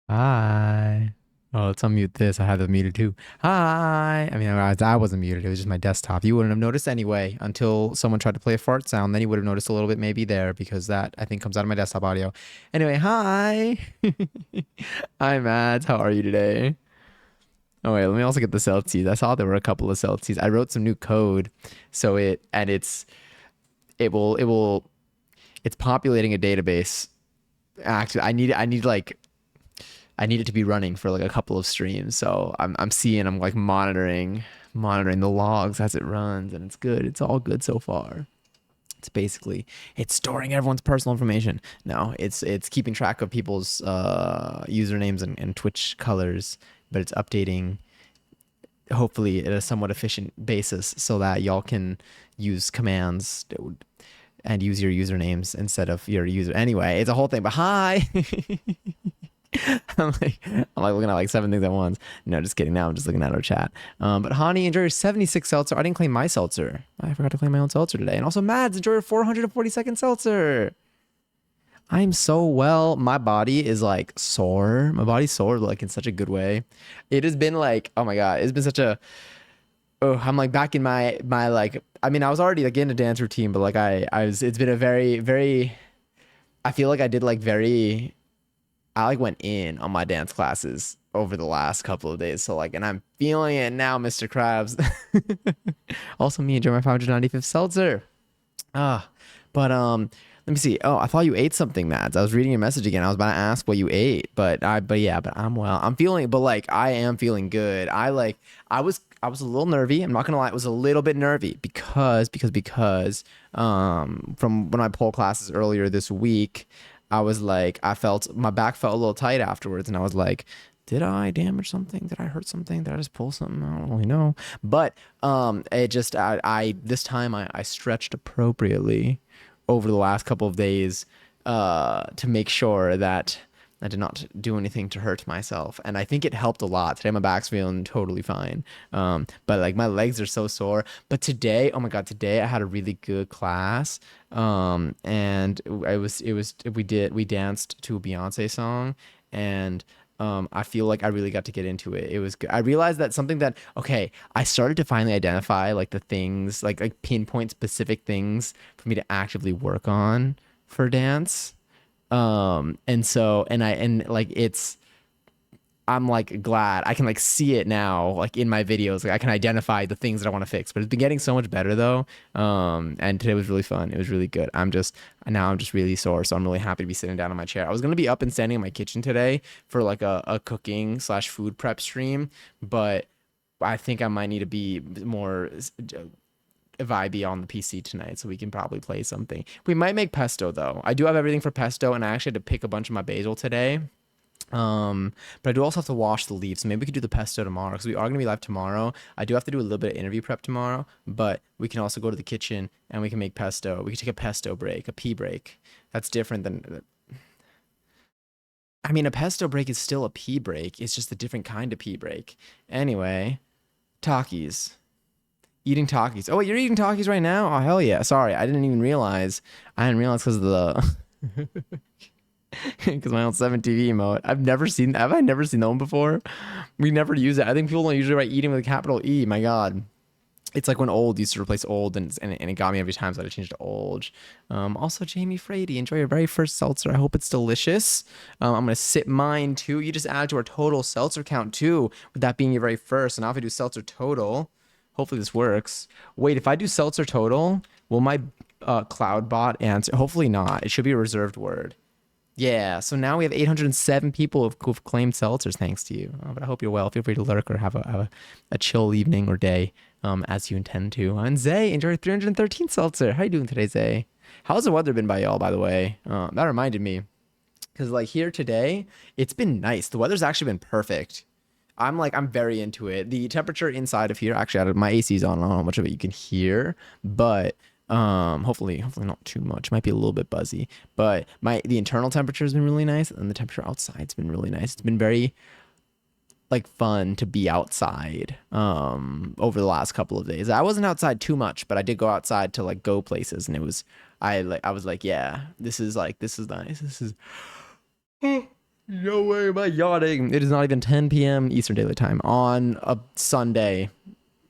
Hi. Oh, let's unmute this. I had it muted too. Hi. I mean, I wasn't muted. It was just my desktop. You wouldn't have noticed anyway until someone tried to play a fart sound. Then you would have noticed a little bit maybe there because that I think comes out of my desktop audio. Anyway, hi. Hi, Matt. How are you today? Oh wait, let me also get the Celsius. I saw there were a couple of Celsius. I wrote some new code, so it will it's populating a database. Actually, I need it to be running for like a couple of streams. So I'm like monitoring the logs as it runs, and it's good. It's all good so far. It's storing everyone's personal information. No, it's keeping track of people's usernames and Twitch colors, but it's updating hopefully at a somewhat efficient basis so that y'all can use commands and use your usernames instead of your user. Anyway, it's a whole thing. But hi. I'm like looking at like seven things at once. No, just kidding. Now I'm just looking at our chat. But Hani, enjoy your 76 seltzer. I didn't claim my seltzer. I forgot to claim my own seltzer today. And also Mads, enjoy your 442nd seltzer. I'm so well. My body is like sore. My body's sore, like in such a good way. It has been like, oh my God, it's been such a I'm like back in my like I mean, I was already like in a dance routine, but like I was it's been a very I feel like I did like very I like went in on my dance classes over the last couple of days. So like, and I'm feeling it now, Mr. Krabs. Also, me enjoy my 595th seltzer. Ah, but let me see. Oh, I thought you ate something, Mads. I was reading your message again. I was about to ask what you ate, but yeah, but I'm well. I'm feeling, but like I am feeling good. I was a little nervy. I'm not gonna lie. I was a little bit nervy because from one of my pole classes earlier this week, I was like I felt my back felt a little tight afterwards, and I was like, did I damage something? Did I hurt something? Did I just pull something? I don't really know. But it just I this time I stretched appropriately over the last couple of days to make sure that I did not do anything to hurt myself. And I think it helped a lot. Today my back's feeling totally fine. But like my legs are so sore. But today, oh my God, today I had a really good class. And we danced to a Beyonce song, and I feel like I really got to get into it. It was good. I realized that something that okay, I started to finally identify like the things like pinpoint specific things for me to actively work on for dance. And like I'm like glad I can like see it now, like in my videos. Like I can identify the things that I want to fix. But it's been getting so much better though. And today was really fun. It was really good. I'm just really sore, so I'm really happy to be sitting down in my chair. I was gonna be up and standing in my kitchen today for like a cooking slash food prep stream, but I think I might need to be more vibey on the PC tonight, so we can probably play something. We might make pesto though. I do have everything for pesto, and I actually had to pick a bunch of my basil today. But I do also have to wash the leaves. So maybe we could do the pesto tomorrow because we are gonna be live tomorrow. I do have to do a little bit of interview prep tomorrow, but we can also go to the kitchen and we can make pesto. We can take a pesto break, a pea break. That's different than. I mean, a pesto break is still a pea break. It's just a different kind of pea break. Anyway, Takis. Eating Takis. Oh, wait, you're eating Takis right now? Oh, hell yeah. Sorry, I didn't even realize. I didn't realize because of the because my old 7TV emote. Have I never seen that one before? We never use it. I think people don't usually write eating with a capital E. My God. It's like when old used to replace old, and it got me every time, so I changed to old. Also, Jamie Frady, enjoy your very first seltzer. I hope it's delicious. I'm going to sip mine too. You just added to our total seltzer count too, with that being your very first. And now if I do seltzer total, hopefully this works. Wait, if I do seltzer total, will my cloud bot answer? Hopefully not. It should be a reserved word. Yeah, so now we have 807 people who've claimed seltzers thanks to you. But I hope you're well. Feel free to lurk or have a chill evening or day as you intend to. And Zay, enjoy your 313 seltzer. How you doing today, Zay? How's the weather been by y'all, by the way? That reminded me. Because like here today, it's been nice. The weather's actually been perfect. I'm very into it. The temperature inside of here, actually, my AC's on. I don't know how much of it you can hear, but hopefully not too much. Might be a little bit buzzy, but the internal temperature has been really nice, and the temperature outside's been really nice. It's been very like fun to be outside over the last couple of days. I wasn't outside too much, but I did go outside to like go places, and I was like, yeah, this is nice. This is No way am I yawning. It is not even 10 p.m. Eastern Daylight Time on a Sunday.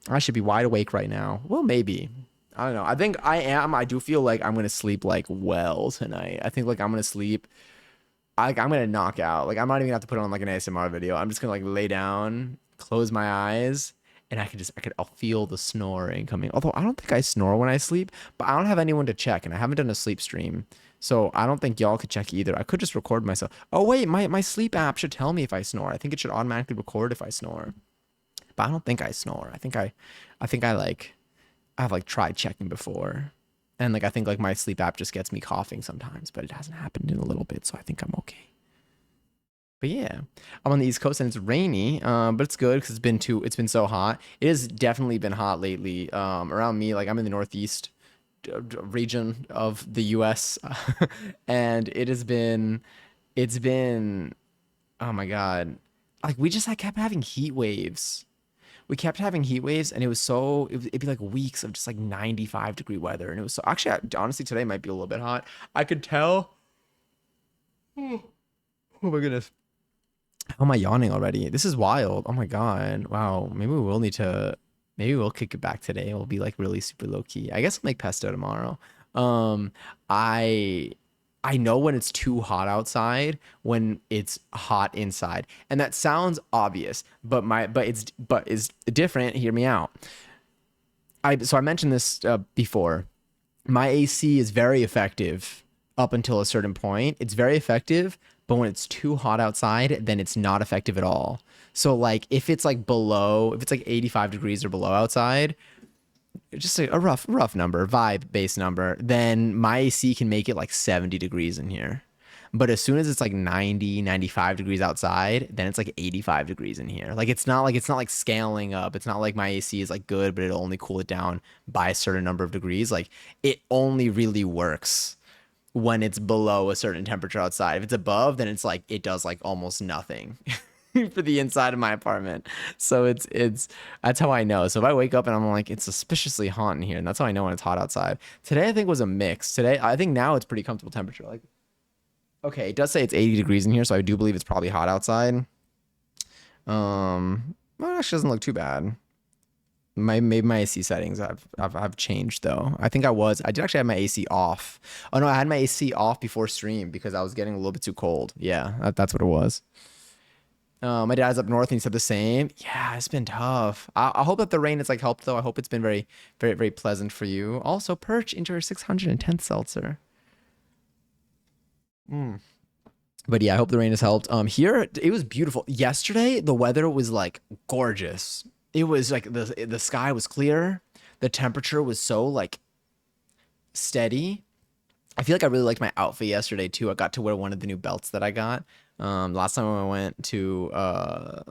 I should be wide awake right now. Well, maybe. I don't know. I think I am. I do feel like I'm gonna sleep like well tonight. I think like I'm gonna sleep. I'm gonna knock out. Like I'm not even gonna have to put on like an ASMR video. I'm just gonna like lay down, close my eyes, and I'll feel the snoring coming. Although I don't think I snore when I sleep, but I don't have anyone to check, and I haven't done a sleep stream, so I don't think y'all could check either. I could just record myself. Oh wait, my sleep app should tell me if I snore. I think it should automatically record if I snore, but I don't think I snore. I think I like I've like tried checking before. And like I think like my sleep app just gets me coughing sometimes, but it hasn't happened in a little bit, so I think I'm okay. But yeah, I'm on the East Coast and it's rainy, but it's good because it's been so hot. It has definitely been hot lately. Around me, like I'm in the Northeast region of the U.S. and it's been, oh my God, like we just I kept having heat waves. We kept having heat waves, and it'd be like weeks of just like 95-degree weather, and it was so actually honestly today might be a little bit hot. I could tell. Oh my goodness. How am I yawning already? This is wild. Oh my God. Wow. Maybe we'll kick it back today. We'll be like really super low key. I guess I'll make pesto tomorrow. Um, I I know when it's too hot outside, when it's hot inside. And that sounds obvious, but it's different. Hear me out. I mentioned this before. My AC is very effective up until a certain point. It's very effective, but when it's too hot outside, then it's not effective at all. So like if it's like 85 degrees or below outside, just a rough number, vibe based number, then my AC can make it like 70 degrees in here. But as soon as it's like 90, 95 degrees outside, then it's like 85 degrees in here. Like it's not like scaling up. It's not like my AC is like good, but it'll only cool it down by a certain number of degrees. Like it only really works when it's below a certain temperature outside. If it's above, then it's like it does like almost nothing for the inside of my apartment. So it's that's how I know. So if I wake up and I'm like it's suspiciously hot in here, and that's how I know when it's hot outside. Today I think was a mix. Today I think now it's pretty comfortable temperature. Like okay, it does say it's 80 degrees in here, so I do believe it's probably hot outside. Well, it actually doesn't look too bad. Maybe my AC settings I've changed though. I did actually have my AC off. Oh no, I had my AC off before stream because I was getting a little bit too cold. Yeah, that's what it was. My dad's up north and he said the same. Yeah, it's been tough. I hope that the rain has like helped though. I hope it's been very, very, very pleasant for you. Also, Perch into her 610th seltzer. Mm. But yeah, I hope the rain has helped. Here it was beautiful. Yesterday, the weather was like gorgeous. It was like the sky was clear. The temperature was so like steady. I feel like I really liked my outfit yesterday too. I got to wear one of the new belts that I got. Last time I went to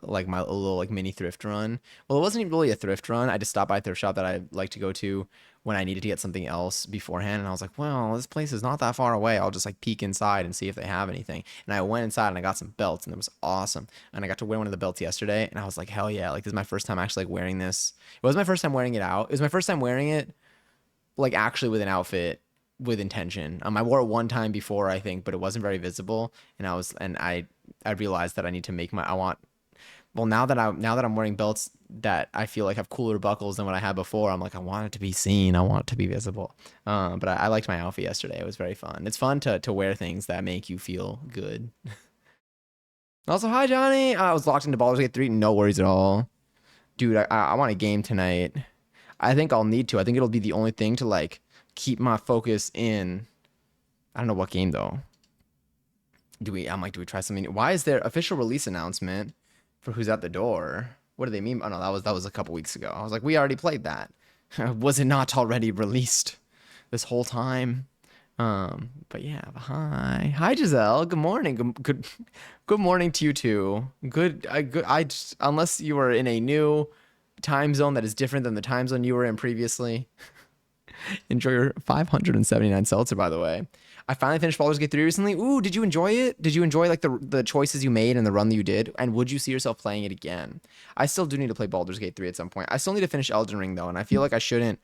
like my little like mini thrift run. Well, it wasn't even really a thrift run. I just stopped by a thrift shop that I like to go to when I needed to get something else beforehand. And I was like, well, this place is not that far away. I'll just like peek inside and see if they have anything. And I went inside and I got some belts and it was awesome. And I got to wear one of the belts yesterday and I was like, hell yeah, like this is my first time actually like wearing this. It was my first time wearing it out. It was my first time wearing it like actually with an outfit with intention. I wore it one time before, I think, but it wasn't very visible. And I realized that I need to make my I want well now that I'm wearing belts that I feel like have cooler buckles than what I had before. I'm like I want it to be seen. I want it to be visible. But I liked my outfit yesterday. It was very fun. It's fun to wear things that make you feel good. Also, hi Johnny. I was locked into Baldur's Gate 3. No worries at all, dude. I want a game tonight. I think I'll need to. I think it'll be the only thing to like keep my focus in. I don't know what game though. Do we try something? Why is there official release announcement for Who's at the Door? What do they mean? Oh no, that was a couple weeks ago. I was like, we already played that. Was it not already released this whole time? But yeah, hi Giselle. Good morning. Good morning to you too. Unless you are in a new time zone that is different than the time zone you were in previously. Enjoy your 579 seltzer, by the way. I finally finished Baldur's Gate 3 recently. Ooh, did you enjoy it? Did you enjoy like the choices you made and the run that you did? And would you see yourself playing it again? I still do need to play Baldur's Gate 3 at some point. I still need to finish Elden Ring though, and I feel like I shouldn't.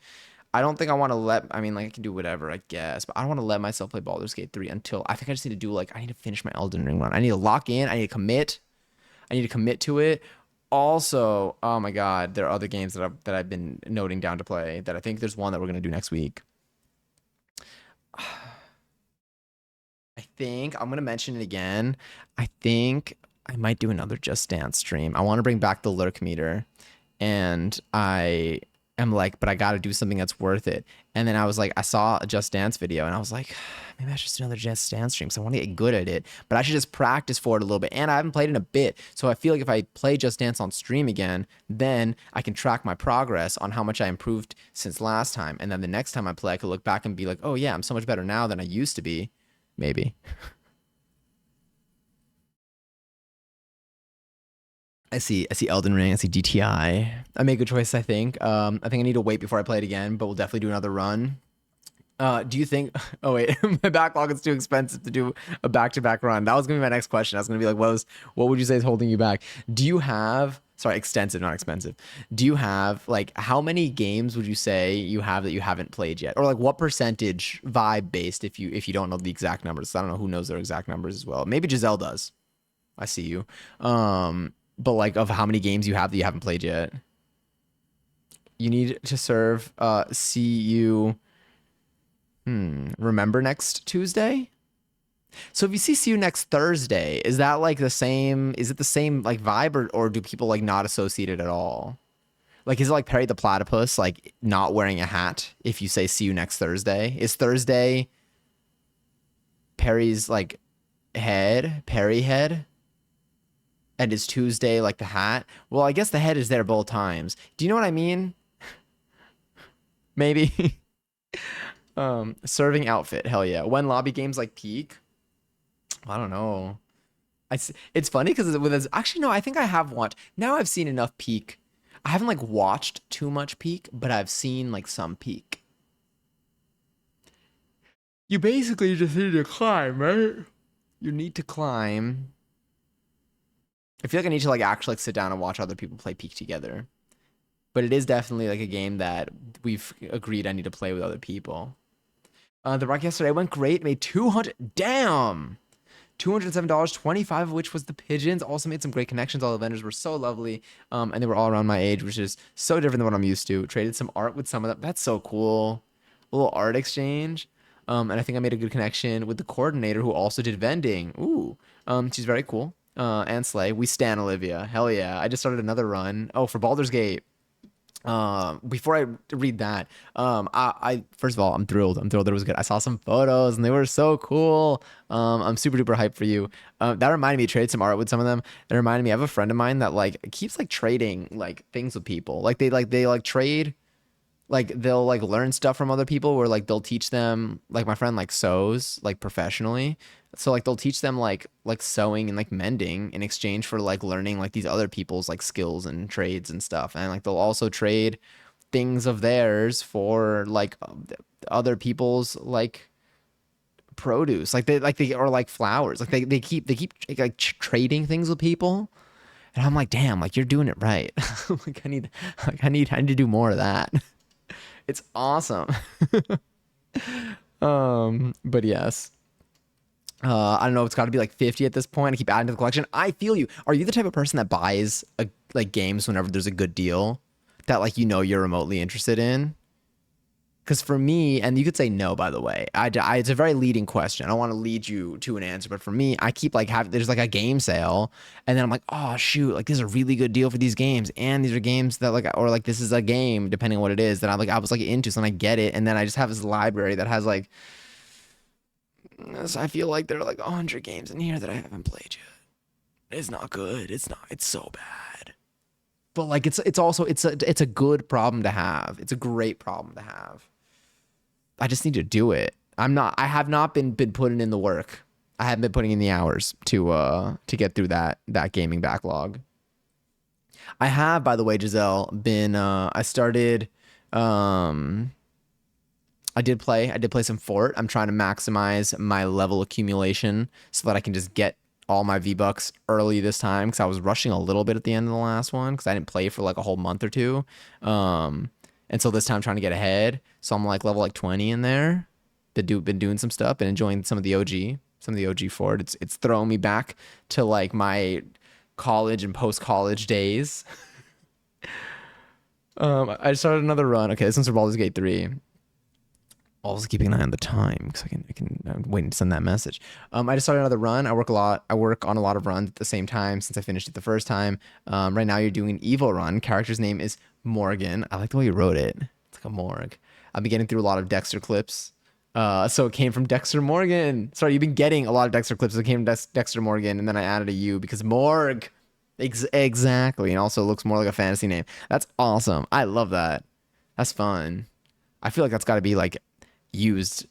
I don't think I want to let. I mean, like I can do whatever, I guess, but I don't want to let myself play Baldur's Gate 3 until I think I just need to do like I need to finish my Elden Ring run. I need to lock in. I need to commit. I need to commit to it. Also, oh my God, there are other games that I've been noting down to play. That I think there's one that we're gonna do next week. I think I'm gonna mention it again. I think I might do another Just Dance stream. I want to bring back the lurk meter, and I am like, but I got to do something that's worth it. And then I was like, I saw a Just Dance video, and I was like, maybe I should do another Just Dance stream. So I want to get good at it, but I should just practice for it a little bit. And I haven't played in a bit, so I feel like if I play Just Dance on stream again, then I can track my progress on how much I improved since last time. And then the next time I play, I could look back and be like, oh yeah, I'm so much better now than I used to be. Maybe. I see Elden Ring, I see DTI. I made a good choice, I think. I think I need to wait before I play it again, but we'll definitely do another run. Do you think oh wait, my backlog is too expensive to do a back-to-back run? That was gonna be my next question. I was gonna be like, what would you say is holding you back? Do you have sorry, extensive, not expensive. Do you have like how many games would you say you have that you haven't played yet? Or like what percentage vibe based if you don't know the exact numbers? I don't know who knows their exact numbers as well. Maybe Giselle does. I see you. But like of how many games you have that you haven't played yet. You need to serve see you remember next Tuesday? So if you see you next Thursday, is that like the same is it the same like vibe or do people like not associate it at all? Like is it like Perry the Platypus like not wearing a hat if you say see you next Thursday? Is Thursday Perry's like head, Perry head? And is Tuesday like the hat? Well, I guess the head is there both times. Do you know what I mean? Maybe. Serving outfit. Hell yeah. When lobby games like peak? I don't know. It's funny because with actually no, I think I have watched. Now I've seen enough peak. I haven't like watched too much peak, but I've seen like some peak. You basically just need to climb, right? You need to climb. I feel like I need to like actually like sit down and watch other people play peak together. But it is definitely like a game that we've agreed I need to play with other people. The rock yesterday went great. Made 200. Damn. $207, 25 of which was the pigeons. Also made some great connections. All the vendors were so lovely. And they were all around my age, which is so different than what I'm used to. Traded some art with some of them. That's so cool. A little art exchange. And I think I made a good connection with the coordinator who also did vending. Ooh. She's very cool. And Slay. We stan Olivia. Hell yeah. I just started another run. Oh, for Baldur's Gate. Before I read that, I first of all, I'm thrilled. I'm thrilled that it was good. I saw some photos and they were so cool. I'm super duper hyped for you. That reminded me, trade some art with some of them. That reminded me, I have a friend of mine that like keeps like trading like things with people. Like they trade, like they'll like learn stuff from other people where like they'll teach them, like my friend like sews like professionally. So like they'll teach them like sewing and like mending in exchange for like learning like these other people's like skills and trades and stuff. And like they'll also trade things of theirs for like other people's like produce. Like they or like flowers. Like they keep like trading things with people. And I'm like, damn, like you're doing it right. Like I need to do more of that. It's awesome. But yes. I don't know. It's got to be like 50 at this point. I keep adding to the collection. I feel you. Are you the type of person that buys like games whenever there's a good deal that like you're remotely interested in? Because for me, and you could say no, by the way, it's a very leading question. I don't want to lead you to an answer, but for me, I keep like there's like a game sale, and then I'm like, oh shoot, like this is a really good deal for these games, and these are games that like, or like this is a game, depending on what it is, that I was like into, so then I get it, and then I just have this library that has like, I feel like there are like 100 games in here that I haven't played yet. It's not good. It's not. It's so bad. But like it's also it's a good problem to have. It's a great problem to have. I just need to do it. I have not been putting in the work. I haven't been putting in the hours to get through that gaming backlog. I have, by the way, Giselle, been I started I did play some Fort. I'm trying to maximize my level accumulation so that I can just get all my V-Bucks early this time because I was rushing a little bit at the end of the last one because I didn't play for like a whole month or two. And And so this time I'm trying to get ahead. So I'm like level like 20 in there. Been doing some stuff, been enjoying some of the OG Ford. It's throwing me back to like my college and post college days. I started another run. Okay, this one's for Baldur's Gate 3. Always keeping an eye on the time because I'm waiting to send that message. I just started another run. I work a lot. I work on a lot of runs at the same time since I finished it the first time. Right now you're doing an evil run. Character's name is Morgan. I like the way you wrote it. It's like a morgue. I've been getting through a lot of Dexter clips. So it came from Dexter Morgan. Sorry, you've been getting a lot of Dexter clips. So it came from Dexter Morgan, and then I added a U because Morg. Exactly, and also looks more like a fantasy name. That's awesome. I love that. That's fun. I feel like that's got to be like used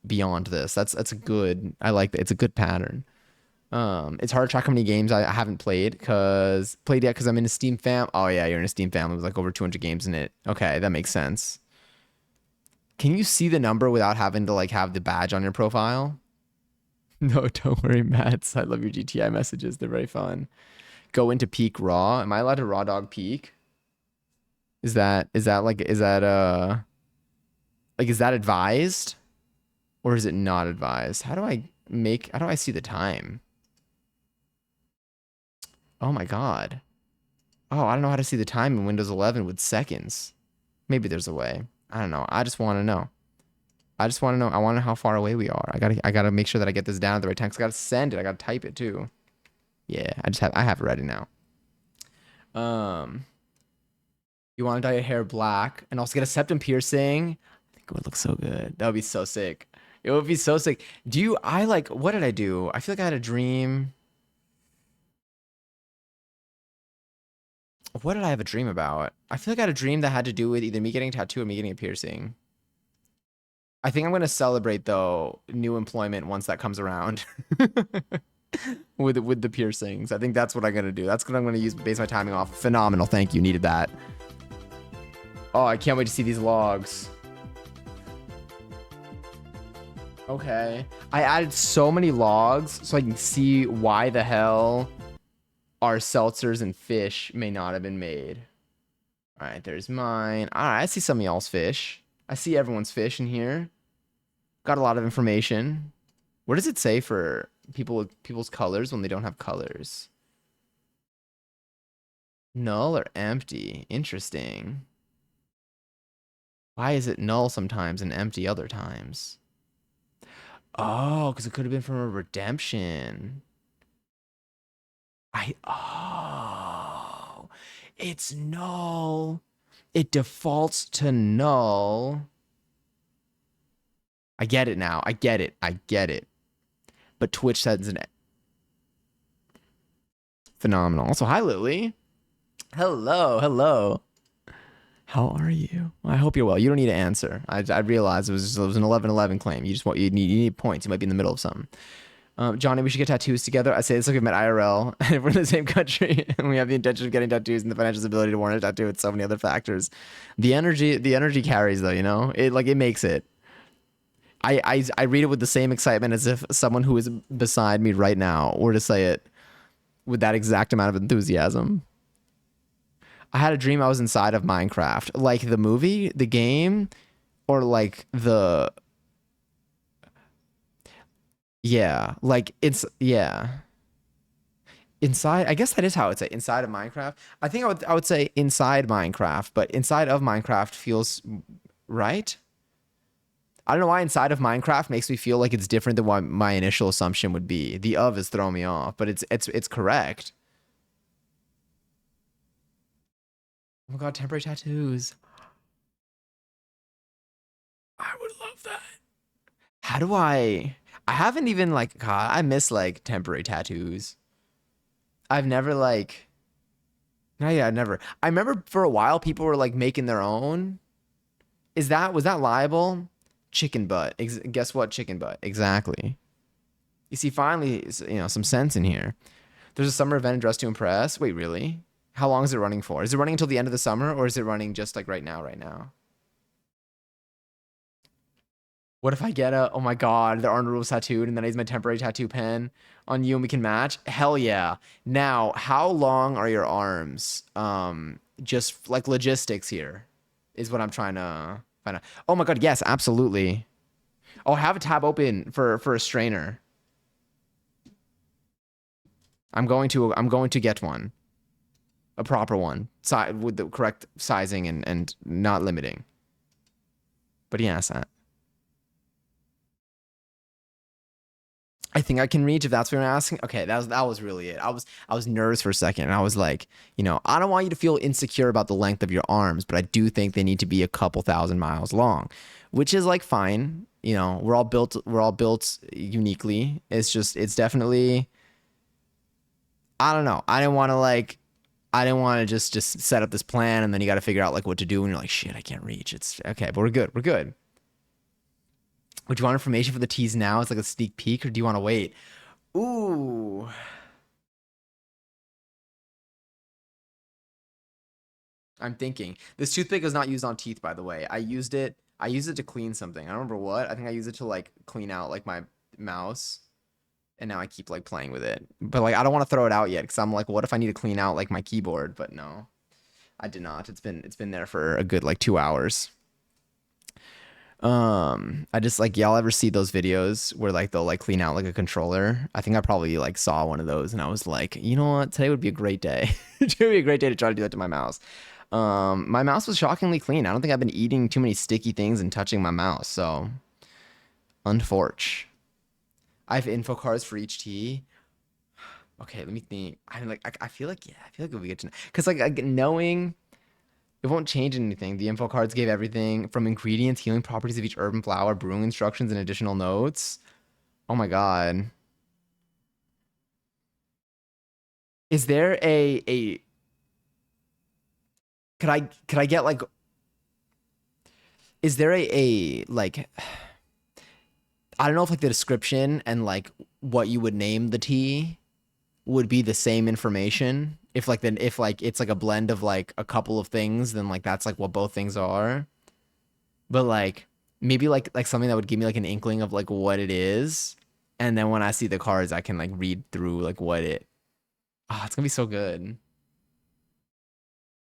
beyond this. That's a good. I like that. It's a good pattern. It's hard to track how many games I haven't played yet because I'm in a Steam fam. Oh yeah, you're in a Steam family with like over 200 games in it. Okay, that makes sense. Can you see the number without having to like have the badge on your profile? No, don't worry, Mats. I love your GTI messages. They're very fun. Go into peak raw. Am I allowed to raw dog peak? Is that advised? Or is it not advised? How do I see the time? Oh my God. Oh, I don't know how to see the time in Windows 11 with seconds. Maybe there's a way. I don't know. I just want to know. I want to know how far away we are. I gotta make sure that I get this down at the right time. 'Cause I gotta send it. I gotta type it too. Yeah, I have it ready now. Um, you want to dye your hair black and also get a septum piercing? I think it would look so good. That would be so sick. It would be so sick. What did I do? I feel like I had a dream. What did I have a dream about? I feel like I had a dream that had to do with either me getting a tattoo or me getting a piercing. I think I'm gonna celebrate though new employment once that comes around with the piercings. I think that's what I'm gonna do. That's what I'm gonna use base my timing off. Phenomenal. Thank you. Needed that. Oh, I can't wait to see these logs. Okay. I added so many logs so I can see why the hell our seltzers and fish may not have been made. All right, there's mine. All right, I see some of y'all's fish. I see everyone's fish in here. Got a lot of information. What does it say for people's colors when they don't have colors? Null or empty? Interesting. Why is it null sometimes and empty other times? Oh, because it could have been from a redemption. Oh, it's null. It defaults to null. I get it now. I get it. I get it. But Twitch says an phenomenal. Also, hi Lily. Hello, hello. How are you? I hope you're well. You don't need to answer. I realized it was an 11-11 claim. You need points. You might be in the middle of something. Johnny, we should get tattoos together. I say this like we met IRL, and if we're in the same country, and we have the intention of getting tattoos and the financial ability to warrant a tattoo, with so many other factors. The energy carries though. You know, it makes it. I read it with the same excitement as if someone who is beside me right now were to say it with that exact amount of enthusiasm. I had a dream I was inside of Minecraft, like the movie, the game, or like the inside. I guess that is how I would say inside of Minecraft. I think I would say inside Minecraft, but inside of Minecraft feels right. I don't know why inside of Minecraft makes me feel like it's different than what my initial assumption would be. The of is throwing me off, but it's correct. Oh my God, temporary tattoos. I would love that. How do I haven't even like God, I miss like temporary tattoos. I've never like no yeah, never. I remember for a while people were like making their own. Was that liable? Chicken butt. Guess what? Chicken butt. Exactly. You see, finally, some sense in here. There's a summer event in Dress to Impress. Wait, really? How long is it running for? Is it running until the end of the summer, or is it running just like right now, right now? What if I get oh my God, the Arnold rules tattooed, and then I use my temporary tattoo pen on you and we can match? Hell yeah. Now, how long are your arms? Just like logistics here. is what I'm trying to find out. Oh my God, yes, absolutely. Oh, have a tab open for a strainer. I'm going to get one, a proper one, with the correct sizing and not limiting. But yes, I think I can reach if that's what you're asking. Okay, that was really it. I was nervous for a second, and I was like, I don't want you to feel insecure about the length of your arms, but I do think they need to be a couple thousand miles long, which is like fine. We're all built uniquely. It's definitely, I don't know. I didn't want to just set up this plan and then you got to figure out like what to do and you're like, shit, I can't reach. It's okay, but we're good. We're good. Would you want information for the teas now? It's like a sneak peek, or do you want to wait? Ooh, I'm thinking. This toothpick is not used on teeth, by the way. I used it to clean something. I don't remember what. I think I used it to like clean out like my mouse. And now I keep like playing with it. But like I don't want to throw it out yet because I'm like, what if I need to clean out like my keyboard? But no, I did not. It's been there for a good like 2 hours. I just like, y'all ever see those videos where like they'll like clean out like a controller? I think I probably like saw one of those and I was like, you know what? Today would be a great day. Today would be a great day to try to do that to my mouse. My mouse was shockingly clean. I don't think I've been eating too many sticky things and touching my mouse. So, unfortunate. I have info cards for each tea. Okay, let me think. I feel like, yeah, I feel like it'll be good to know. Because like knowing it won't change anything. The info cards gave everything from ingredients, healing properties of each herb and flower, brewing instructions, and additional notes. Oh my God. Is there a could I get like, is there a like, I don't know if like the description and like what you would name the tea would be the same information. If it's like a blend of like a couple of things, then like that's like what both things are. But like maybe like something that would give me like an inkling of like what it is. And then when I see the cards, I can like read through like what it. Oh, it's gonna be so good.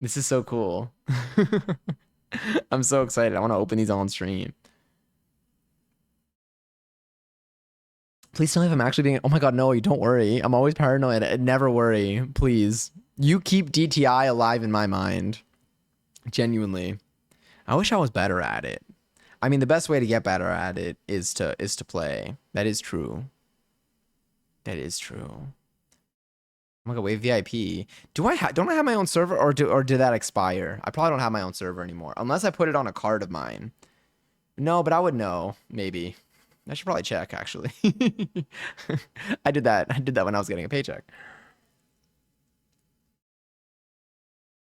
This is so cool. I'm so excited. I want to open these all on stream. Please tell me if I'm actually being. Oh my God, no, you don't worry. I'm always paranoid. Never worry, please. You keep DTI alive in my mind. Genuinely. I wish I was better at it. I mean, the best way to get better at it is to play. That is true. That is true. I'm gonna wave VIP. Don't I have my own server, or did that expire? I probably don't have my own server anymore unless I put it on a card of mine. No, but I would know maybe. I should probably check actually. I did that. I did that when I was getting a paycheck.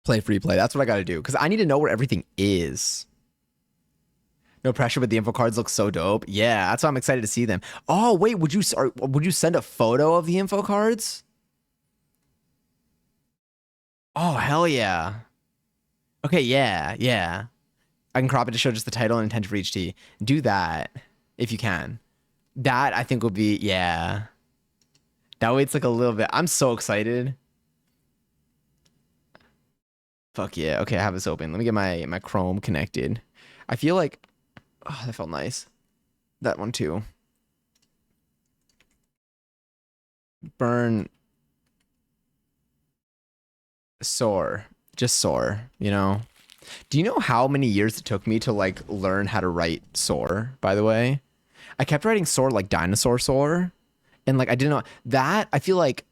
Play free play. That's what I got to do because I need to know where everything is. No pressure, but the info cards look so dope. Yeah, that's why I'm excited to see them. Oh wait, would you send a photo of the info cards? Oh hell yeah. Okay, yeah, yeah. I can crop it to show just the title and intent for each T. Do that if you can. That I think would be, yeah. That way it's like a little bit. I'm so excited. Fuck yeah. Okay, I have this open. Let me get my Chrome connected. I feel like, oh, that felt nice. That one too. Burn sore. Just sore, you know? Do you know how many years it took me to like learn how to write sore, by the way? I kept writing sore like dinosaur sore. And like I didn't know that. I feel like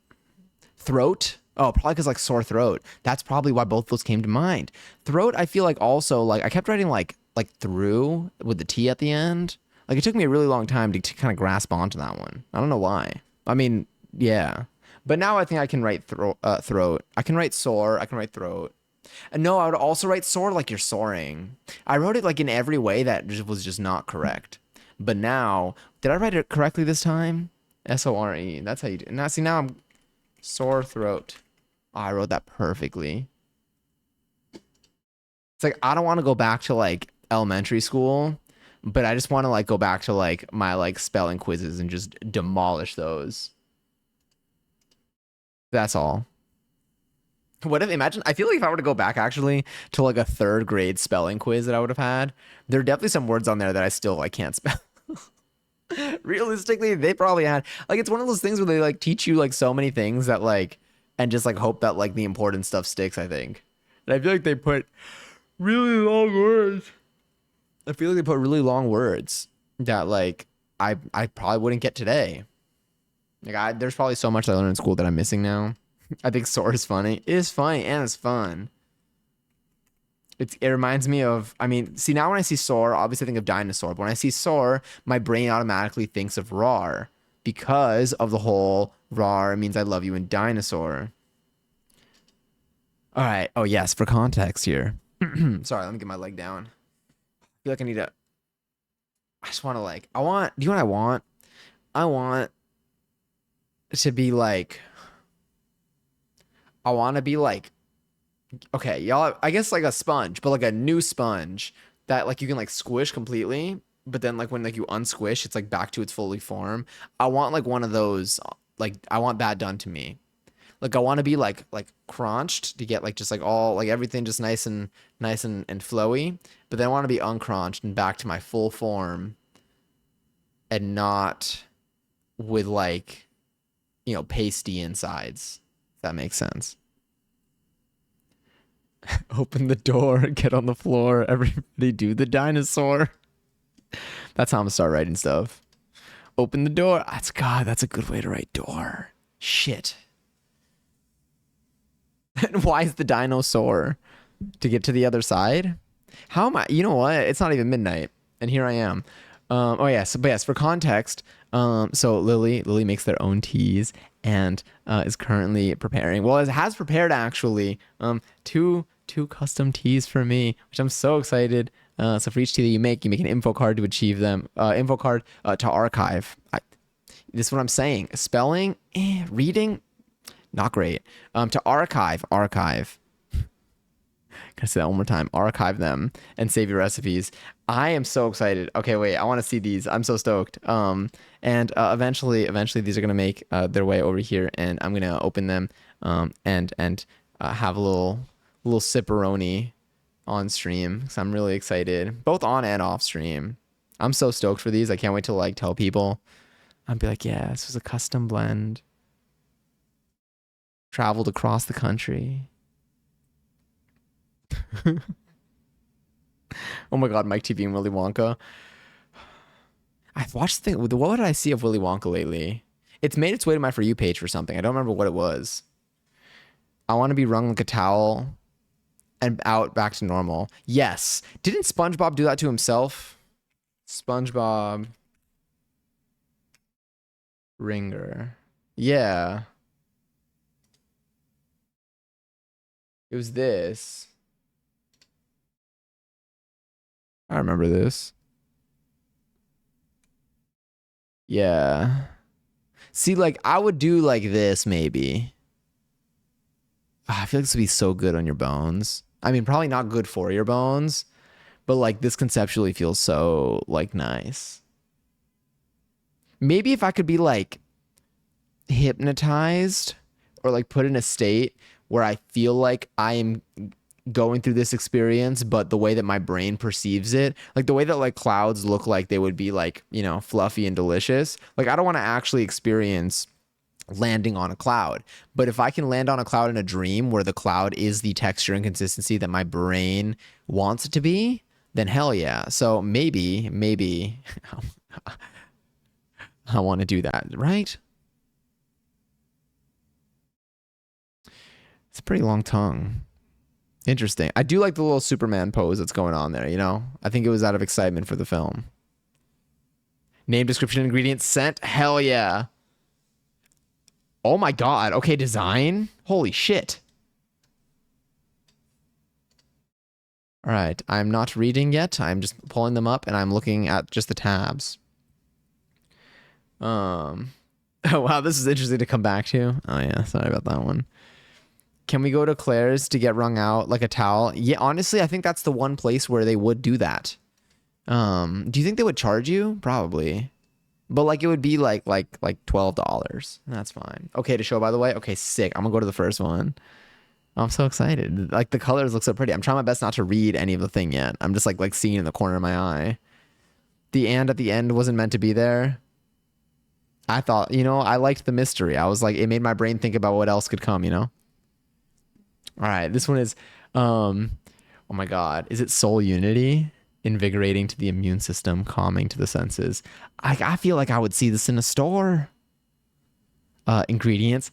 throat. Oh, probably because like sore throat. That's probably why both those came to mind. Throat, I feel like also like I kept writing like through with the T at the end. Like it took me a really long time to kind of grasp onto that one. I don't know why. I mean, yeah. But now I think I can write throat. I can write sore. I can write throat. And no, I would also write sore like you're soaring. I wrote it like in every way that was just not correct. But now, did I write it correctly this time? S-O-R-E. That's how you do it. Now, see, now I'm sore throat. Oh, I wrote that perfectly. It's like, I don't want to go back to like elementary school, but I just want to like go back to like my like spelling quizzes and just demolish those. That's all. What if, imagine, I feel like if I were to go back actually to like a third grade spelling quiz that I would have had, there are definitely some words on there that I still like can't spell. Realistically, they probably had, like, it's one of those things where they like teach you like so many things that like, and just like hope that like the important stuff sticks, I think. And I feel like they put really long words. I feel like they put really long words that like I probably wouldn't get today. Like there's probably so much I learned in school that I'm missing now. I think SOAR is funny. It is funny and it's fun. It reminds me of, I mean, see now when I see SOAR, obviously I think of dinosaur, but when I see SOAR, my brain automatically thinks of RAR because of the whole RAR means I love you in dinosaur. All right. Oh yes, for context here. Sorry, let me get my leg down. I feel like I need to. I just want to like. I want. Do you know what I want? I want to be like. I want to be like. Okay, y'all. I guess like a sponge, but like a new sponge that like you can like squish completely, but then like when like you unsquish, it's like back to its fully form. I want like one of those. Like I want that done to me. Like I want to be like crunched to get like just like all like everything just nice and flowy. But then I want to be uncrunched and back to my full form and not with like, pasty insides. If that makes sense. Open the door, get on the floor, everybody do the dinosaur. That's how I'm gonna start writing stuff. Open the door. That's a good way to write door. Shit. And why is the dinosaur? To get to the other side? How am I? You know what? It's not even midnight, and here I am. Oh yes, but yes, for context, so Lily makes their own teas and is currently preparing. Well, it has prepared actually two custom teas for me, which I'm so excited. So for each tea that you make an info card to achieve them. Info card to archive. This is what I'm saying. Spelling, reading, not great. To archive. Gotta say that one more time. Archive them and save your recipes. I am so excited. Okay, wait. I want to see these. I'm so stoked. And eventually these are gonna make their way over here, and I'm gonna open them. And have a little sipperoni on stream. So I'm really excited, both on and off stream. I'm so stoked for these. I can't wait to like tell people. I'll be like, yeah, this was a custom blend. Traveled across the country. Oh my god, Mike TV and Willy Wonka. I've watched the thing. What did I see of Willy Wonka lately? It's made its way to my For You page for something. I don't remember what it was. I want to be wrung like a towel and out back to normal. Yes. Didn't SpongeBob do that to himself? SpongeBob Ringer. Yeah. It was this. I remember this. Yeah. See, like, I would do like this maybe. I feel like this would be so good on your bones. I mean, probably not good for your bones, but like this conceptually feels so like nice. Maybe if I could be like hypnotized or like put in a state where I feel like I am going through this experience, but the way that my brain perceives it, like the way that like clouds look like they would be like, fluffy and delicious. Like I don't want to actually experience landing on a cloud, but if I can land on a cloud in a dream where the cloud is the texture and consistency that my brain wants it to be, then hell yeah. So maybe I want to do that, right? It's a pretty long tongue. Interesting. I do like the little Superman pose that's going on there, I think it was out of excitement for the film. Name, description, ingredients sent. Hell yeah. Oh my god. Okay, design. Holy shit. All right. I'm not reading yet. I'm just pulling them up and I'm looking at just the tabs. Oh wow, this is interesting to come back to. Oh yeah, sorry about that one. Can we go to Claire's to get wrung out like a towel? Yeah, honestly, I think that's the one place where they would do that. Do you think they would charge you? Probably. But like it would be like $12. That's fine. Okay to show, by the way. Okay, sick. I'm gonna go to the first one. I'm so excited. Like the colors look so pretty. I'm trying my best not to read any of the thing yet. I'm just like seeing in the corner of my eye. The and at the end wasn't meant to be there. I thought, I liked the mystery. I was like, it made my brain think about what else could come. All right, this one is, oh my God, is it soul unity? Invigorating to the immune system, calming to the senses. I feel like I would see this in a store. Ingredients.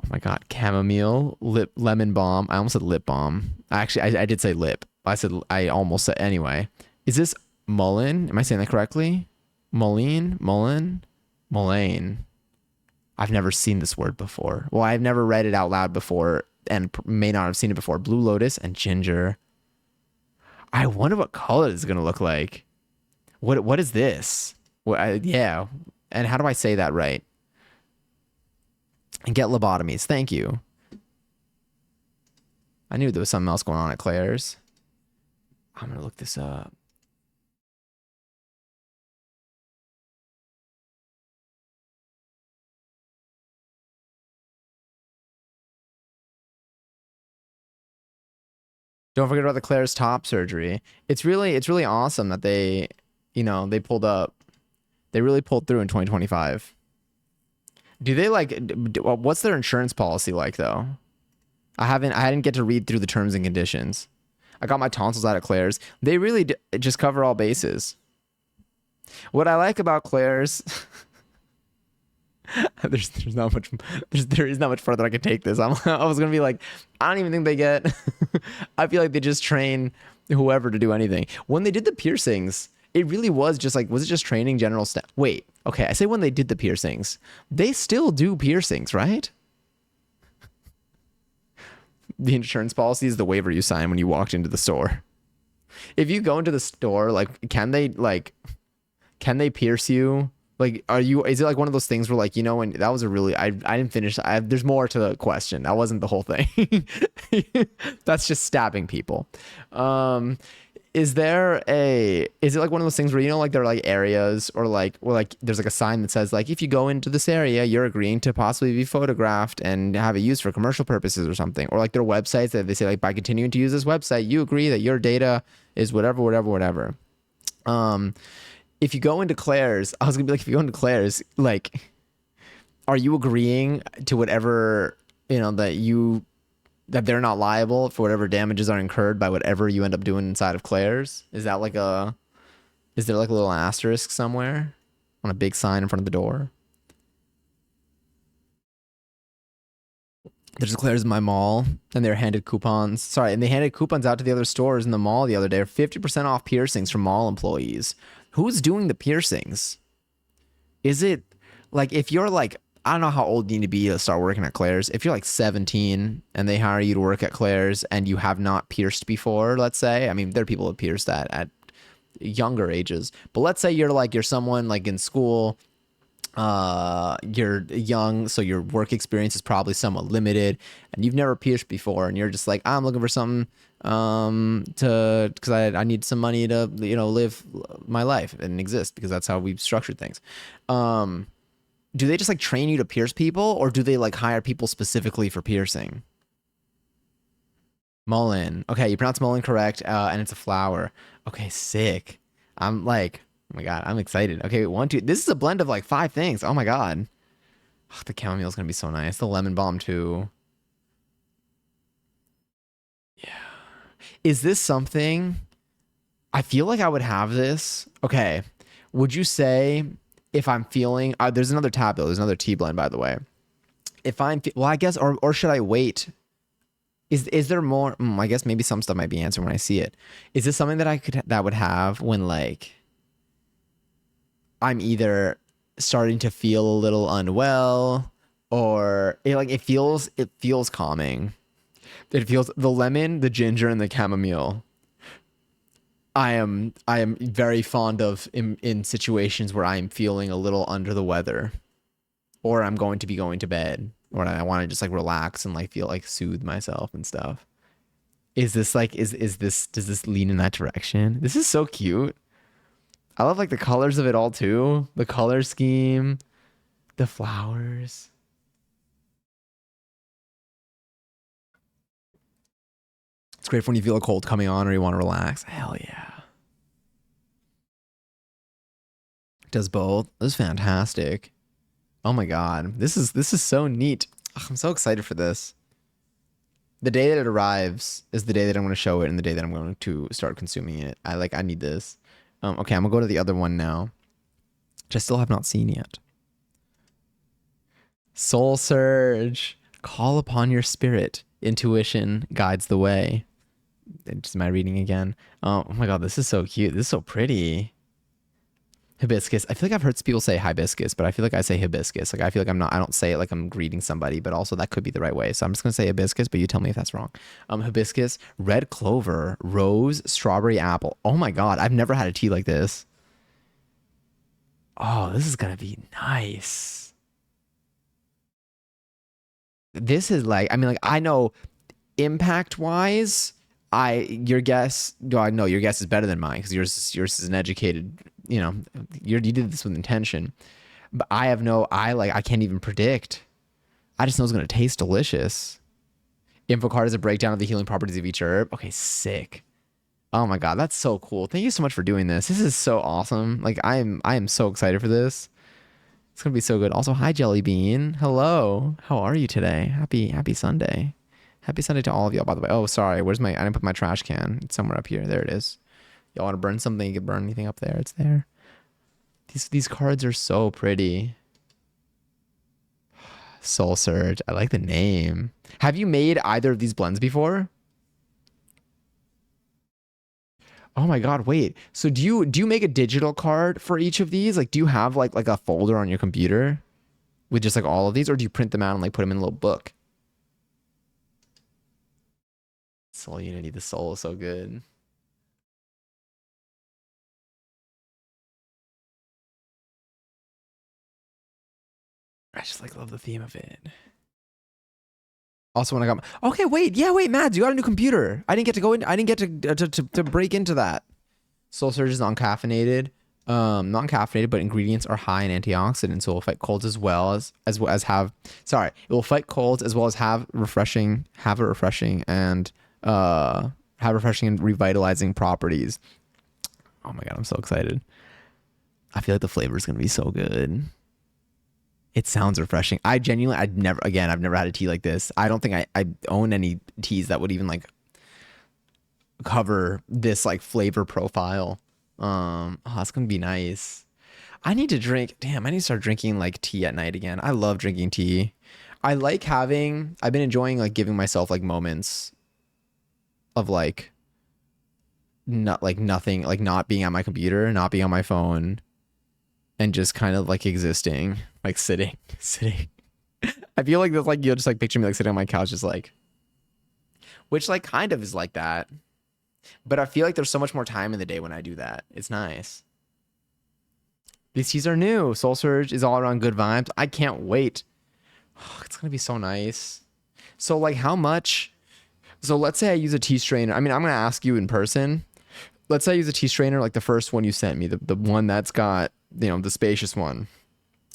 Oh my God, chamomile, lemon balm. I almost said lip balm. Actually, I did say lip. I almost said anyway. Is this mullein? Am I saying that correctly? Mullein. I've never seen this word before. Well, I've never read it out loud before and may not have seen it before. Blue lotus and ginger. I wonder what color it's gonna look like. What is this? Yeah. And how do I say that right? And get lobotomies. Thank you. I knew there was something else going on at Claire's. I'm gonna look this up. Don't forget about the Claire's top surgery. It's really awesome that they pulled up. They really pulled through in 2025. Do they what's their insurance policy like though? I didn't get to read through the terms and conditions. I got my tonsils out at Claire's. They really just cover all bases. What I like about Claire's, there's not much, there is not much further I could take this. I was gonna be like, I don't even think they get. I feel like they just train whoever to do anything. When they did the piercings, it really was just like, was it just training general staff? Wait, okay, I say when they did the piercings, they still do piercings, right? The insurance policy is the waiver you sign when you walked into the store. If you go into the store, can they pierce you? Like, is it like one of those things where and that was I didn't finish. There's more to the question. That wasn't the whole thing. That's just stabbing people. Is it like one of those things where, there are like areas or there's like a sign that says if you go into this area, you're agreeing to possibly be photographed and have it used for commercial purposes or something, or their websites that they say by continuing to use this website, you agree that your data is whatever. If you go into Claire's, I was gonna be if you go into Claire's, are you agreeing to whatever, that they're not liable for whatever damages are incurred by whatever you end up doing inside of Claire's? Is there a little asterisk somewhere on a big sign in front of the door? There's a Claire's in my mall, and they're handed coupons. Sorry, and they handed coupons out to the other stores in the mall the other day. 50% off piercings from mall employees. Who's doing the piercings? Is it if you're I don't know how old you need to be to start working at Claire's. If you're 17 and they hire you to work at Claire's and you have not pierced before, let's say, I mean, there are people that pierced at younger ages, but let's say you're someone in school, you're young, so your work experience is probably somewhat limited and you've never pierced before and you're just I'm looking for something because I need some money to live my life and exist, because that's how we've structured things. Do they just train you to pierce people, or do they hire people specifically for piercing? Mullein. Okay, you pronounce mullein correct, and it's a flower. Okay, sick. I'm oh my God, I'm excited. Okay, one, two. This is a blend of 5 things. Oh my God. Oh, the chamomile is gonna be so nice. The lemon balm too. Yeah. Is this something? I feel like I would have this. Okay. Would you say if I'm feeling, there's another tab though. There's another tea blend, by the way. If I'm, well, I guess, or should I wait? Is there more? I guess maybe some stuff might be answered when I see it. Is this something that would have when I'm either starting to feel a little unwell, or it feels calming. It feels the lemon, the ginger, and the chamomile. I am very fond of in situations where I'm feeling a little under the weather, or I'm going to be going to bed, or I want to just relax and feel soothe myself and stuff. Is this does this lean in that direction? This is so cute. I love the colors of it all too. The color scheme, the flowers. It's great for when you feel a cold coming on or you want to relax. Hell yeah. It does both. This is fantastic. Oh my god. This is so neat. Ugh, I'm so excited for this. The day that it arrives is the day that I'm going to show it and the day that I'm going to start consuming it. I need this. Okay, I'm going to go to the other one now, which I still have not seen yet. Soul Surge. Call upon your spirit. Intuition guides the way. Just my reading again. Oh my god, this is so cute. This is so pretty. Hibiscus. I feel like I've heard people say hibiscus, but I feel like I say hibiscus. Like I feel like I don't say it like I'm greeting somebody, but also that could be the right way. So I'm just gonna say hibiscus, but you tell me if that's wrong. Hibiscus, red clover, rose, strawberry apple. Oh my god, I've never had a tea like this. Oh, this is gonna be nice. This is like, I mean, like I know impact wise, your guess. Do I know your guess is better than mine because yours is an educated. You know, you did this with intention, but I can't even predict. I just know it's gonna taste delicious. Info card is a breakdown of the healing properties of each herb. Okay, sick. Oh my god, that's so cool. Thank you so much for doing this. This is so awesome. Like I am so excited for this. It's gonna be so good. Also, hi Jelly Bean. Hello. How are you today? Happy Sunday. Happy Sunday to all of y'all, by the way. Oh, sorry. I didn't put my trash can. It's somewhere up here. There it is. Y'all want to burn something? You can burn anything up there. It's there. These cards are so pretty. Soul Surge. I like the name. Have you made either of these blends before? Oh my god, wait. So do you make a digital card for each of these? Like do you have like a folder on your computer with just like all of these, or do you print them out and like put them in a little book? Soul Unity, the soul is so good. I just like love the theme of it. Also, when I got okay, wait, Mads, you got a new computer. I didn't get to go in. I didn't get to break into that. Soul Surge is non-caffeinated. Non-caffeinated, but ingredients are high in antioxidants, so it will fight colds as well as have. Sorry, it will fight colds as well as have a refreshing and revitalizing properties. Oh my god, I'm so excited. I feel like the flavor is gonna be so good. It sounds refreshing. I've never had a tea like this. I don't think I own any teas that would even like cover this like flavor profile. It's gonna be nice. I need to start drinking like tea at night again. I love drinking tea. I've been enjoying like giving myself like moments of like not like nothing, like not being on my computer, not being on my phone, and just kind of like existing, like sitting. I feel like that's like you'll just like picture me like sitting on my couch, just like, which like kind of is like that. But I feel like there's so much more time in the day when I do that. It's nice. These teas are new. Soul Surge is all around good vibes. I can't wait. It's gonna be so nice. So like how much? So let's say I use a tea strainer. I mean, I'm gonna ask you in person. Let's say I use a tea strainer, like the first one you sent me, the one that's got, you know, the spacious one.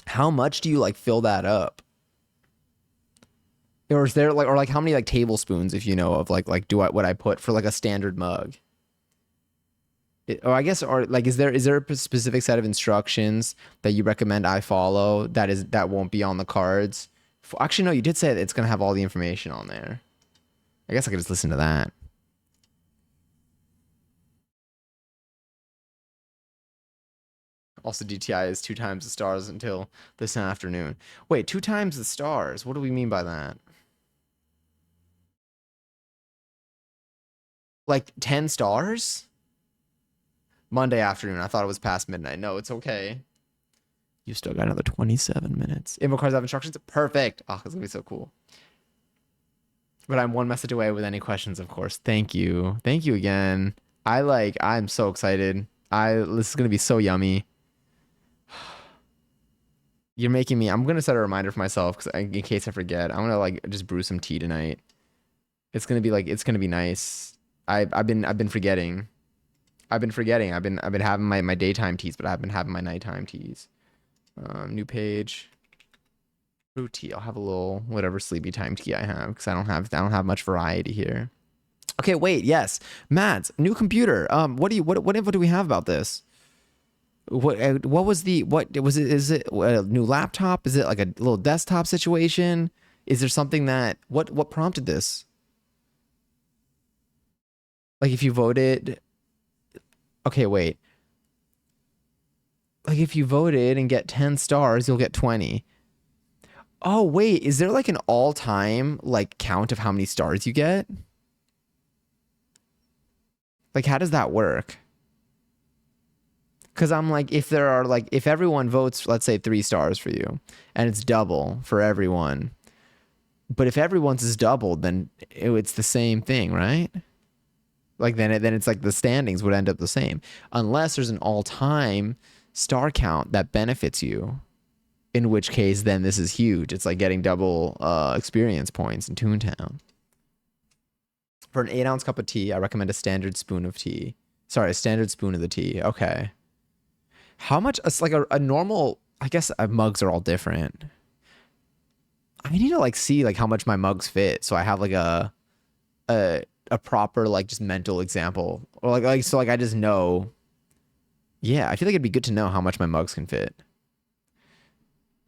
How much do you like fill that up? Or is there like, or like how many like tablespoons, if you know of like what I put for like a standard mug? Or I guess, or like, is there a specific set of instructions that you recommend I follow that won't be on the cards? Actually, no, you did say that it's gonna have all the information on there. I guess I could just listen to that. Also, DTI is 2 times the stars until this afternoon. Wait, 2 times the stars? What do we mean by that? Like 10 stars? Monday afternoon. I thought it was past midnight. No, it's okay. You still got another 27 minutes. Info cards have instructions. Perfect. Oh, it's gonna be so cool. But I'm one message away with any questions, of course. Thank you. Thank you again. I'm so excited. This is gonna be so yummy. You're making me. I'm gonna set a reminder for myself because in case I forget, I'm gonna like just brew some tea tonight. It's gonna be nice. I've been forgetting. I've been having my daytime teas, but I've been having my nighttime teas. New page. Brew tea. I'll have a little whatever sleepy time tea I have because I don't have much variety here. Okay, wait, yes. Mads, new computer. What info do we have about this? What was the what was it? Is it a new laptop? Is it like a little desktop situation? Is there something that what prompted this? Like if you voted, okay, wait. Like if you voted and get 10 stars, you'll get 20. Oh, wait, is there like an all-time like count of how many stars you get? Like how does that work? Because I'm like, if there are like, if everyone votes, let's say 3 stars for you, and it's double for everyone, but if everyone's is doubled, then it's the same thing, right? Like then it's like the standings would end up the same, unless there's an all-time star count that benefits you. In which case, then this is huge. It's like getting double experience points in Toontown. For an 8-ounce cup of tea, I recommend a standard spoon of tea. Sorry, a standard spoon of the tea. Okay. How much? It's like a normal. I guess mugs are all different. I need to like see like how much my mugs fit, so I have like a a proper like just mental example, or like so like I just know. Yeah, I feel like it'd be good to know how much my mugs can fit.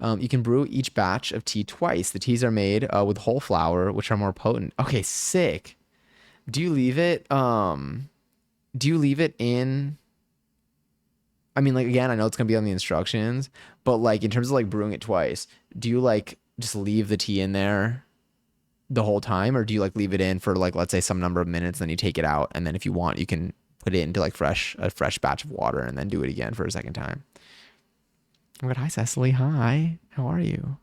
You can brew each batch of tea twice. The teas are made with whole flour, which are more potent. Okay, sick. Do you leave it? Do you leave it in? I mean, like again, I know it's gonna be on the instructions, but like in terms of like brewing it twice, do you like just leave the tea in there the whole time, or do you like leave it in for like let's say some number of minutes, then you take it out, and then if you want, you can put it into like a fresh batch of water, and then do it again for a second time. Oh my God, hi Cecily, hi, how are you?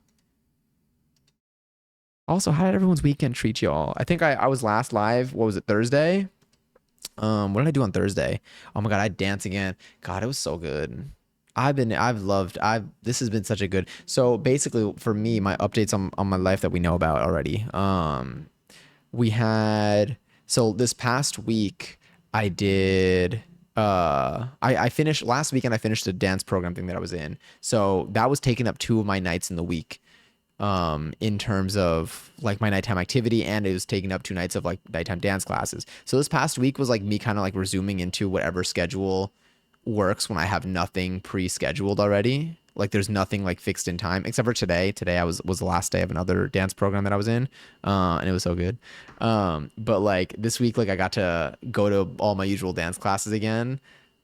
Also, how did everyone's weekend treat y'all? I think I was last live. What was it, Thursday? What did I do on Thursday? Oh my God, I danced again. God, it was so good. This has been such a good. So basically, for me, my updates on my life that we know about already. We had so this past week I did. I finished last weekend. I finished a dance program thing that I was in. So that was taking up 2 of my nights in the week in terms of like my nighttime activity, and it was taking up 2 nights of like nighttime dance classes. So this past week was like me kind of like resuming into whatever schedule works when I have nothing pre-scheduled already. Like there's nothing like fixed in time except for today. Today was the last day of another dance program that I was in, and it was so good. But like this week, like I got to go to all my usual dance classes again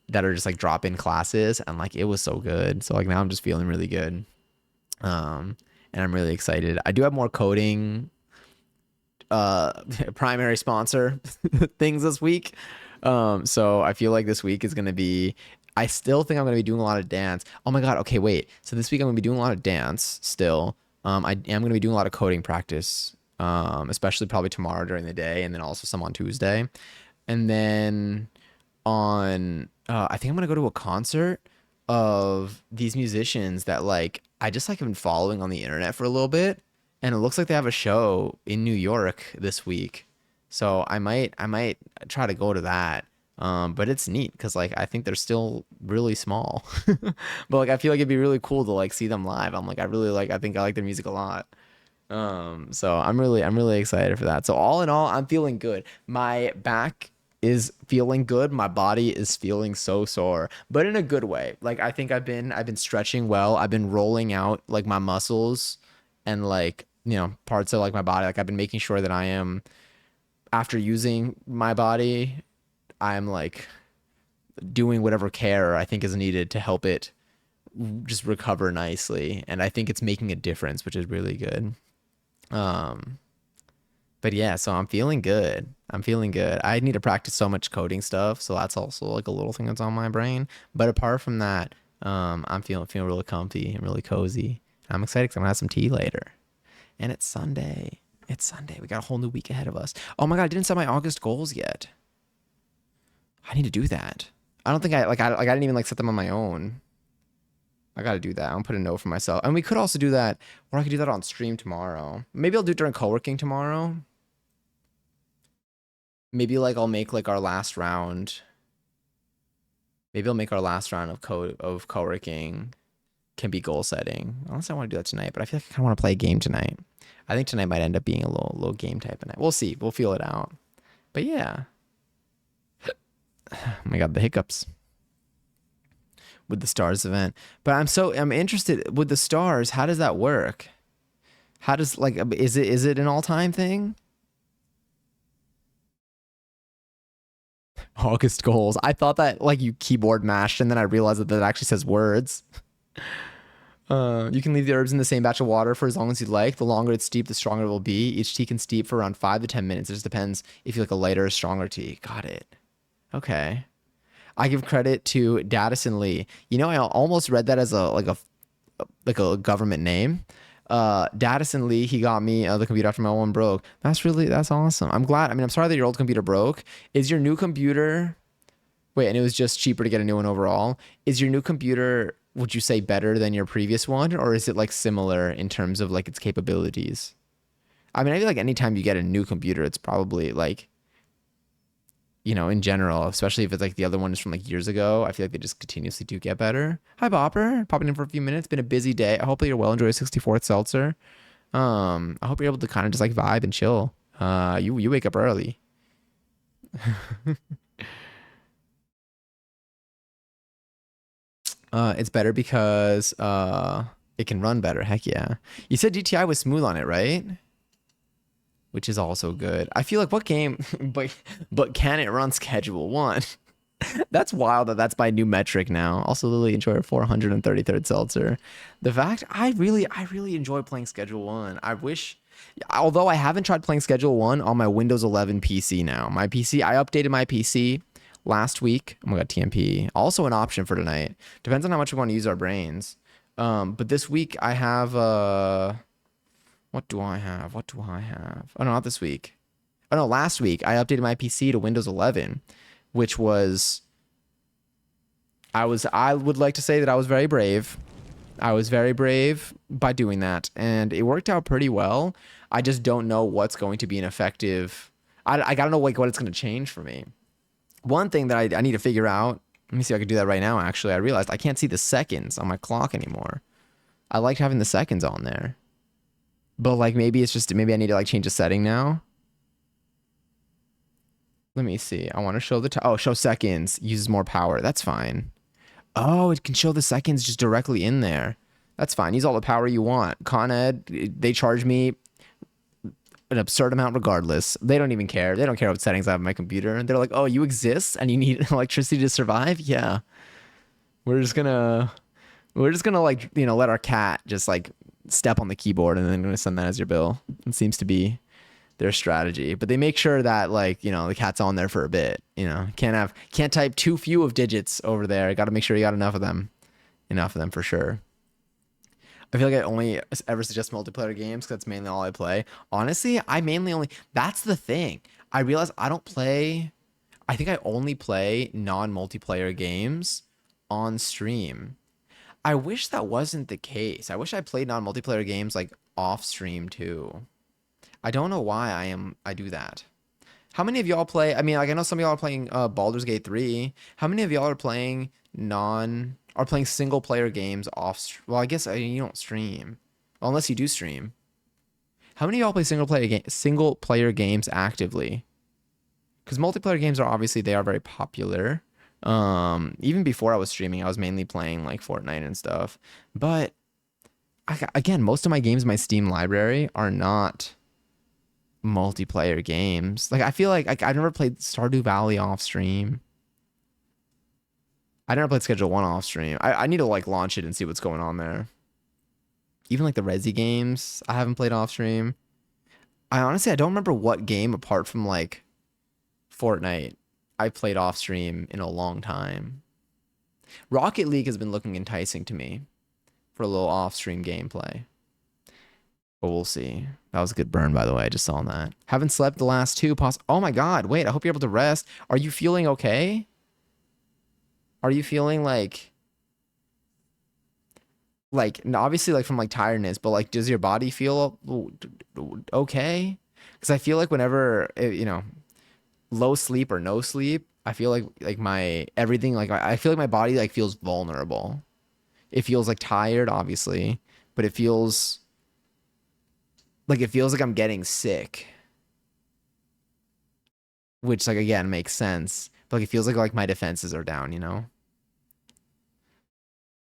that are just like drop-in classes, and like it was so good. So like now I'm just feeling really good. And I'm really excited. I do have more coding primary sponsor things this week. So I feel like this week is gonna be. I still think I'm gonna be doing a lot of dance. Oh my God. Okay, wait. So this week I'm gonna be doing a lot of dance still. I am gonna be doing a lot of coding practice. Especially probably tomorrow during the day, and then also some on Tuesday, and then on I think I'm gonna go to a concert of these musicians that like I just like have been following on the internet for a little bit, and it looks like they have a show in New York this week. So I might try to go to that. But it's neat because like I think they're still really small. But like I feel like it'd be really cool to like see them live. I think I like their music a lot. So I'm really excited for that. So all in all, I'm feeling good. My back is feeling good. My body is feeling so sore, but in a good way. Like I think I've been stretching well. I've been rolling out like my muscles and like, parts of like my body. Like I've been making sure that I am after using my body, I'm like doing whatever care I think is needed to help it just recover nicely. And I think it's making a difference, which is really good. Um, but yeah, so I'm feeling good. I'm feeling good. I need to practice so much coding stuff, so that's also like a little thing that's on my brain. But apart from that, I'm feeling really comfy and really cozy. I'm excited because I'm gonna have some tea later. And it's Sunday. It's Sunday. We got a whole new week ahead of us. Oh my God, I didn't set my August goals yet. I need to do that. I don't think I didn't even like set them on my own. I gotta do that. I'm gonna put a note for myself. And we could also do that, or I could do that on stream tomorrow. Maybe I'll do it during co-working tomorrow. Maybe like I'll make like our last round. Maybe I'll make our last round of co-working can be goal setting. Unless I want to do that tonight, but I feel like I kind of want to play a game tonight. I think tonight might end up being a little game type of night. We'll see. We'll feel it out. But yeah, oh my God, the hiccups with the stars event. But I'm interested with the stars. How does that work? How does like is it an all time thing? August goals. I thought that like you keyboard mashed, and then I realized that that actually says words. You can leave the herbs in the same batch of water for as long as you like. The longer it's steeped, the stronger it will be. Each tea can steep for around 5 to 10 minutes. It just depends if you like a lighter or stronger tea. Got it. Okay. I give credit to Daddison Lee. You know, I almost read that as a government name. Daddison Lee, he got me the computer after my one broke. That's awesome. I'm glad. I mean, I'm sorry that your old computer broke. Is your new computer Wait, and it was just cheaper to get a new one overall. Is your new computer, would you say, better than your previous one, or is it like similar in terms of like its capabilities? I mean, I feel like anytime you get a new computer, it's probably like, in general, especially if it's like the other one is from like years ago, I feel like they just continuously do get better. Hi, Bopper. Popping in for a few minutes. Been a busy day. I hope that you're well. Enjoy a 64th seltzer. I hope you're able to kind of just like vibe and chill. You wake up early. It's better because it can run better. Heck yeah. You said GTI was smooth on it, right? Which is also good. I feel like what game, but can it run Schedule 1? That's wild that that's by new metric now. Also, Lily, enjoy her 433rd seltzer. The fact I really enjoy playing Schedule 1. I wish, although I haven't tried playing Schedule 1 on my Windows 11 PC now. My PC, I updated my PC last week. Oh my God, TMP. Also an option for tonight. Depends on how much we want to use our brains. But this week I have, what do I have? What do I have? Oh, no, not this week. Oh, no, last week I updated my PC to Windows 11, which was, I would like to say that I was very brave. I was very brave by doing that, and it worked out pretty well. I just don't know what's going to be an effective, I gotta know like what it's going to change for me. One thing that I need to figure out, let me see if I can do that right now, actually. I realized I can't see the seconds on my clock anymore. I liked having the seconds on there. But like maybe maybe I need to like change a setting now. Let me see. I want to show show seconds. Uses more power. That's fine. Oh, it can show the seconds just directly in there. That's fine. Use all the power you want. Con Ed, they charge me an absurd amount regardless. They don't even care. They don't care what settings I have on my computer. They're like, oh, you exist and you need electricity to survive? Yeah. We're just gonna like, let our cat just like step on the keyboard and then gonna send that as your bill. It seems to be their strategy. But they make sure that like, the cat's on there for a bit. Can't type too few of digits over there. Gotta make sure you got enough of them. Enough of them for sure. I feel like I only ever suggest multiplayer games because that's mainly all I play. Honestly, that's the thing. I realize I think I only play non-multiplayer games on stream. I wish that wasn't the case. I wish I played non-multiplayer games like off stream too. I don't know why I do that. How many of y'all play? I mean, like I know some of y'all are playing Baldur's Gate 3. How many of y'all are playing single player games well, I guess you don't stream. Well, unless you do stream. How many of y'all play single player games actively? Because multiplayer games they are very popular. Even before I was streaming, I was mainly playing like Fortnite and stuff. But again, most of my games in my Steam library are not multiplayer games. Like I feel like I never played Stardew Valley off stream. I never played Schedule 1 off stream. I need to like launch it and see what's going on there. Even like the Resi games, I haven't played off stream. I don't remember what game apart from like Fortnite I played off stream in a long time. Rocket League has been looking enticing to me for a little off stream gameplay. But we'll see. That was a good burn, by the way. I just saw that. Haven't slept the last two. Oh my God. Wait, I hope you're able to rest. Are you feeling okay? Are you feeling like obviously like from like tiredness, but like does your body feel okay? Because I feel like whenever, low sleep or no sleep, I feel like my everything, like I feel like my body like feels vulnerable. It feels like tired, obviously, but it feels like I'm getting sick. which like again makes sense. But like it feels like my defenses are down, you know?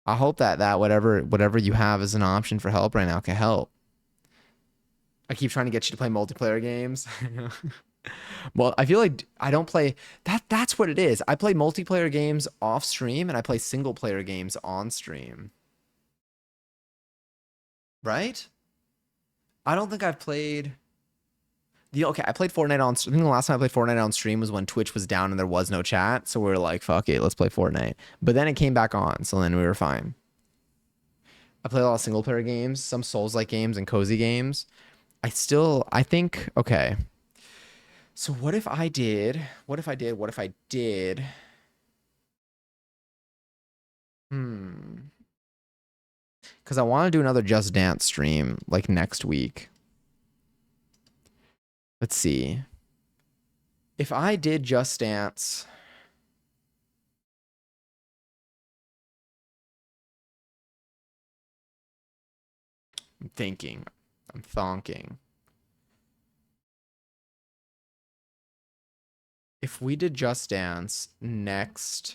I hope that whatever you have as an option for help right now can help. I keep trying to get you to play multiplayer games. Well, I feel like I don't play that's what it is. I play multiplayer games off stream and I play single player games on stream. Right? I don't think I've played okay, I played Fortnite on I think the last time I played Fortnite on stream was when Twitch was down and there was no chat. So we were like, fuck it, let's play Fortnite. But then it came back on, so then we were fine. I play a lot of single player games, some Souls-like games and cozy games. I think, okay. So what if I did? Hmm. Because I want to do another Just Dance stream like next week. Let's see. If I did Just Dance. I'm thinking. I'm thonking. If we did Just Dance next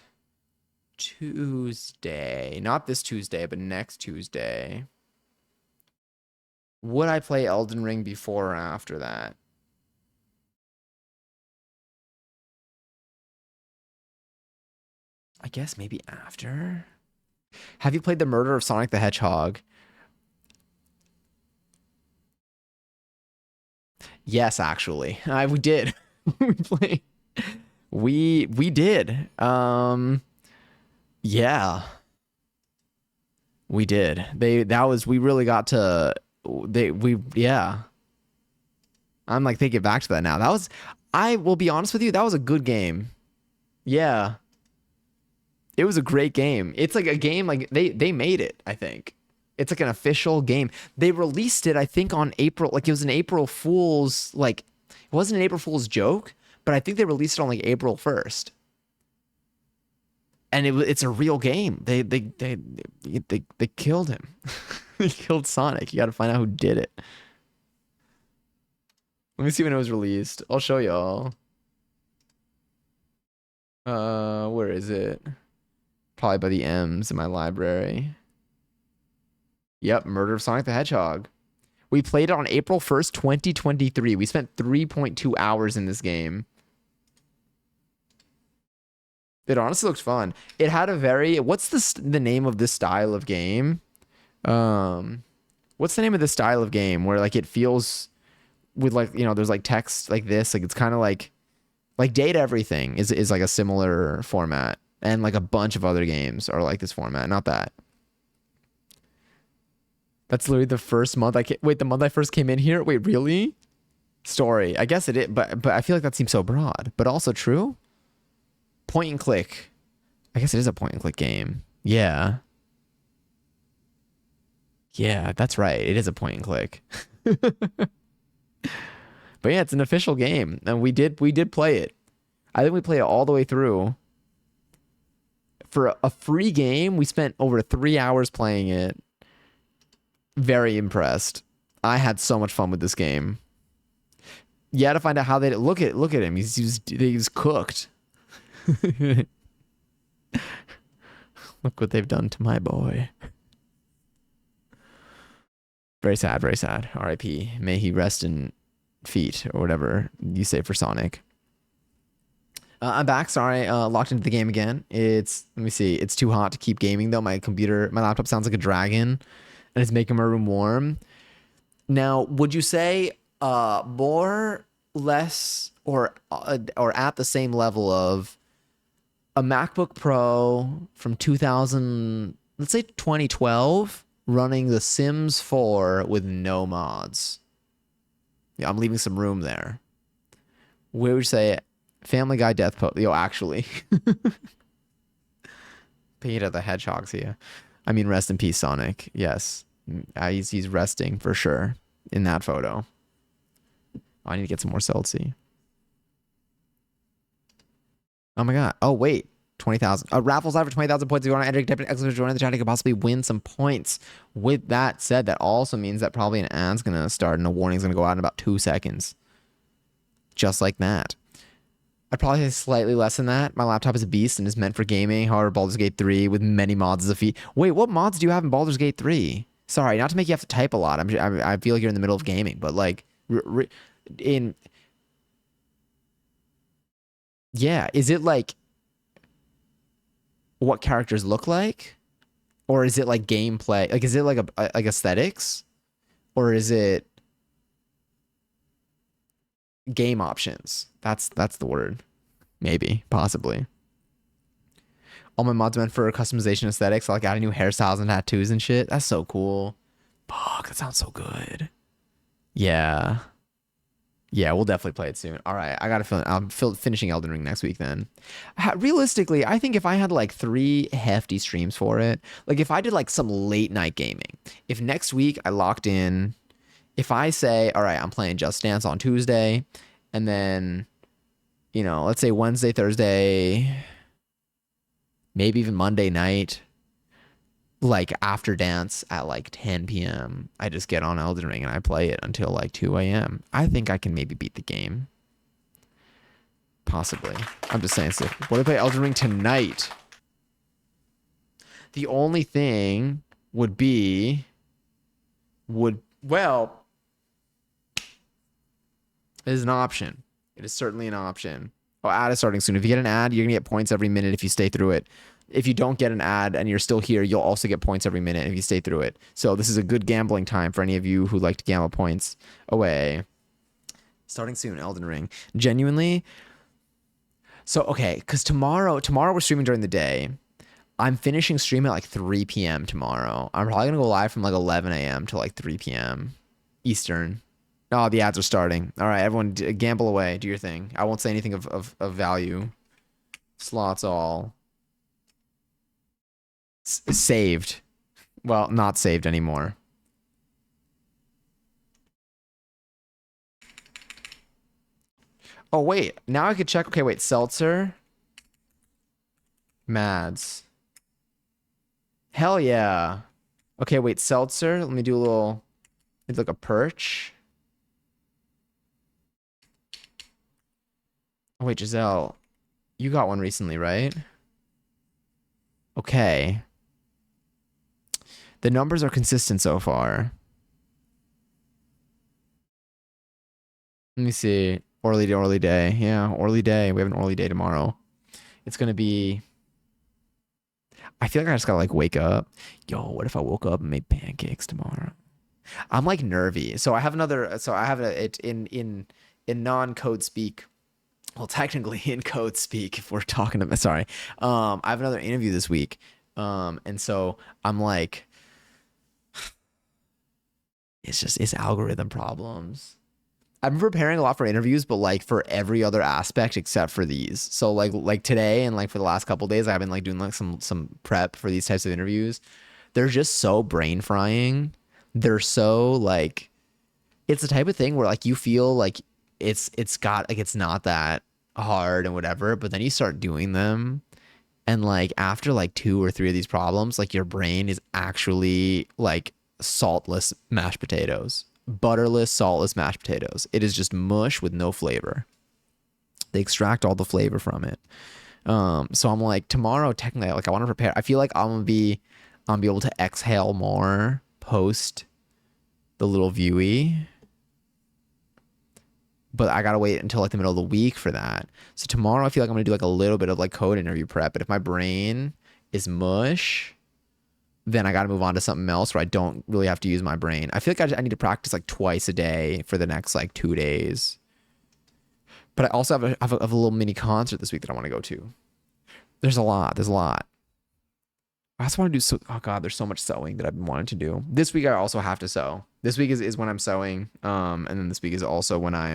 Tuesday, not this Tuesday, but next Tuesday, would I play Elden Ring before or after that? I guess maybe after. Have you played The Murder of Sonic the Hedgehog? Yes, actually. We did. we played. We did. Yeah. We did. We really got to yeah. I'm like thinking back to that now. I will be honest with you, that was a good game. Yeah. It was a great game. It's like a game like they made it, I think. It's like an official game. They released it, I think, on April. Like it was an April Fool's, like it wasn't an April Fool's joke, but I think they released it on like April 1st. And it's a real game. They killed him. They killed Sonic. You got to find out who did it. Let me see when it was released. I'll show y'all. Where is it? Probably by the M's in my library. Yep, Murder of Sonic the Hedgehog. We played it on April 1st, 2023. We spent 3.2 hours in this game. It honestly looks fun. It had a very... What's the name of this style of game? What's the name of this style of game where like it feels with like, you know, there's like text like this. Like it's kind of like Date Everything is like a similar format. And like a bunch of other games are like this format. Not that. That's literally the first month wait, the month I first came in here? Wait, really? Story. I guess it is, but I feel like that seems so broad. But also true? Point and click. I guess it is a point and click game. Yeah. Yeah, that's right. It is a point and click. But yeah, it's an official game. And we did play it. I think we played it all the way through. For a free game, we spent over 3 hours playing it. Very impressed. I had so much fun with this game. You had to find out how they look at him. He's cooked. Look what they've done to my boy. Very sad, very sad. R.I.P. May he rest in feet or whatever you say for Sonic. I'm back. Sorry, locked into the game again. Let me see. It's too hot to keep gaming though. My laptop sounds like a dragon, and it's making my room warm. Now, would you say more, less, or at the same level of a MacBook Pro from 2000, let's say 2012, running The Sims 4 with no mods? Yeah, I'm leaving some room there. Where would you say Family Guy Death Post? Yo, actually. Peter the Hedgehog's here. I mean, rest in peace, Sonic. Yes. He's resting for sure in that photo. I need to get some more Celsi. Oh my god. Oh, wait. 20,000. Raffles out for 20,000 points. If you want to enter, type an exclamation join in the chat, you could possibly win some points. With that said, that also means that probably an ad's going to start and a warning's going to go out in about 2 seconds. Just like that. I'd probably say slightly less than that. My laptop is a beast and is meant for gaming. However, Baldur's Gate 3 with many mods is a feat. Wait, what mods do you have in Baldur's Gate 3? Sorry, not to make you have to type a lot. I feel like you're in the middle of gaming, but like, in yeah, is it like what characters look like, or is it like gameplay? Like, is it like a like aesthetics, or is it game options? That's the word. Maybe, possibly. All my mods meant for customization aesthetics, like adding new hairstyles and tattoos and shit. That's so cool. Fuck, that sounds so good. Yeah. Yeah, we'll definitely play it soon. All right, I gotta finishing Elden Ring next week then. Realistically, I think if I had like 3 hefty streams for it, like if I did like some late night gaming, if next week I locked in, if I say, all right, I'm playing Just Dance on Tuesday, and then, let's say Wednesday, Thursday, maybe even Monday night, like after dance at like 10 p.m., I just get on Elden Ring and I play it until like 2 a.m. I think I can maybe beat the game. Possibly. I'm just saying, so what if I play Elden Ring tonight? The only thing would be, well, it is an option. It is certainly an option. Oh, ad is starting soon. If you get an ad, you're gonna get points every minute if you stay through it. If you don't get an ad and you're still here, you'll also get points every minute if you stay through it. So this is a good gambling time for any of you who like to gamble points away. Starting soon, Elden Ring. Genuinely. So, okay, because tomorrow we're streaming during the day. I'm finishing stream at like 3 p.m. tomorrow. I'm probably going to go live from like 11 a.m. to like 3 p.m. Eastern. Oh, the ads are starting. All right, everyone, gamble away. Do your thing. I won't say anything of value. Slots all. Saved. Well, not saved anymore. Oh, wait. Now I could check. Okay, wait. Seltzer. Mads. Hell yeah. Okay, wait. Seltzer. Let me do a little... It's like a perch. Oh, wait, Giselle. You got one recently, right? Okay. The numbers are consistent so far. Let me see. Orly day. Yeah, Orly day. We have an Orly day tomorrow. It's going to be... I feel like I just gotta like wake up. Yo, what if I woke up and made pancakes tomorrow? I'm like nervy. So I have another. So I have it in non-code speak. Well, technically in code speak, if we're talking about. Sorry. I have another interview this week. And so I'm like, it's algorithm problems. I'm preparing a lot for interviews, but like for every other aspect except for these. So like today and like for the last couple of days, I've been like doing like some prep for these types of interviews. They're just so brain frying. They're so like, it's the type of thing where like you feel like it's got like it's not that hard and whatever, but then you start doing them, and like after like 2 or 3 of these problems, like your brain is actually like saltless mashed potatoes. Butterless, saltless mashed potatoes. It is just mush with no flavor. They extract all the flavor from it. So I'm like, tomorrow, technically, like I want to prepare. I feel like I'm be able to exhale more post the little viewy. But I gotta wait until like the middle of the week for that. So tomorrow I feel like I'm gonna do like a little bit of like code interview prep. But if my brain is mush, then I got to move on to something else where I don't really have to use my brain. I feel like I need to practice like twice a day for the next like 2 days. But I also have a little mini concert this week that I want to go to. There's a lot. There's a lot. I just want to do so. Oh God, there's so much sewing that I've been wanting to do. This week I also have to sew. This week is when I'm sewing. And then this week is also when I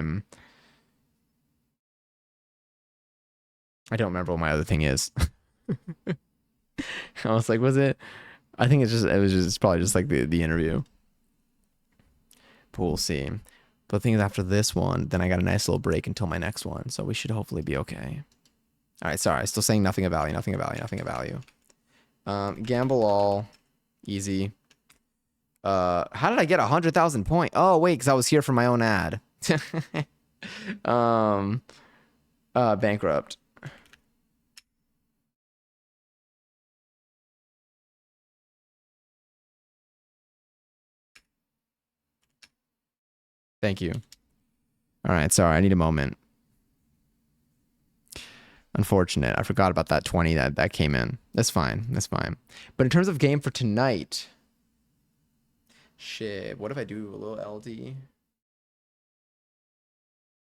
don't remember what my other thing is. I was like, was it? I think it's probably just like the interview. But we'll see. But the thing is, after this one, then I got a nice little break until my next one. So we should hopefully be okay. All right, sorry. Still saying nothing of value, nothing of value, nothing of value. Gamble all. Easy. How did I get 100,000 points? Oh, wait, because I was here for my own ad. Bankrupt. Thank you. All right, sorry, I need a moment. Unfortunate. I forgot about that 20 that came in. That's fine. That's fine. But in terms of game for tonight, shit, what if I do a little LD?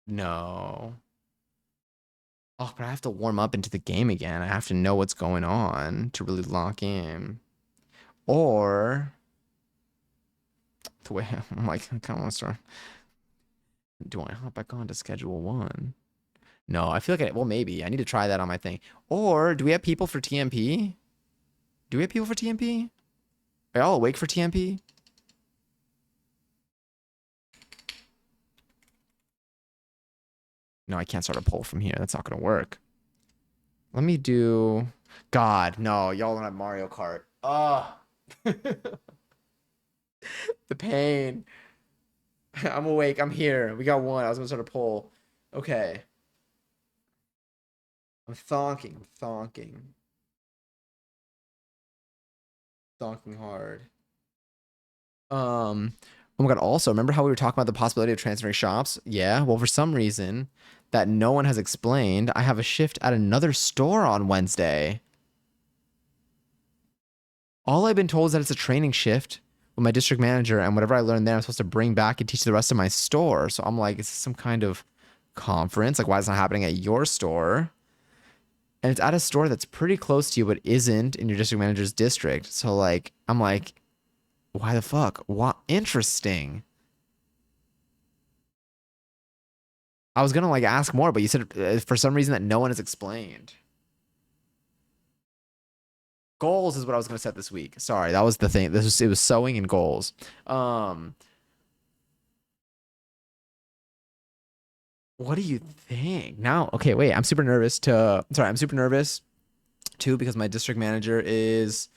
No. Oh, but I have to warm up into the game again. I have to know what's going on to really lock in. Or the way I'm like, I kind of want to start. Do I hop back on to schedule one? No, I feel like well, maybe I need to try that on my thing. Or do we have people for TMP? Do we have people for TMP? Are y'all awake for TMP? No, I can't start a poll from here. That's not gonna work. Let me do. God, no, y'all don't have Mario Kart. Oh, the pain. I'm awake. I'm here. We got one. I was gonna start a poll. Okay. I'm thonking. I'm thonking. Thonking hard. Oh my God. Also, remember how we were talking about the possibility of transferring shops? Yeah. Well, for some reason that no one has explained, I have a shift at another store on Wednesday. All I've been told is that it's a training shift with my district manager, and whatever I learned there, I'm supposed to bring back and teach the rest of my store. So I'm like, is this some kind of conference? Like, why is it not happening at your store? And it's at a store that's pretty close to you, but isn't in your district manager's district. So like, I'm like, why the fuck? What? Interesting. I was gonna like ask more, but you said for some reason that no one has explained. Goals is what I was gonna set this week. Sorry, that was the thing. It was sewing and goals. Um, what do you think? Now, okay, wait. I'm super nervous to. Sorry, I'm super nervous too because my district manager is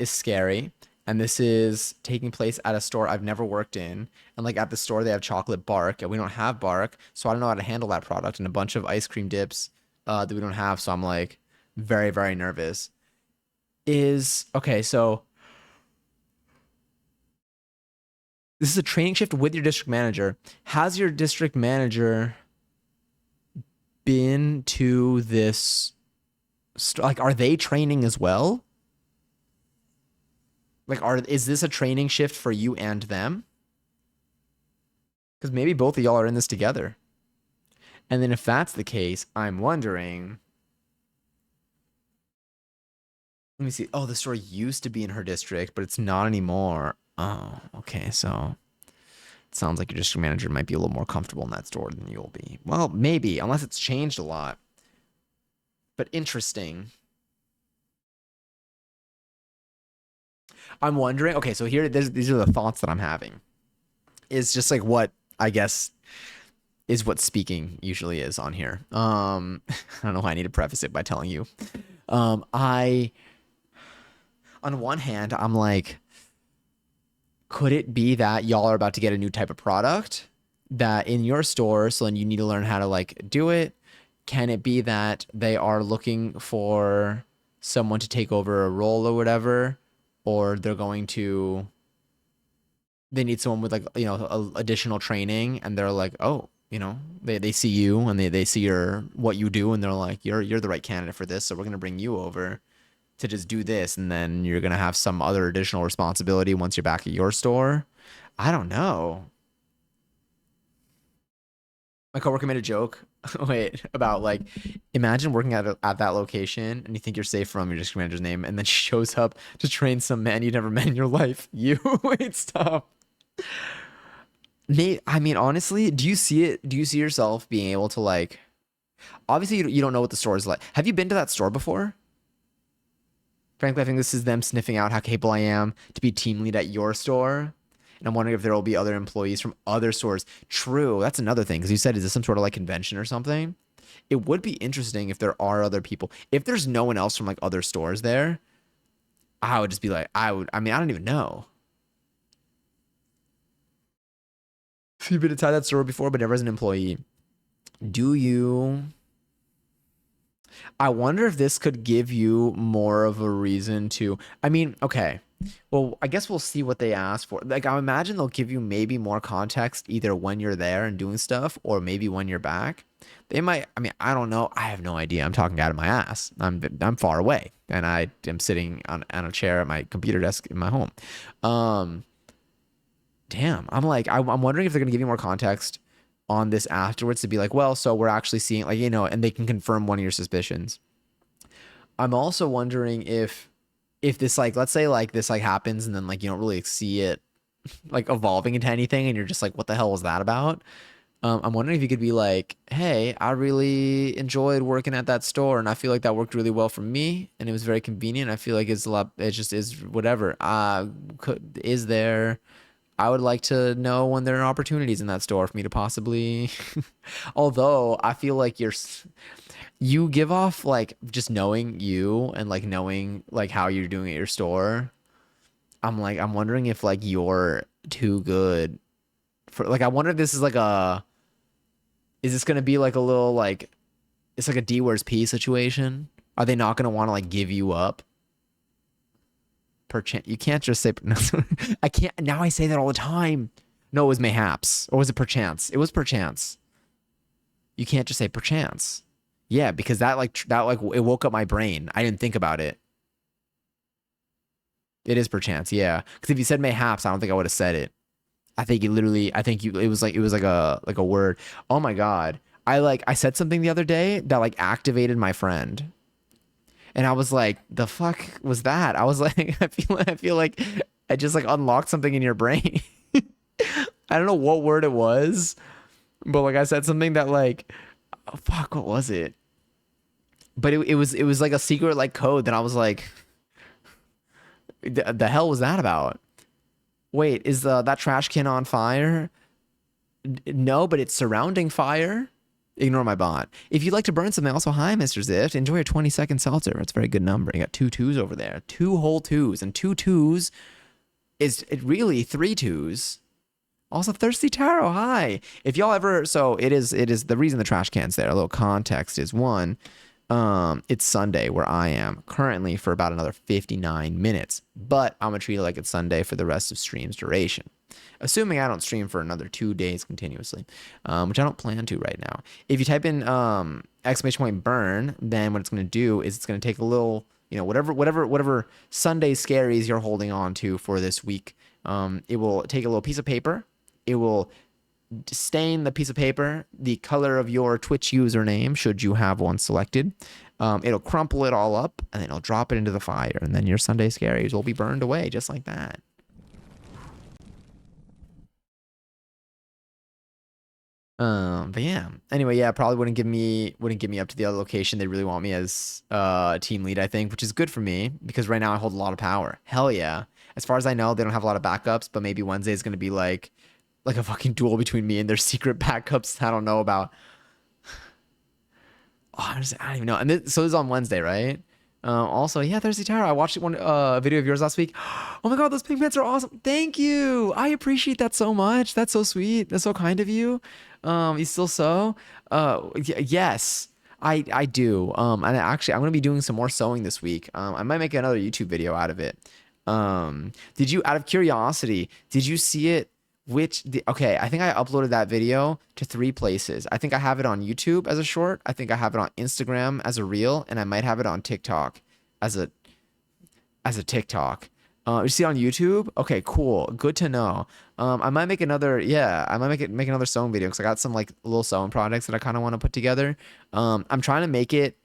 scary. And this is taking place at a store I've never worked in. And like at the store, they have chocolate bark, and we don't have bark, so I don't know how to handle that product. And a bunch of ice cream dips that we don't have, so I'm like very, very nervous. Is okay. So this is a training shift with your district manager. Has your district manager been to this? Like, are they training as well? Like, is this a training shift for you and them? Because maybe both of y'all are in this together. And then if that's the case, I'm wondering. Let me see. Oh, the store used to be in her district, but it's not anymore. Oh, okay. So it sounds like your district manager might be a little more comfortable in that store than you'll be. Well, maybe, unless it's changed a lot. But interesting. I'm wondering. Okay, so these are the thoughts that I'm having. Is just like what I guess is what speaking usually is on here. I don't know why I need to preface it by telling you. I on one hand, I'm like, could it be that y'all are about to get a new type of product that in your store, so then you need to learn how to like do it? Can it be that they are looking for someone to take over a role or whatever, or they need someone with like additional training, and they're like, oh, they see you and they see what you do, and they're like, you're the right candidate for this, so we're gonna bring you over to just do this, and then you're gonna have some other additional responsibility once you're back at your store. I don't know. My coworker made a joke, wait, about like, imagine working at that location and you think you're safe from your district manager's name, and then she shows up to train some man you never met in your life. You wait, stop. Nate, I mean, honestly, do you see it? Do you see yourself being able to like? Obviously, you don't know what the store is like. Have you been to that store before? Frankly, I think this is them sniffing out how capable I am to be team lead at your store. And I'm wondering if there will be other employees from other stores. True, that's another thing. Because you said, is this some sort of like convention or something? It would be interesting if there are other people. If there's no one else from like other stores there, I would just be like, I mean, I don't even know. If you've been inside that store before, but never as an employee, do you? I wonder if this could give you more of a reason to. I mean, okay. Well, I guess we'll see what they ask for. Like, I imagine they'll give you maybe more context either when you're there and doing stuff or maybe when you're back. They might, I mean, I don't know. I have no idea. I'm talking out of my ass. I'm far away and I am sitting on a chair at my computer desk in my home. Um, damn. I'm like, I'm wondering if they're gonna give you more context on this afterwards to be like, well, so we're actually seeing like, and they can confirm one of your suspicions. I'm also wondering if this like let's say like this like happens and then like you don't really see it like evolving into anything and you're just like what the hell was that about. I'm wondering if you could be like, hey, I really enjoyed working at that store and I feel like that worked really well for me and it was very convenient. I feel like it's a lot, it just is whatever. Is there, I would like to know when there are opportunities in that store for me to possibly, although I feel like you give off like just knowing you and like knowing like how you're doing at your store. I'm wondering if like you're too good for like I wonder if this is like a is this gonna be like a little like it's like a D where's P situation? Are they not gonna want to like give you up? Perchance you can't just say no, I can't now I say that all the time. No, it was mayhaps. Or was it perchance? It was perchance. You can't just say perchance. Yeah, because that like it woke up my brain. I didn't think about it. It is perchance, yeah. Because if you said mayhaps, I don't think I would have said it. I think you literally. I think you. It was like a word. Oh my god. I said something the other day that like activated my friend, and I was like, the fuck was that? I was like, I feel like I just like unlocked something in your brain. I don't know what word it was, but like I said something that like, oh, fuck, what was it? But it was like a secret like code that I was like, the hell was that about? Wait, is the that trash can on fire? No, but it's surrounding fire. Ignore my bot. If you'd like to burn something, also hi, Mr. Zift. Enjoy a 20-second seltzer. That's a very good number. You got two twos over there, two whole twos, and two twos is it really three twos. Also, Thirsty Taro, hi. If y'all ever, so it is the reason the trash can's there. A little context is one. It's Sunday where I am currently for about another 59 minutes, but I'm gonna treat it like it's Sunday for the rest of stream's duration. Assuming I don't stream for another 2 days continuously, which I don't plan to right now. If you type in exclamation point burn, then what it's gonna do is it's gonna take a little, whatever Sunday scaries you're holding on to for this week. It will take a little piece of paper. It will stain the piece of paper the color of your Twitch username, should you have one selected. It'll crumple it all up, and then it'll drop it into the fire, and then your Sunday scaries will be burned away just like that. But yeah. Anyway, yeah, probably wouldn't give me up to the other location. They really want me as team lead, I think, which is good for me because right now I hold a lot of power. Hell yeah. As far as I know, they don't have a lot of backups, but maybe Wednesday is gonna be like a fucking duel between me and their secret backups I don't know about. Oh, I don't even know. And so this is on Wednesday, right? Also, yeah, Thirsty Tara. I watched one video of yours last week. Oh my god, those pink pants are awesome. Thank you. I appreciate that so much. That's so sweet. That's so kind of you. You still sew? Yes, I do. And actually, I'm gonna be doing some more sewing this week. I might make another YouTube video out of it. Did you, out of curiosity, did you see it? Okay, I think I uploaded that video to 3 places. I think I have it on YouTube as a short. I think I have it on Instagram as a reel, and I might have it on TikTok as a TikTok. You see it on YouTube? Okay, cool. Good to know. I might make another, yeah, I might make another sewing video because I got some like little sewing projects that I kind of want to put together. I'm trying to make it.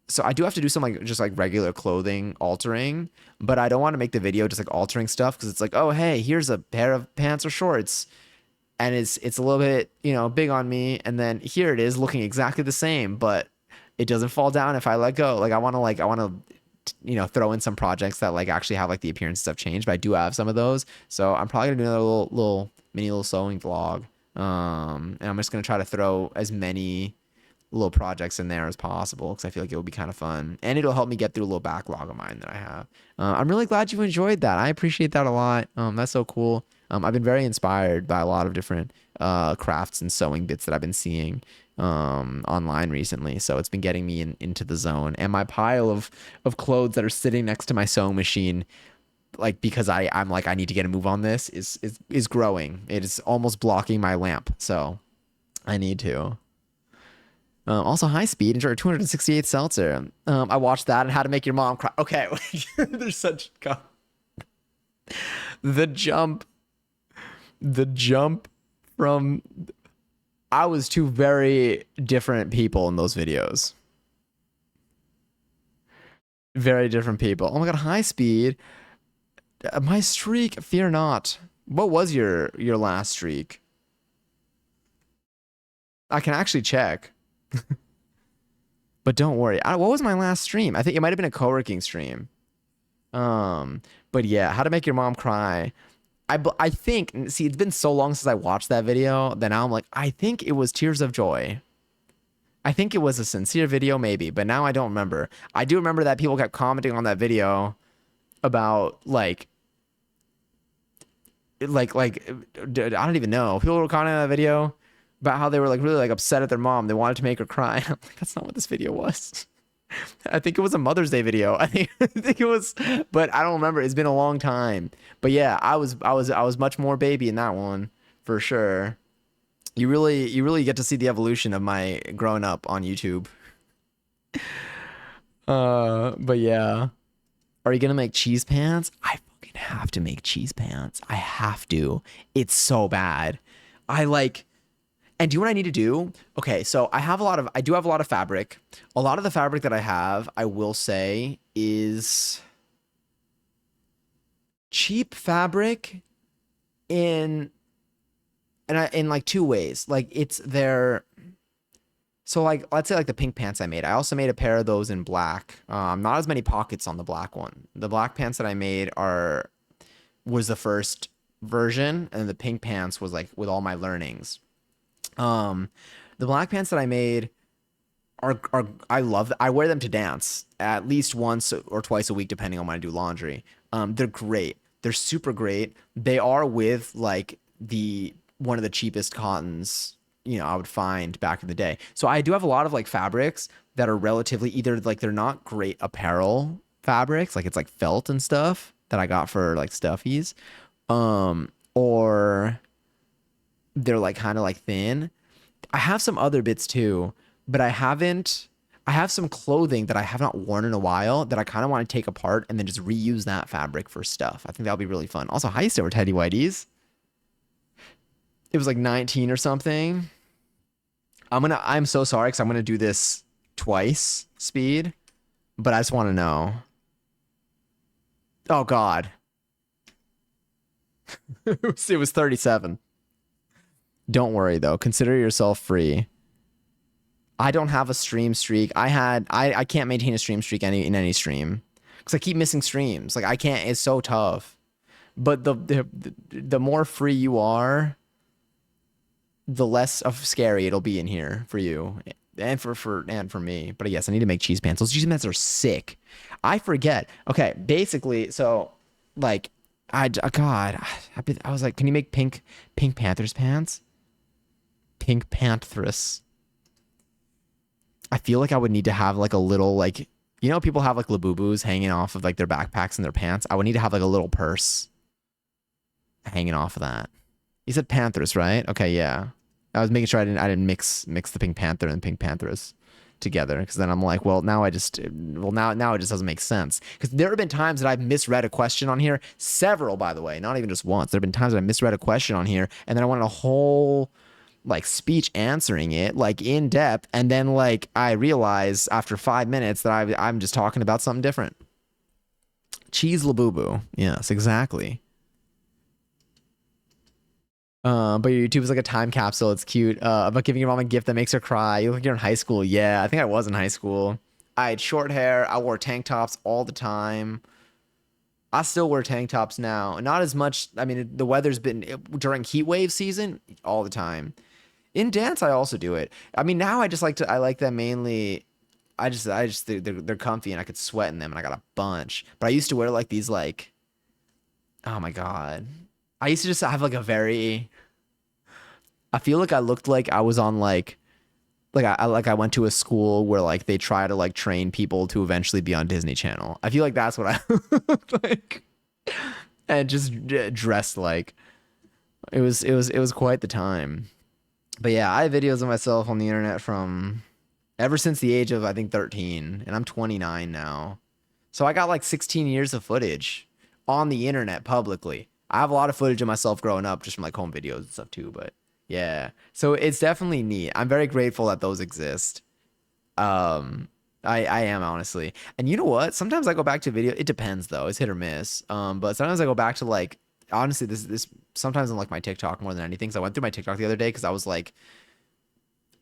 So I do have to do some like just like regular clothing altering, but I don't want to make the video just like altering stuff because it's like, oh hey, here's a pair of pants or shorts, and it's a little bit big on me, and then here it is looking exactly the same, but it doesn't fall down if I let go. Like I want to throw in some projects that like actually have like the appearance stuff changed, but I do have some of those, so I'm probably gonna do another little mini sewing vlog, and I'm just gonna try to throw as many little projects in there as possible because I feel like it will be kind of fun and it'll help me get through a little backlog of mine that I have. I'm really glad you enjoyed that. I appreciate that a lot. That's so cool. I've been very inspired by a lot of different crafts and sewing bits that I've been seeing online recently. So it's been getting me into the zone. And my pile of clothes that are sitting next to my sewing machine, like because I'm like I need to get a move on this, is growing. It is almost blocking my lamp. So I need to. Also, high speed, enjoy 268 seltzer. I watched that and how to make your mom cry. Okay, there's such the jump, the jump from I was two very different people in those videos. Very different people. Oh my god, high speed. My streak, fear not. What was your last streak? I can actually check. But don't worry. What was my last stream? I think it might have been a co-working stream. But yeah, how to make your mom cry. I think, see, it's been so long since I watched that video that now I'm like, I think it was Tears of Joy. I think it was a sincere video, maybe, but now I don't remember. I do remember that people kept commenting on that video about I don't even know. People were commenting on that video about how they were like really like upset at their mom. They wanted to make her cry. I'm like, that's not what this video was. I think it was a Mother's Day video. I think it was, but I don't remember. It's been a long time. But yeah, I was much more baby in that one for sure. You really get to see the evolution of my growing up on YouTube. But yeah. Are you gonna make cheese pants? I fucking have to make cheese pants. I have to. It's so bad. I like and do you know what I need to do? Okay, so I do have a lot of fabric. A lot of the fabric that I have, I will say, is cheap fabric in in like two ways. Like it's their so like let's say like the pink pants I made. I also made a pair of those in black. Not as many pockets on the black one. The black pants that I made was the first version, and the pink pants was like with all my learnings. Um, the black pants that I made are I love I wear them to dance at least once or twice a week depending on when I do laundry. They're great. They're super great. They are with like the one of the cheapest cottons, I would find back in the day. So I do have a lot of like fabrics that are relatively either like they're not great apparel fabrics, like it's like felt and stuff that I got for like stuffies. Or they're like kind of like thin. I have some other bits too, but I have some clothing that I have not worn in a while that I kind of want to take apart and then just reuse that fabric for stuff. I think that'll be really fun. Also, how you still were Teddy Whitey's? It was like 19 or something. I'm so sorry because I'm gonna do this twice speed, but I just want to know. Oh God. It was 37. Don't worry though. Consider yourself free. I don't have a stream streak. I can't maintain a stream streak in any stream because I keep missing streams. Like I can't. It's so tough. But the more free you are, the less of scary it'll be in here for you and for me. But yes, I need to make cheese pants. Those cheese pants are sick. I forget. Okay, basically, so like God, I was like, can you make Pink Panthers pants? Pink Panthers. I feel like I would need to have like a little like people have like Labubus hanging off of like their backpacks and their pants. I would need to have like a little purse hanging off of that. You said Panthers, right? Okay, yeah. I was making sure I didn't mix the Pink Panther and Pink Panthers together because then I'm like, well, now it just doesn't make sense. Because there have been times that I've misread a question on here, several by the way, not even just once. There have been times that I misread a question on here and then I wanted a whole like speech answering it like in depth and then like I realize after 5 minutes that I'm just talking about something different. Cheese Labubu. Yes, exactly. But your YouTube is like a time capsule. It's cute. About giving your mom a gift that makes her cry. You look like you're in high school. Yeah, I think I was in high school. I had short hair. I wore tank tops all the time. I still wear tank tops now. Not as much. I mean, the weather's been during heat wave season all the time. In dance, I also do it. I mean, now I like them mainly. They're comfy and I could sweat in them and I got a bunch. But I used to wear like these like, oh my God. I used to just have like a very, I feel like I looked like I was on like I went to a school where like they try to like train people to eventually be on Disney Channel. I feel like that's what I looked like, and just dressed like. It was quite the time. But yeah, I have videos of myself on the internet from ever since the age of I think 13, and I'm 29 now. So I got like 16 years of footage on the internet publicly. I have a lot of footage of myself growing up just from like home videos and stuff too, but yeah. So it's definitely neat. I'm very grateful that those exist. Um I am honestly. And you know what? Sometimes I go back to video. It depends though. It's hit or miss. But sometimes I go back to like honestly this sometimes on like my TikTok more than anything. So I went through my TikTok the other day because I was like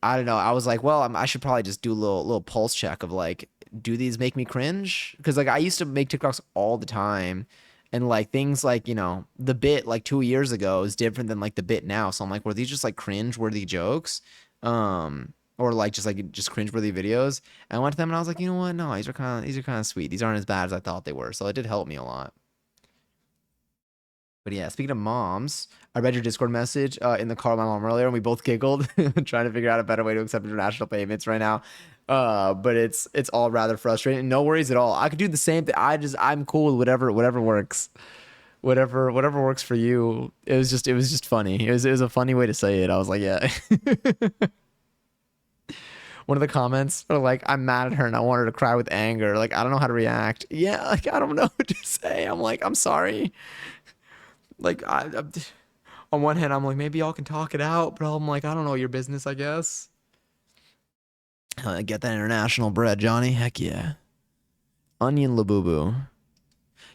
I don't know. I was like, well, I should probably just do a little pulse check of like, do these make me cringe? Because like I used to make TikToks all the time, and like things like the bit like 2 years ago is different than like the bit now. So I'm like, were these just like cringe worthy jokes, or like just cringe worthy videos? And I went to them and I was like, you know what? No, these are kind of sweet. These aren't as bad as I thought they were. So it did help me a lot. But yeah, speaking of moms, I read your Discord message in the car with my mom earlier, and we both giggled, trying to figure out a better way to accept international payments right now. But it's all rather frustrating. No worries at all. I could do the same thing. I'm cool with whatever works, whatever works for you. It was just funny. It was a funny way to say it. I was like, yeah. One of the comments are like, I'm mad at her and I want her to cry with anger. Like, I don't know how to react. Yeah, like I don't know what to say. I'm like, I'm sorry. Like on one hand, I'm like, maybe y'all can talk it out, but I'm like, I don't know your business, I guess. Get that international bread, Johnny. Heck yeah. Onion labubu.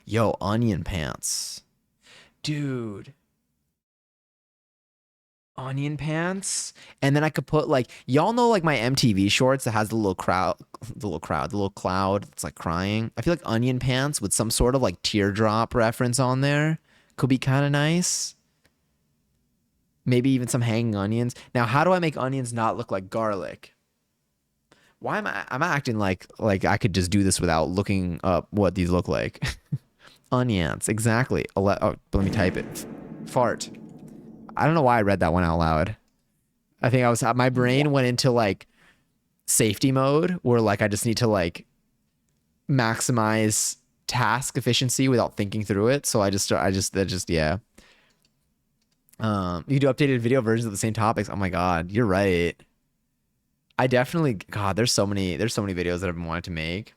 Yo, onion pants. Dude, onion pants. And then I could put like, y'all know like my MTV shorts that has the little cloud that's like crying. I feel like onion pants with some sort of like teardrop reference on there could be kind of nice. Maybe even some hanging onions. Now, how do I make onions not look like garlic? Why am I'm acting like I could just do this without looking up what these look like. Onions, exactly. Oh, let me type it. Fart. I don't know why I read that one out loud. I think my brain went into like safety mode where like I just need to like maximize task efficiency without thinking through it. So yeah. You do updated video versions of the same topics. Oh my God, you're right. I definitely, God, there's so many videos that I've been wanting to make.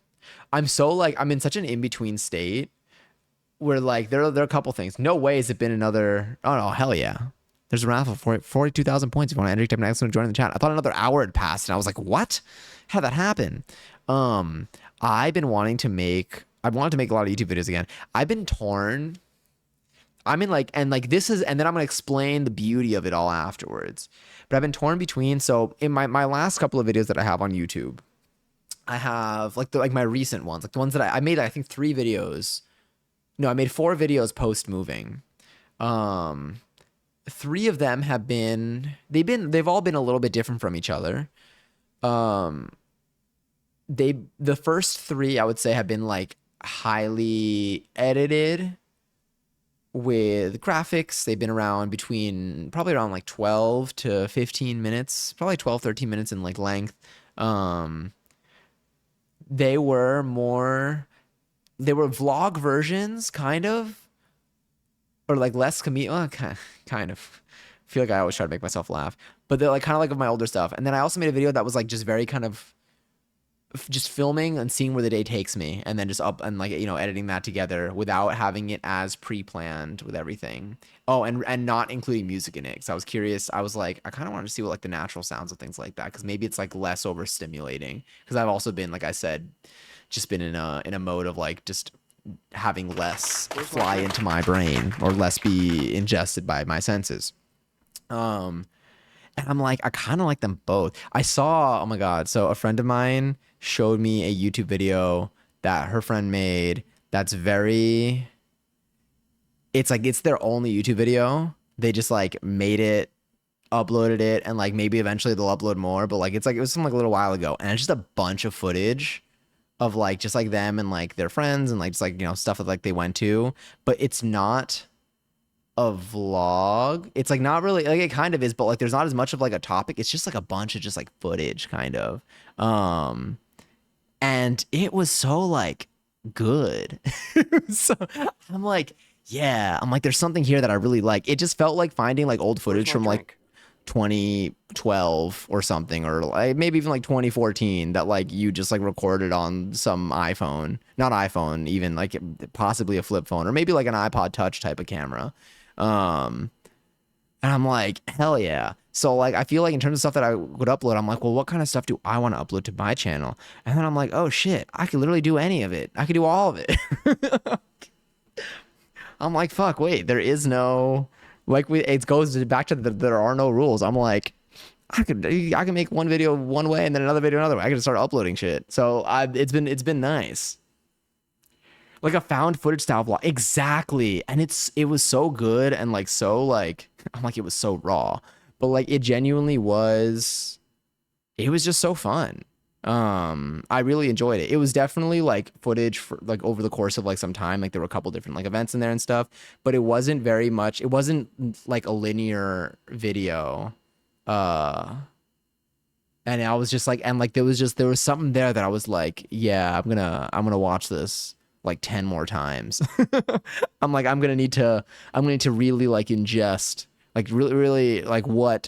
I'm in such an in-between state where like there are a couple things. No way has it been another, oh no, hell yeah. There's a raffle for 42,000 points if you want to enter, type next one to join the chat. I thought another hour had passed and I was like, what? How did that happen? Um, I wanted to make a lot of YouTube videos again. I've been torn. I'm in like, and like this is, and then I'm gonna explain the beauty of it all afterwards. But I've been torn between. So in my last couple of videos that I have on YouTube, I have like my recent ones, like the ones that I made. I think 3 videos. No, I made 4 videos post moving. Um, 3 of them they've all been a little bit different from each other. Um, the first 3 I would say have been like highly edited with graphics. They've been probably around like 12 to 15 minutes, probably 12, 13 minutes in like length. Um, they were vlog versions, kind of, or like less well, kind of. I feel like I always try to make myself laugh, but they're like kind of like of my older stuff. And then I also made a video that was like just very kind of just filming and seeing where the day takes me, and then just up and like editing that together without having it as pre-planned with everything. Oh, and not including music in it, because I was curious. I was like, I kind of wanted to see what like the natural sounds of things like that, because maybe it's like less overstimulating, because I've also been, like I said, just been in a mode of like just having less fly into my brain or less be ingested by my senses. And I'm like, I kind of like them both. I saw, oh my God. So a friend of mine showed me a YouTube video that her friend made that's it's their only YouTube video. They just like made it, uploaded it, and like maybe eventually they'll upload more, but like it was something like a little while ago. And it's just a bunch of footage of like just like them and like their friends and like just like stuff that like they went to, but it's not a vlog. It's like not really like it kind of is, but like there's not as much of like a topic. It's just like a bunch of just like footage kind of. Um and it was so like good. So I'm like, yeah, I'm like there's something here that I really like. It just felt like finding like old Where's footage my from like drink? 2012 or something, or like maybe even like 2014 that like you just like recorded on some iPhone, not iPhone, even like possibly a flip phone or maybe like an iPod touch type of camera. um and I'm like, hell yeah. So like I feel like in terms of stuff that I would upload, I'm like, well, what kind of stuff do I want to upload to my channel? And then I'm like, oh shit, I could literally do any of it. I could do all of it. I'm like, fuck, wait, there is no like it goes back to there are no rules. I'm like, I can make one video one way and then another video another way. I can just start uploading shit. So it's been nice. Like a found footage style vlog. Exactly. And it was so good and like so like I'm like it was so raw. But like it genuinely was it was just so fun. I really enjoyed it. It was definitely like footage for like over the course of like some time. Like there were a couple different like events in there and stuff, but it wasn't very much. It wasn't like a linear video. Uh and I was just like and like there was something there that I was like, yeah, I'm gonna watch this like 10 more times. I'm like I'm gonna need to really like ingest like really like what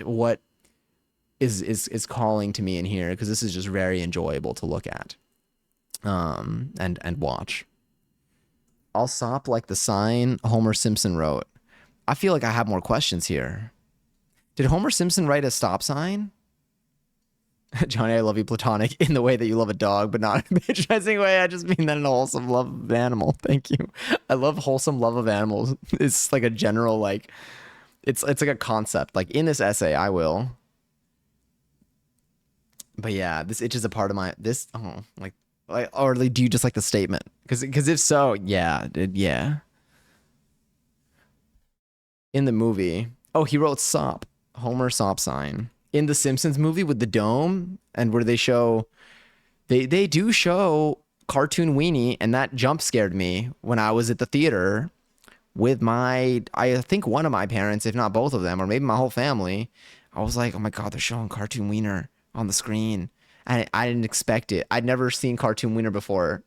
is calling to me in here because this is just very enjoyable to look at and watch. I'll stop like the sign Homer Simpson wrote. I feel like I have more questions here. Did Homer Simpson write a stop sign? Johnny, I love you platonic in the way that you love a dog, but not in a patronizing way. I just mean that in a wholesome love of animal. Thank you. I love wholesome love of animals. It's like a general like it's like a concept. Like in this essay, I will. But yeah, this itch is a part of my this like or do you just like the statement? Because if so, yeah, yeah. In the movie, oh, he wrote sop, Homer sop sign in the Simpsons movie with the dome and where they show they do show cartoon weenie and that jump scared me when I was at the theater with my I think one of my parents, if not both of them, or maybe my whole family. I was like, oh my god, they're showing cartoon wiener on the screen. And I didn't expect it. I'd never seen cartoon wiener before.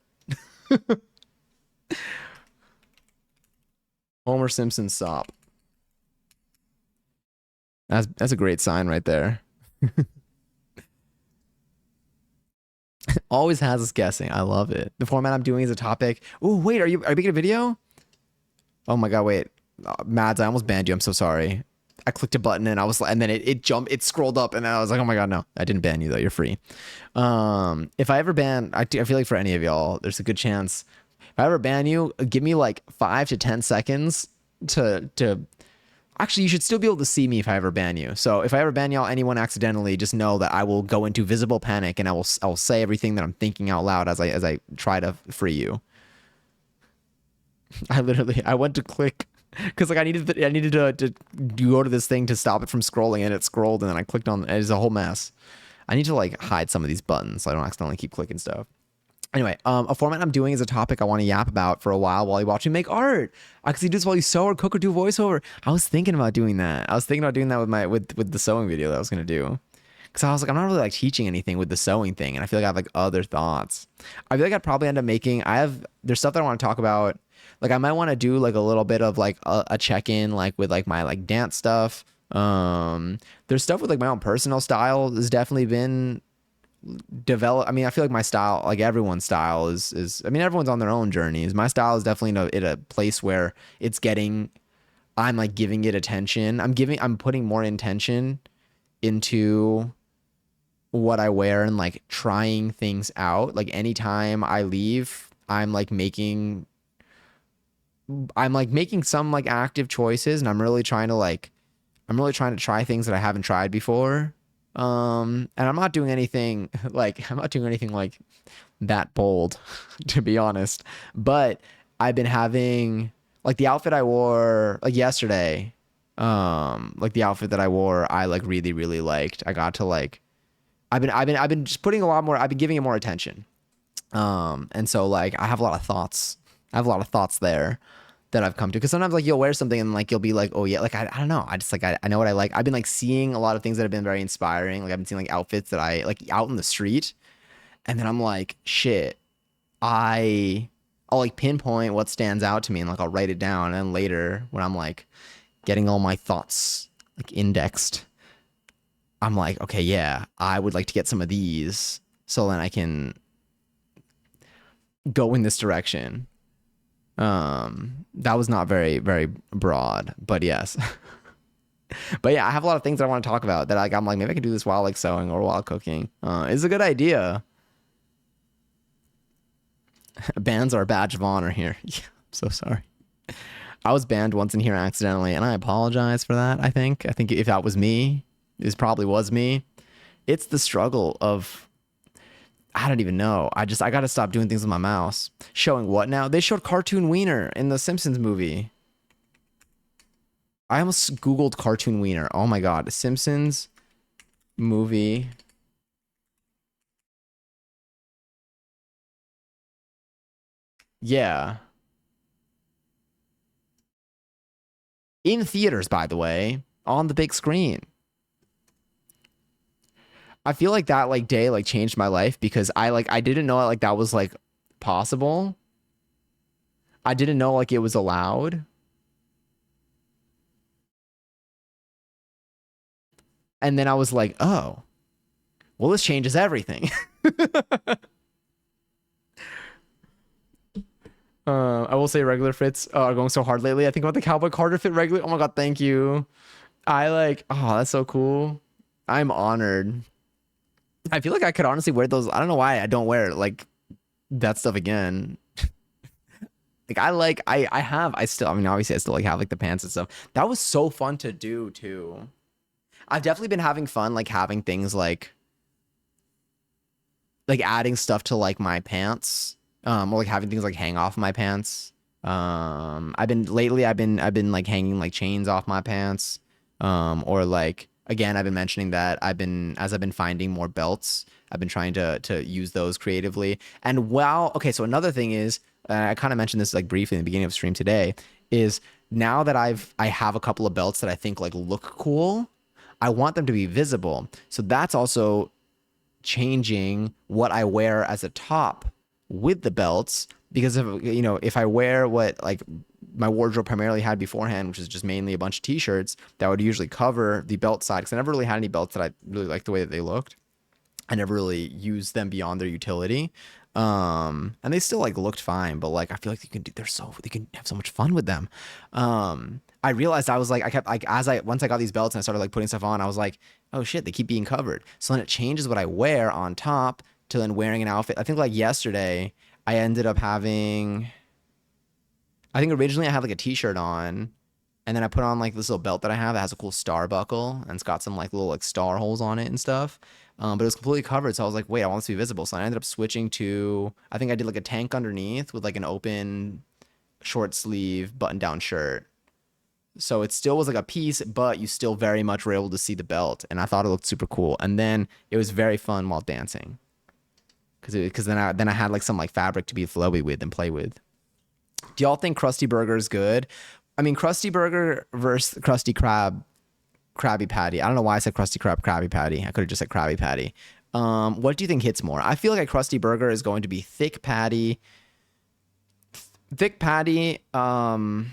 Homer Simpson sop. That's a great sign right there. Always has us guessing. I love it. The format I'm doing is a topic. Oh wait, are you making a video? Oh my god, wait. Mads, I almost banned you. I'm so sorry. I clicked a button and I was and then it jumped, it scrolled up and I was like, oh my god, no, I didn't ban you though. You're free. If I ever ban, I feel like for any of y'all, there's a good chance. If I ever ban you, give me like 5 to 10 seconds to. Actually, you should still be able to see me if I ever ban you. So if I ever ban y'all, anyone accidentally, just know that I will go into visible panic and I will say everything that I'm thinking out loud as I try to free you. I went to click because like I needed to go to this thing to stop it from scrolling and it scrolled and then I clicked on it's a whole mess. I need to like hide some of these buttons so I don't accidentally keep clicking stuff. Anyway, a format I'm doing is a topic I want to yap about for a while you watch me make art. I can see do this while you sew or cook or do voiceover. I was thinking about doing that. I was thinking about doing that with my with the sewing video that I was gonna do. Cause I was like, I'm not really like teaching anything with the sewing thing, and I feel like I have like other thoughts. I feel like I'd probably end up making. There's stuff that I want to talk about. Like I might want to do like a little bit of like a check in like with like my like dance stuff. There's stuff with like my own personal style has definitely been develop. I mean, I feel like my style, like everyone's style is I mean, everyone's on their own journeys. My style is definitely in a place where it's getting I'm like giving it attention. I'm putting more intention into what I wear and like trying things out. Like anytime I leave, I'm like making some like active choices and I'm really trying to try things that I haven't tried before. And I'm not doing anything like that bold, to be honest. But I've been having like the outfit I wore like yesterday. Like the outfit that I wore, I like really, really liked. I got to like, I've been just putting a lot more. I've been giving it more attention. And so like I have a lot of thoughts. I have a lot of thoughts there. that I've come to. Because sometimes like you'll wear something and like you'll be like, oh yeah, like I don't know. I just like I know what I like. I've been like seeing a lot of things that have been very inspiring. Like I've been seeing like outfits that I like out in the street, and then I'm like, shit, I'll like pinpoint what stands out to me and like I'll write it down. And then later when I'm like getting all my thoughts like indexed, I'm like, okay, yeah, I would like to get some of these so then I can go in this direction. That was not very, very broad, but yes. But yeah, I have a lot of things that I want to talk about that like I'm like maybe I could do this while like sewing or while cooking. It's a good idea. Bans are a badge of honor here. Yeah, I'm so sorry. I was banned once in here accidentally, and I apologize for that. I think if that was me, this probably was me. It's the struggle of I don't even know. I got to stop doing things with my mouse. Showing what now? They showed cartoon wiener in the Simpsons movie. I almost Googled cartoon wiener. Oh my God. Simpsons movie. Yeah. In theaters, by the way, on the big screen. I feel like that like day like changed my life because I didn't know like that was like possible. I didn't know like it was allowed. And then I was like, oh, well, this changes everything. I will say regular fits are going so hard lately. I think about the Cowboy Carter fit regularly. Oh my God, thank you. I like, oh, that's so cool. I'm honored. I feel like I could honestly wear those. I don't know why I don't wear like that stuff again. Like I still, I mean, obviously I still like have like the pants and stuff. That was so fun to do too. I've definitely been having fun like having things like adding stuff to like my pants or like having things like hang off my pants. I've been like hanging like chains off my pants. Or like again I've been mentioning that I've been finding more belts, I've been trying to use those creatively. And well, okay, so another thing is I kind of mentioned this like briefly in the beginning of stream today is now that I have a couple of belts that I think like look cool, I want them to be visible. So that's also changing what I wear as a top with the belts because of if I wear what like my wardrobe primarily had beforehand, which is just mainly a bunch of t-shirts that would usually cover the belt side because I never really had any belts that I really liked the way that they looked. I never really used them beyond their utility. And they still like looked fine, but like I feel like they can have so much fun with them. I realized I was like I kept like as I once I got these belts and I started like putting stuff on, I was like, oh shit, they keep being covered. So then it changes what I wear on top to then wearing an outfit. I think like yesterday I ended up having I think originally I had like a t-shirt on and then I put on like this little belt that I have that has a cool star buckle and it's got some like little like star holes on it and stuff. But it was completely covered. So I was like, wait, I want this to be visible. So I ended up switching to, I think I did like a tank underneath with like an open short sleeve button down shirt. So it still was like a piece, but you still very much were able to see the belt. And I thought it looked super cool. And then it was very fun while dancing. Because then I had like some like fabric to be flowy with and play with. Do y'all think Krusty Burger is good? I mean, Krusty Burger versus Krusty Krab, Krabby Patty. I don't know why I said Krusty Krab, Krabby Patty. I could have just said Krabby Patty. What do you think hits more? I feel like a Krusty Burger is going to be thick patty. Thick patty. Actually,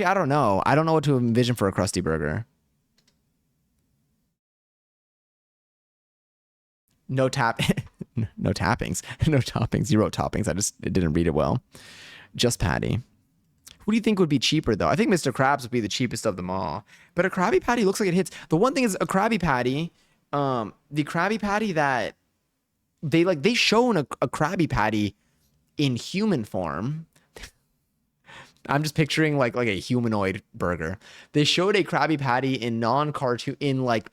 I don't know. I don't know what to envision for a Krusty Burger. No tap, no tappings, no toppings. You wrote toppings. It didn't read it well. Just patty. Who do you think would be cheaper though? I think Mr. Krabs would be the cheapest of them all. But a Krabby Patty looks like it hits. The one thing is a Krabby Patty, the Krabby Patty that they shown a Krabby Patty in human form. I'm just picturing like a humanoid burger. They showed a Krabby Patty in non-cartoon in like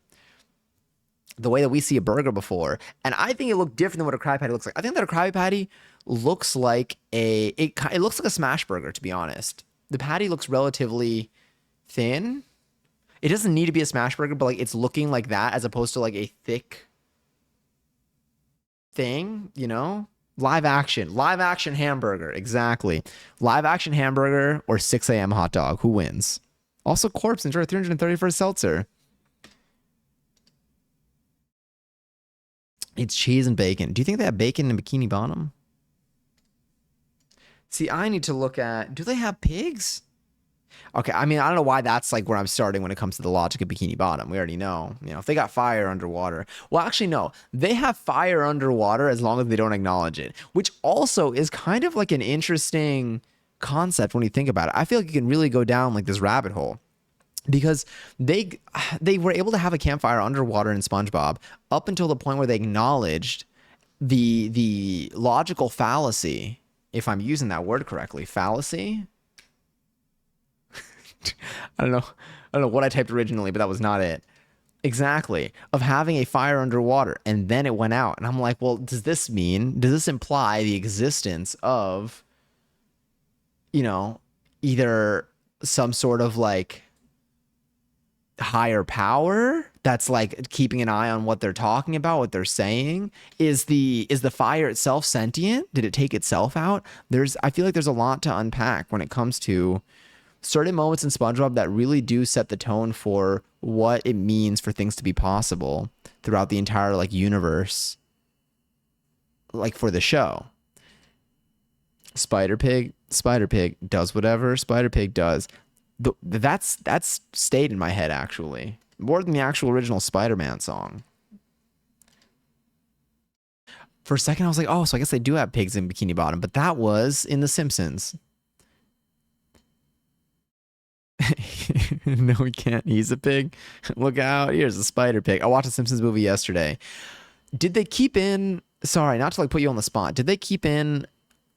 the way that we see a burger before, and I think it looked different than what a Krabby Patty looks like. I think that a Krabby Patty looks like it looks like a smash burger, to be honest. The patty looks relatively thin. It doesn't need to be a smash burger, but like it's looking like that as opposed to like a thick thing, you know? Live action hamburger. Exactly. Live action hamburger or 6 a.m. hot dog. Who wins? Also, Corpse, enjoy 331st seltzer. It's cheese and bacon. Do you think they have bacon in Bikini Bottom? See, I need to look at, do they have pigs? Okay, I mean, I don't know why that's like where I'm starting when it comes to the logic of Bikini Bottom. We already know, if they got fire underwater. Well, actually, no, they have fire underwater as long as they don't acknowledge it, which also is kind of like an interesting concept when you think about it. I feel like you can really go down like this rabbit hole because they were able to have a campfire underwater in SpongeBob up until the point where they acknowledged the logical fallacy, if I'm using that word correctly, fallacy. I don't know. I don't know what I typed originally, but that was not it. Exactly. Of having a fire underwater and then it went out. And I'm like, well, does this imply the existence of, either some sort of like higher power that's like keeping an eye on what they're talking about, what they're saying? Is the fire itself sentient? Did it take itself out? I feel like there's a lot to unpack when it comes to certain moments in SpongeBob that really do set the tone for what it means for things to be possible throughout the entire like universe, like for the show. Spider Pig does whatever Spider Pig does. That's stayed in my head actually more than the actual original Spider-Man song. For a second, I was like, oh, so I guess they do have pigs in Bikini Bottom, but that was in The Simpsons. No, he can't. He's a pig. Look out. Here's a spider pig. I watched a Simpsons movie yesterday. Did they keep in, sorry, not to like put you on the spot, did they keep in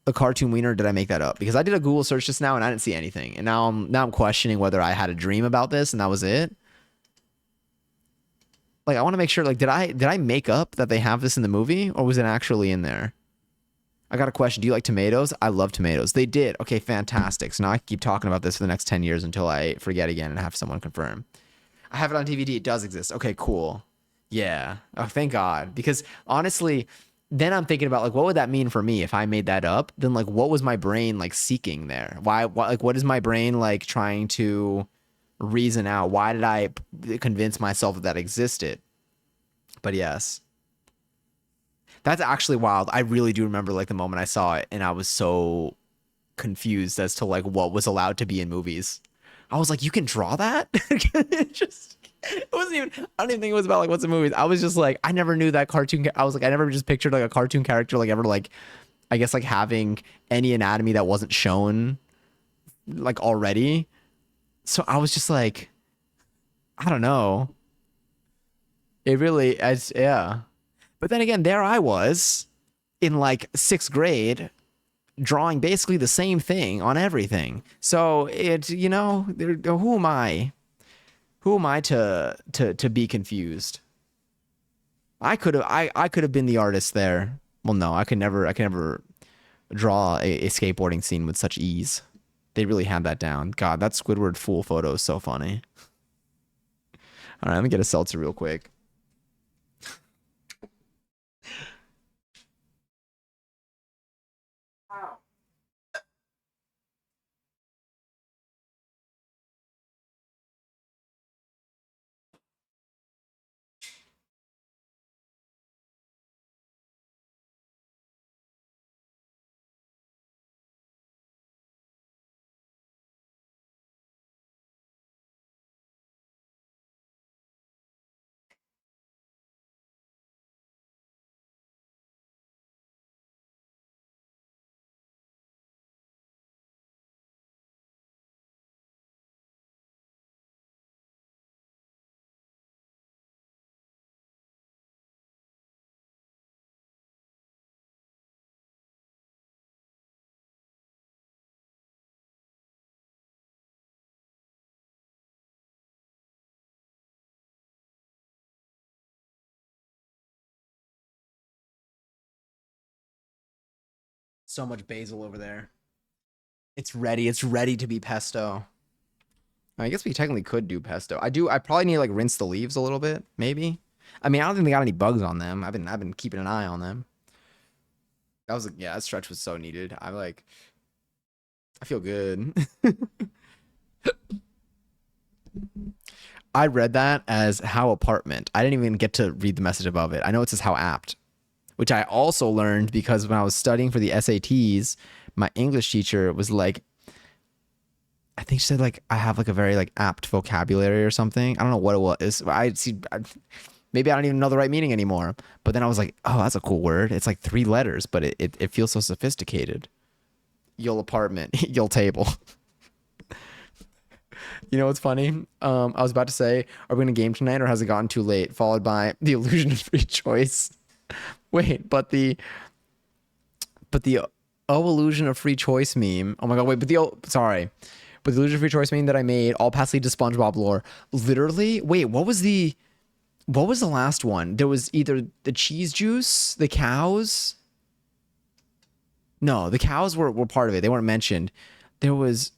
a cartoon wiener or did I make that up? Because I did a Google search just now and I didn't see anything. And now I'm questioning whether I had a dream about this and that was it. Like I want to make sure, like, did I make up that they have this in the movie or was it actually in there? I got a question. Do you like tomatoes? I love tomatoes. They did. Okay, fantastic. So now I can keep talking about this for the next 10 years until I forget again and have someone confirm. I have it on DVD. It does exist. Okay, cool. Yeah. Oh, thank God. Because honestly, then I'm thinking about like, what would that mean for me if I made that up? Then like, what was my brain like seeking there? What is my brain like trying to reason out? Why did I convince myself that existed? But yes. That's actually wild. I really do remember like the moment I saw it and I was so confused as to like what was allowed to be in movies. I was like, you can draw that? It wasn't even, I don't even think it was about like what's in movies. I was just like, I never knew that cartoon. I was like, I never just pictured like a cartoon character like ever like, I guess like having any anatomy that wasn't shown like already. So I was just like, I don't know. Yeah. But then again, there I was in like sixth grade drawing basically the same thing on everything. So who am I? Who am I to be confused? I could have been the artist there. Well, no, I can never draw a skateboarding scene with such ease. They really had that down. God, that Squidward fool photo is so funny. All right, let me get a seltzer real quick. So much basil over there. It's ready. It's ready to be pesto. I guess we technically could do pesto. I probably need to like rinse the leaves a little bit, maybe. I mean, I don't think they got any bugs on them. I've been keeping an eye on them. That was yeah, that stretch was so needed. I feel good. I read that as how apartment. I didn't even get to read the message above it. I know it says how apt, which I also learned because when I was studying for the SATs, my English teacher was like, I think she said like I have like a very like apt vocabulary or something. I don't know what it was. Maybe I don't even know the right meaning anymore. But then I was like, oh, that's a cool word. It's like 3 letters, but it feels so sophisticated. You'll apartment, you'll table. You know what's funny? I was about to say, are we gonna game tonight or has it gotten too late? Followed by the illusion of free choice. Wait, but the oh illusion of free choice meme. Oh my god, wait, but the sorry. But the illusion of free choice meme that I made, all paths lead to SpongeBob lore. Literally, wait, what was the last one? There was either the cheese juice, the cows. No, the cows were part of it. They weren't mentioned. There was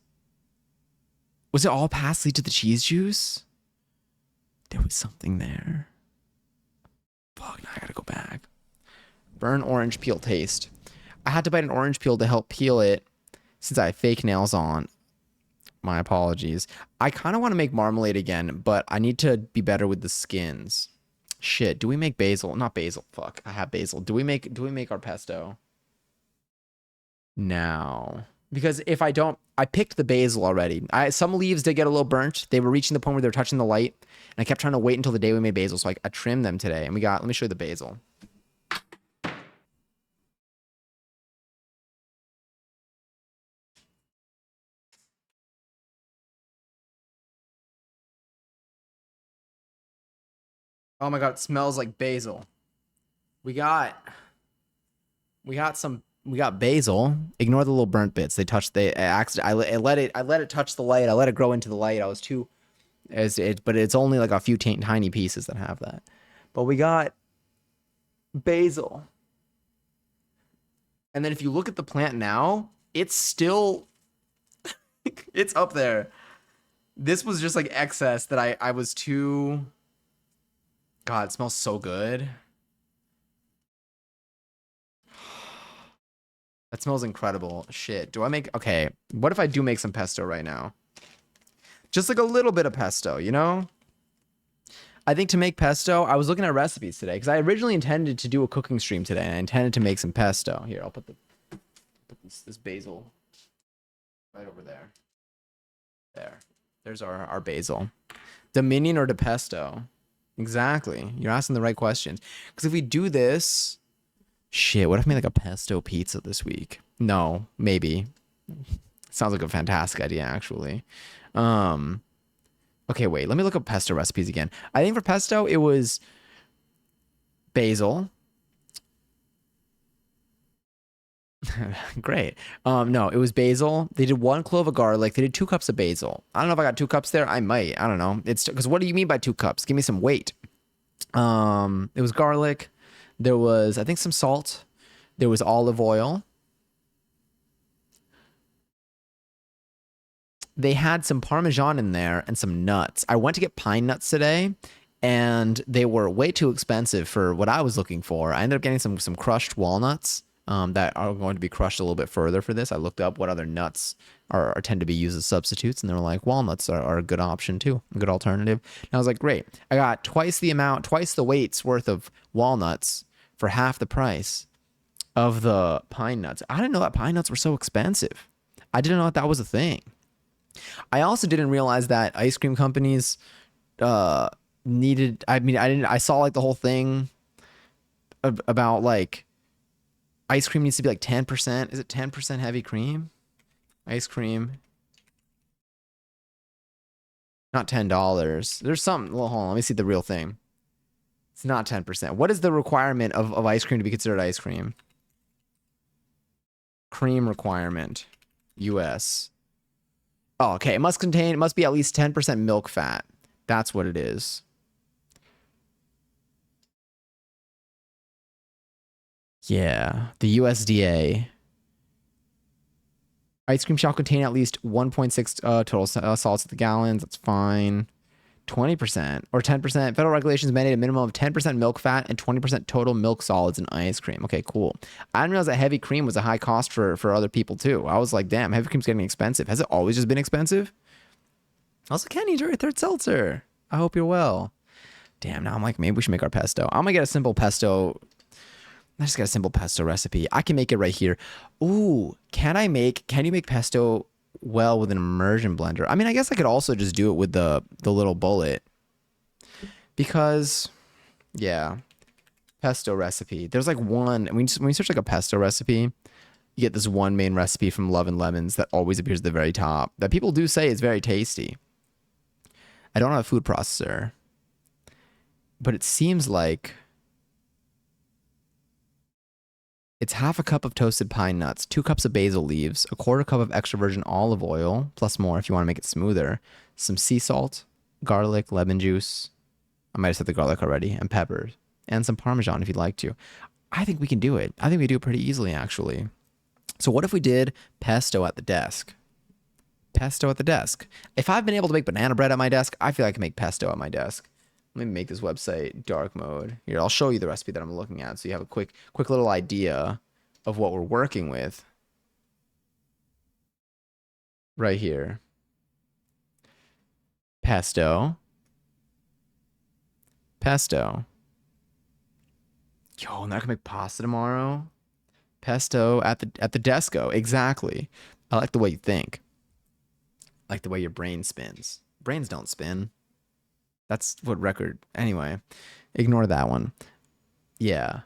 it all paths lead to the cheese juice? There was something there. Fuck, now I gotta go back. Burn orange peel taste. I had to bite an orange peel to help peel it since I have fake nails on. My apologies. I kind of want to make marmalade again, but I need to be better with the skins. Shit, do we make basil? Not basil. Fuck, I have basil. Do we make our pesto? Now. Because if I don't, I picked the basil already. Some leaves did get a little burnt. They were reaching the point where they were touching the light. And I kept trying to wait until the day we made basil. So I trimmed them today. And let me show you the basil. Oh my god, it smells like basil. We got basil. Ignore the little burnt bits. I let it touch the light. I let it grow into the light. I was too but it's only like a few tiny pieces that have that. But we got basil. And then if you look at the plant now, it's still it's up there. This was just like excess that I was too. God, it smells so good. That smells incredible. Shit. Okay, what if I do make some pesto right now? Just like a little bit of pesto, you know? I think to make pesto, I was looking at recipes today because I originally intended to do a cooking stream today and I intended to make some pesto. Here, I'll put this basil right over there. There. There's our basil. Dominion or the pesto? Exactly. You're asking the right questions. Because if we do this, shit, what if I made like a pesto pizza this week? No, maybe. Sounds like a fantastic idea, actually. Okay, wait, let me look up pesto recipes again. I think for pesto, it was basil. Great. No, it was basil. They did 1 clove of garlic. They did 2 cups of basil. I don't know if I got 2 cups there. I might. I don't know. It's because what do you mean by 2 cups? Give me some weight. It was garlic. There was, I think, some salt. There was olive oil. They had some Parmesan in there and some nuts. I went to get pine nuts today, and they were way too expensive for what I was looking for. I ended up getting some crushed walnuts that are going to be crushed a little bit further for this. I looked up what other nuts tend to be used as substitutes, and they were like, walnuts are a good option too, a good alternative. And I was like, great. I got twice the weight's worth of walnuts for half the price of the pine nuts. I didn't know that pine nuts were so expensive. I didn't know that was a thing. I also didn't realize that ice cream companies needed. I saw like the whole thing about like ice cream needs to be like 10%. Is it 10% heavy cream? Ice cream. Not $10. There's something. Well, hold on. Let me see the real thing. It's not 10%. What is the requirement of ice cream to be considered ice cream? Cream requirement. US. Oh, okay. It must be at least 10% milk fat. That's what it is. Yeah, the USDA. Ice cream shall contain at least 1.6 total salts to the gallons. That's fine. 20% or 10%. Federal regulations mandate a minimum of 10% milk fat and 20% total milk solids in ice cream. Okay, cool. I didn't realize that heavy cream was a high cost for other people too. I was like, damn, heavy cream's getting expensive. Has it always just been expensive? Also, Kenny, enjoy your third seltzer. I hope you're well. Damn, now I'm like, maybe we should make our pesto. I'm gonna get a simple pesto. I just got a simple pesto recipe. I can make it right here. Ooh, can you make pesto well with an immersion blender? I mean, I guess I could also just do it with the little bullet. Because, yeah, pesto recipe. There's like one, when you search like a pesto recipe, you get this one main recipe from Love and Lemons that always appears at the very top that people do say is very tasty. I don't have a food processor, but it seems like it's half a cup of toasted pine nuts, 2 cups of basil leaves, a quarter cup of extra virgin olive oil, plus more if you want to make it smoother, some sea salt, garlic, lemon juice. I might have said the garlic already, and peppers, and some Parmesan if you'd like to. I think we can do it. I think we do it pretty easily, actually. So what if we did pesto at the desk? Pesto at the desk. If I've been able to make banana bread at my desk, I feel like I can make pesto at my desk. Let me make this website dark mode. Here, I'll show you the recipe that I'm looking at so you have a quick little idea of what we're working with. Right here. Pesto. Pesto. Yo, now I can make pasta tomorrow. Pesto at the desco. Exactly. I like the way you think. I like the way your brain spins. Brains don't spin. That's what record. Anyway, ignore that one. Yeah.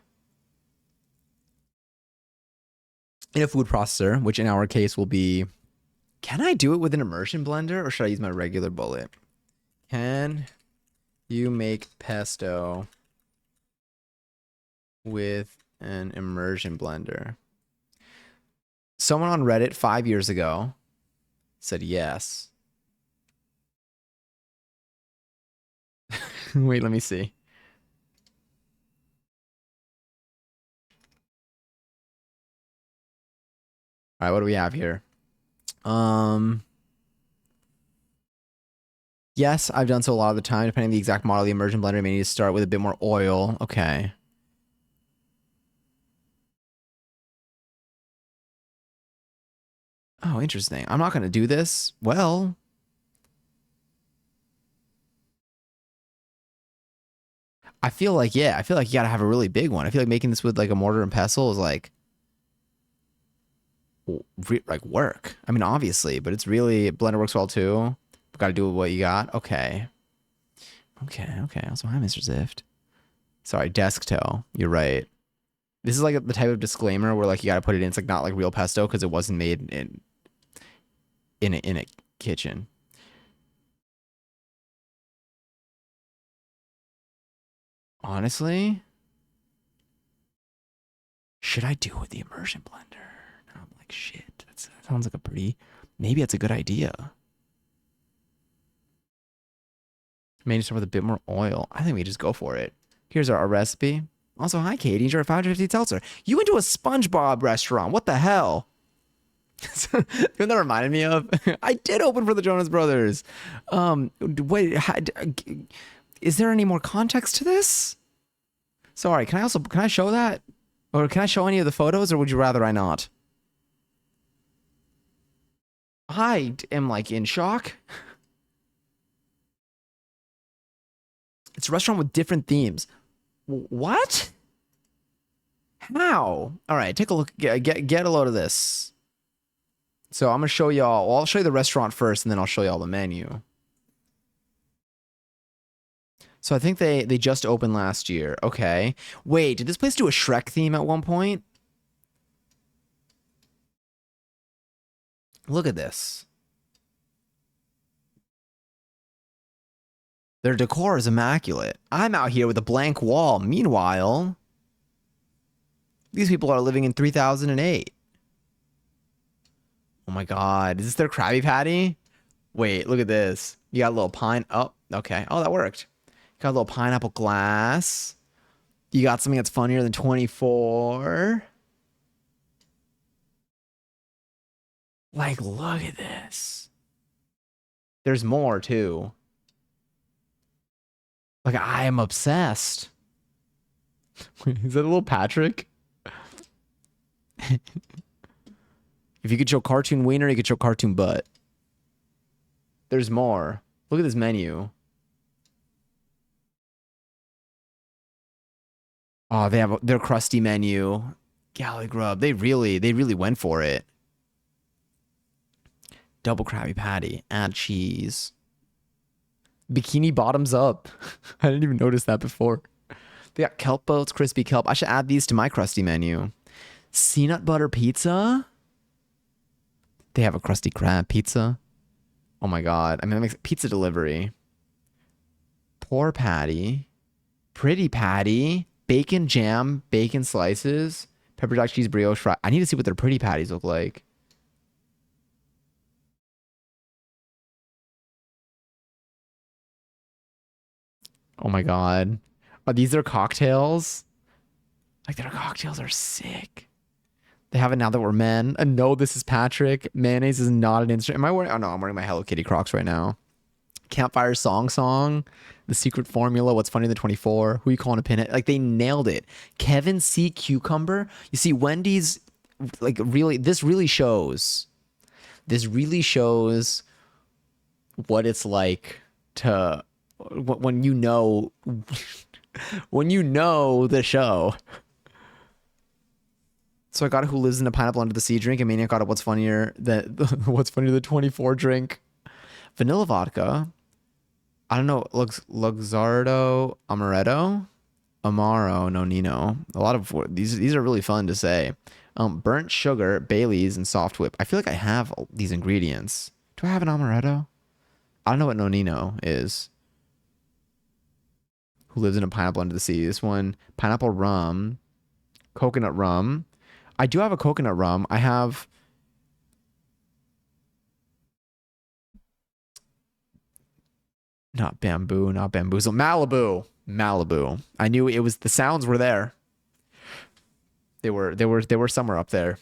In a food processor, which in our case will be, can I do it with an immersion blender or should I use my regular bullet? Can you make pesto with an immersion blender? Someone on Reddit 5 years ago said yes. Wait, let me see. All right, what do we have here? Yes, I've done so a lot of the time. Depending on the exact model of the immersion blender, you may need to start with a bit more oil. Okay. Oh, interesting. I'm not going to do this. Well, I feel like, yeah, I feel like you got to have a really big one. I feel like making this with like a mortar and pestle is like work. I mean, obviously, but it's really, blender works well too. Got to do what you got. Okay. Okay. Also, hi, Mr. Zift. Sorry, desk toe. You're right. This is like the type of disclaimer where like you got to put it in. It's like not like real pesto because it wasn't made in a kitchen. Honestly, should I do it with the immersion blender? And I'm like, shit. That sounds like a pretty. Maybe that's a good idea. Maybe start with a bit more oil. I think we just go for it. Here's our recipe. Also, hi, Katie. Enjoy 550 seltzer. You went to a SpongeBob restaurant. What the hell? You know that reminded me of? I did open for the Jonas Brothers. Wait, is there any more context to this? Sorry, can I show that? Or can I show any of the photos, or would you rather I not? I am like in shock. It's a restaurant with different themes. What? How? All right, take a look. Get a load of this. So I'm gonna show y'all. Well, I'll show you the restaurant first, and then I'll show y'all the menu. So I think they just opened last year. Okay. Wait, did this place do a Shrek theme at one point? Look at this. Their decor is immaculate. I'm out here with a blank wall. Meanwhile, these people are living in 3008. Oh my God. Is this their Krabby Patty? Wait, look at this. You got a little pine. Oh, okay. Oh, that worked. Got a little pineapple glass. You got something that's funnier than 24. Like, look at this. There's more too. Like I am obsessed. Is that a little Patrick? If you could show cartoon wiener, you could show cartoon butt. There's more. Look at this menu. Oh, they have their crusty menu. Galley grub. They really went for it. Double Krabby Patty. Add cheese. Bikini bottoms up. I didn't even notice that before. They got kelp boats, crispy kelp. I should add these to my crusty menu. Peanut butter pizza. They have a crusty crab pizza. Oh my god. I mean, that makes pizza delivery. Poor patty. Pretty patty. Bacon jam, bacon slices, pepper jack cheese brioche fry. I need to see what their pretty patties look like. Oh my god. Are these their cocktails? Like their cocktails are sick. They have it now that we're men. And no, this is Patrick. Mayonnaise is not an instrument. Am I wearing? Oh no, I'm wearing my Hello Kitty Crocs right now. Campfire song. The secret formula. What's funny in the 24? Who you calling a pinhead? Like they nailed it. Kevin C. Cucumber. You see, Wendy's like really. This really shows. This really shows what it's like to when you know when you know the show. So I got a Who Lives in a Pineapple Under the Sea drink, and Maniac got a What's Funnier than What's Funnier the 24 drink. Vanilla vodka. I don't know. Luxardo Amaretto. Amaro Nonino. A lot of these are really fun to say. Burnt sugar, Bailey's, and soft whip. I feel like I have these ingredients. Do I have an amaretto? I don't know what Nonino is. Who lives in a pineapple under the sea? This one, pineapple rum, coconut rum. I do have a coconut rum. I have not bamboo, not bamboozle, Malibu, Malibu. I knew it was the sounds were there. They were somewhere up there.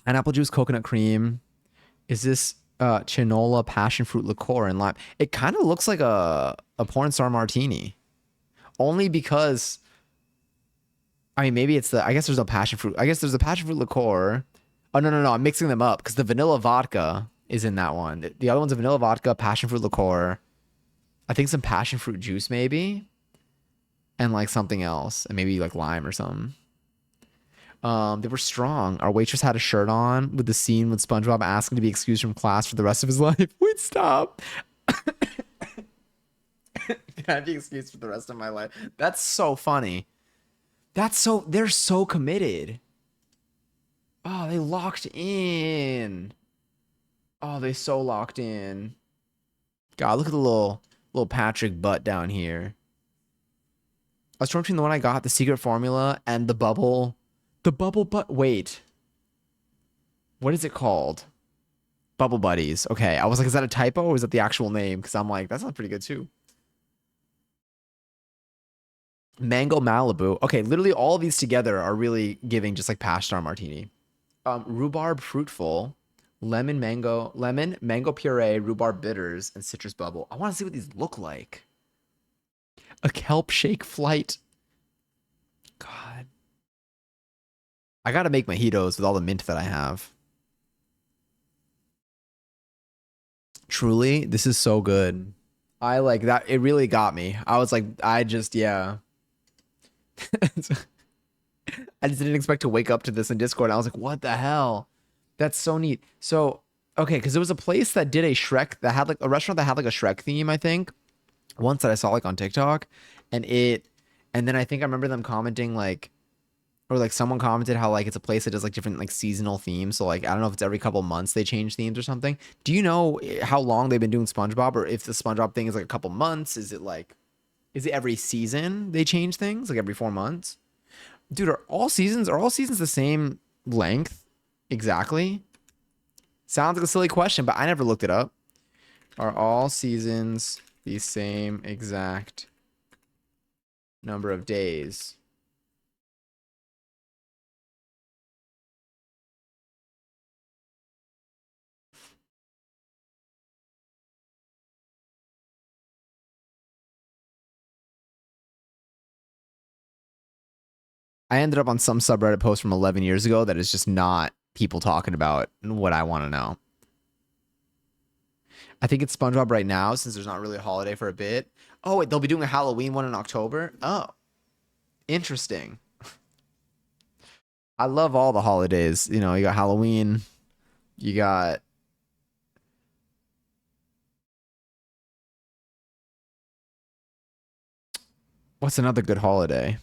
Pineapple juice, coconut cream. Is this chinola passion fruit liqueur and lime? It kind of looks like a porn star martini. Only because I mean maybe it's the I guess there's no passion fruit. I guess there's a passion fruit liqueur. Oh no, I'm mixing them up because the vanilla vodka is in that one. The other one's a vanilla vodka, passion fruit liqueur. I think some passion fruit juice maybe, and like something else, and maybe like lime or something. They were strong. Our waitress had a shirt on with the scene with SpongeBob asking to be excused from class for the rest of his life. Wait, stop. Can I be excused for the rest of my life? That's so funny. They're so committed. Oh, they locked in. Oh, they so locked in. God, look at the little Patrick butt down here. I was torn between the one I got, the secret formula, and the bubble. The bubble butt. Wait. What is it called? Bubble Buddies. Okay. I was like, is that a typo or is that the actual name? Because I'm like, that sounds pretty good too. Mango Malibu. Okay, literally all of these together are really giving just like Pash Star Martini. Rhubarb Fruitful, lemon, mango puree, rhubarb bitters, and citrus bubble. I want to see what these look like. A kelp shake flight. God. I gotta make mojitos with all the mint that I have. Truly, this is so good. I like that. It really got me. I was like, yeah. I just didn't expect to wake up to this in Discord. I was like, what the hell? That's so neat. So, okay, because there was a place that did a Shrek that had like a restaurant that had like a Shrek theme, I think, once that I saw like on TikTok. And and then I think I remember them commenting like, or like someone commented how like it's a place that does like different like seasonal themes. So like, I don't know if it's every couple months they change themes or something. Do you know how long they've been doing SpongeBob or if the SpongeBob thing is like a couple months? Is it every season they change things? Like every 4 months? Dude, are all seasons the same length exactly? Sounds like a silly question, but I never looked it up. Are all seasons the same exact number of days? I ended up on some subreddit post from 11 years ago that is just not people talking about what I want to know. I think it's SpongeBob right now since there's not really a holiday for a bit. Oh, wait, they'll be doing a Halloween one in October. Oh, interesting. I love all the holidays. You know, you got Halloween, you got what's another good holiday?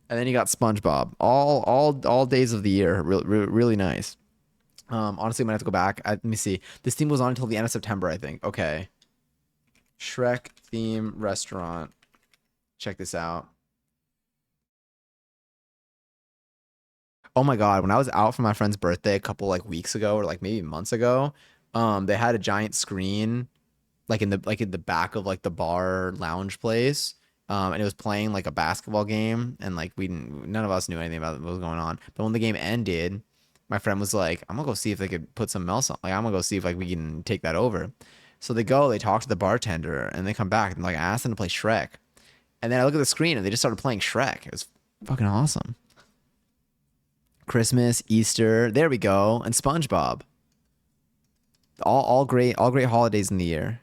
And then you got SpongeBob. All days of the year. Really nice. Honestly, I'm gonna have to go back. Let me see. This theme was on until the end of September, I think. Okay. Shrek theme restaurant. Check this out. Oh my God, when I was out for my friend's birthday a couple like weeks ago or like maybe months ago, they had a giant screen like in the back of like the bar lounge place. And it was playing like a basketball game, and like none of us knew anything about what was going on. But when the game ended, my friend was like, "I'm gonna go see if they could put something else on. Like I'm gonna go see if like we can take that over." So they talk to the bartender, and they come back and like I asked them to play Shrek. And then I look at the screen, and they just started playing Shrek. It was fucking awesome. Christmas, Easter, there we go, and SpongeBob. All great holidays in the year.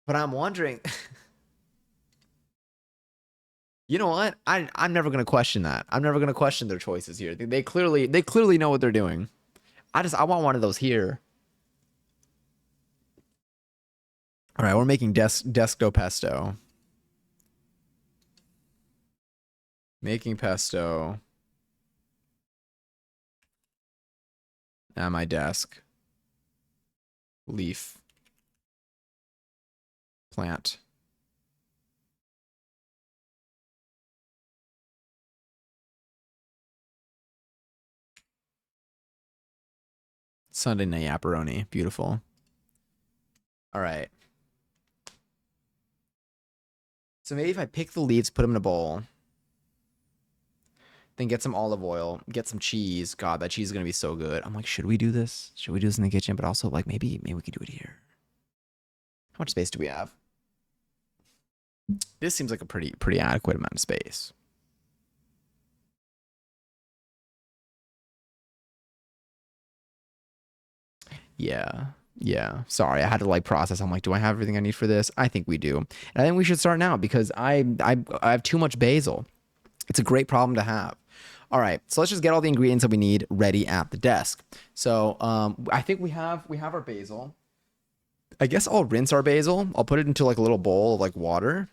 But I'm wondering, you know what? I'm never gonna question that. I'm never gonna question their choices here. They clearly know what they're doing. I want one of those here. All right, we're making desktop pesto. Making pesto at my desk. Leaf. Plant. Sunday night yapperoni. Beautiful. All right. So maybe if I pick the leaves, put them in a bowl, then get some olive oil, get some cheese. God, that cheese is gonna be so good. I'm like, should we do this? Should we do this in the kitchen? But also, like, maybe we could do it here. How much space do we have? This seems like a pretty adequate amount of space. Yeah. Yeah. Sorry, I had to like process. I'm like, do I have everything I need for this? I think we do. And I think we should start now because I have too much basil. It's a great problem to have. All right, so let's just get all the ingredients that we need ready at the desk. So I think we have our basil. I guess I'll rinse our basil. I'll put it into like a little bowl of like water,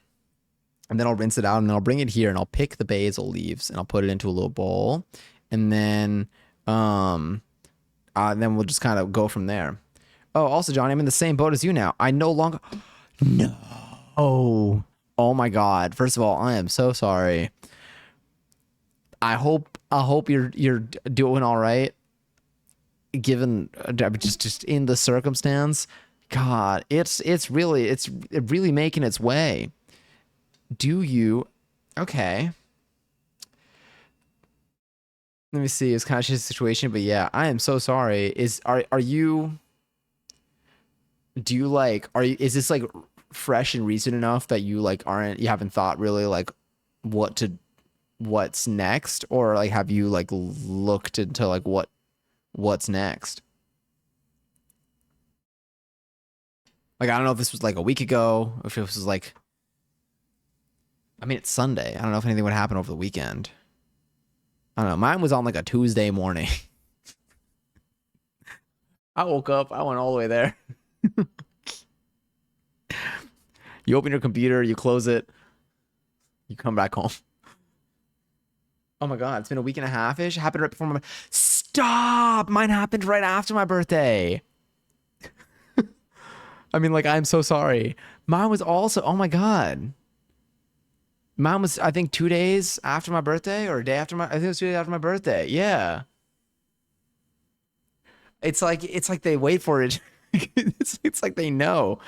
and then I'll rinse it out, and then I'll bring it here, and I'll pick the basil leaves, and I'll put it into a little bowl, and um, then we'll just kind of go from there. Oh, also, Johnny, I'm in the same boat as you now. I no longer. No. Oh my God. First of all, I am so sorry. I hope you're doing all right given just in the circumstance. God, it's really making its way. Do you? Okay. Let me see. It's kind of just a situation, but yeah, I am so sorry. Are you? Do you like? Are you? Is this like fresh and recent enough that you haven't thought really like what to what's next, or like have you like looked into like what's next? Like I don't know if this was like a week ago, if it was like I mean it's Sunday. I don't know if anything would happen over the weekend. I don't know. Mine was on like a Tuesday morning. I woke up, I went all the way there. You open your computer, you close it, you come back home. Oh my God, it's been a week and a half ish. It happened right before my. Stop! Mine happened right after my birthday. I mean, like, I'm so sorry. Mine was also. Oh my God. Mine was, I think, 2 days after my birthday or a day after my. I think it was 2 days after my birthday. Yeah. It's like they wait for it. It's like they know.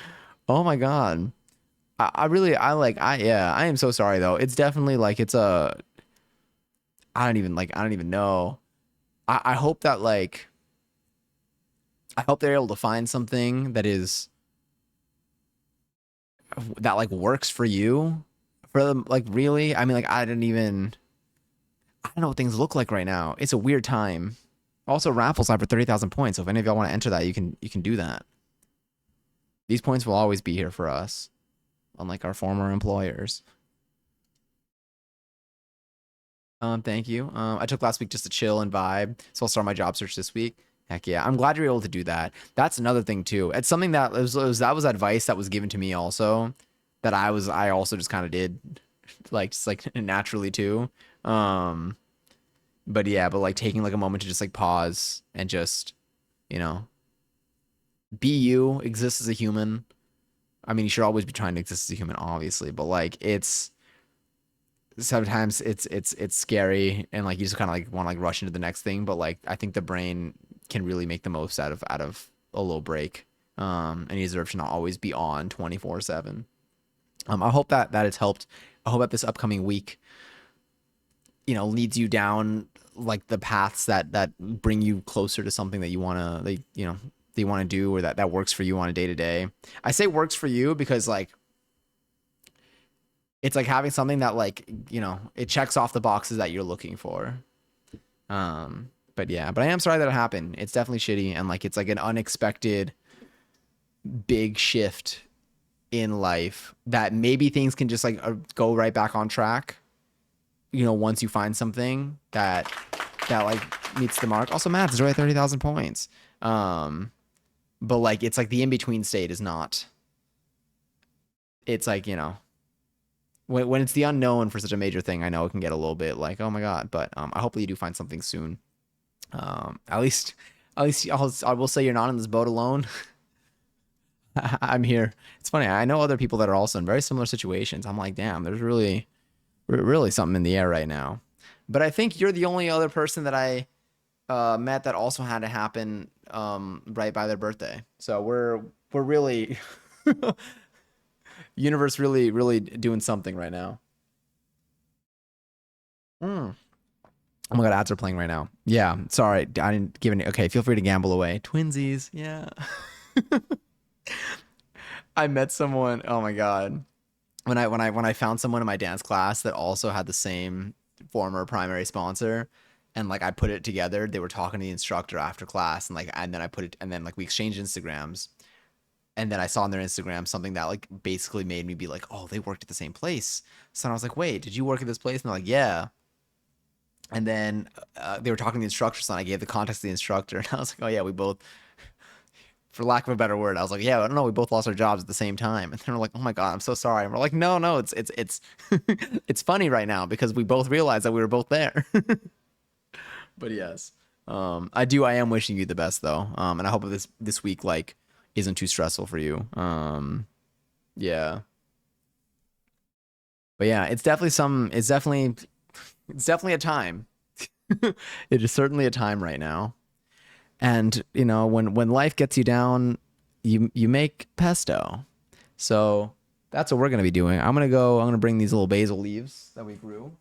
Oh my God. I really yeah, I am so sorry though. It's definitely like it's a I don't even know. I hope that like I hope they're able to find something that is that like works for you. For them, like really, I mean, like I don't know what things look like right now. It's a weird time. Also, raffles live for 30,000 points. So if any of y'all want to enter that, you can do that. These points will always be here for us, unlike our former employers. Thank you. I took last week just to chill and vibe, so I'll start my job search this week. Heck yeah, I'm glad you're able to do that. That's another thing too. It's something that was advice that was given to me also, that I also just kind of did, like just like naturally too. Um, but yeah, but like taking like a moment to just like pause and just, you know, be you, exist as a human. I mean, you should always be trying to exist as a human, obviously, but like it's sometimes it's scary and like you just kind of like want to like rush into the next thing, but like I think the brain can really make the most out of a little break. And you deserve to not always be on 24/7. I hope that it's helped. I hope that this upcoming week, leads you down like the paths that bring you closer to something that you want to, like, that you want to do, or that works for you on a day to day. I say works for you because like it's like having something that like, it checks off the boxes that you're looking for. But yeah, but I am sorry that it happened. It's definitely shitty, and like it's like an unexpected big shift in life that maybe things can just like go right back on track. Once you find something that like meets the mark. Also, Matt's is right at 30,000 points. But like it's like the in between state is not. It's like when it's the unknown for such a major thing, I know it can get a little bit like, oh my god. But I hopefully you do find something soon. At least I will say you're not in this boat alone. I'm here. It's funny. I know other people that are also in very similar situations. I'm like, damn, there's really something in the air right now. But I think you're the only other person that I met that also had to happen right by their birthday. So we're really universe really doing something right now. Mm. Oh my god, ads are playing right now. Yeah, sorry, I didn't give any. Okay, feel free to gamble away. Twinsies, yeah. I met someone. Oh my god, when I found someone in my dance class that also had the same former primary sponsor, and like I put it together. They were talking to the instructor after class, and then I put it, and then like we exchanged Instagrams, and then I saw on their Instagram something that like basically made me be like, oh, they worked at the same place. So I was like, wait, did you work at this place? And they're like, yeah. And then they were talking to the instructor, so I gave the context to the instructor, and I was like, oh yeah, we both, for lack of a better word, I was like, yeah, I don't know, we both lost our jobs at the same time. And they were like, oh my god, I'm so sorry. And we're like, no, it's it's funny right now because we both realized that we were both there. But yes, I am wishing you the best though, and I hope this week like isn't too stressful for you. Yeah, but yeah, it's definitely a time. It is certainly a time right now. And when life gets you down, you make pesto. So that's what we're gonna be doing. I'm gonna bring these little basil leaves that we grew.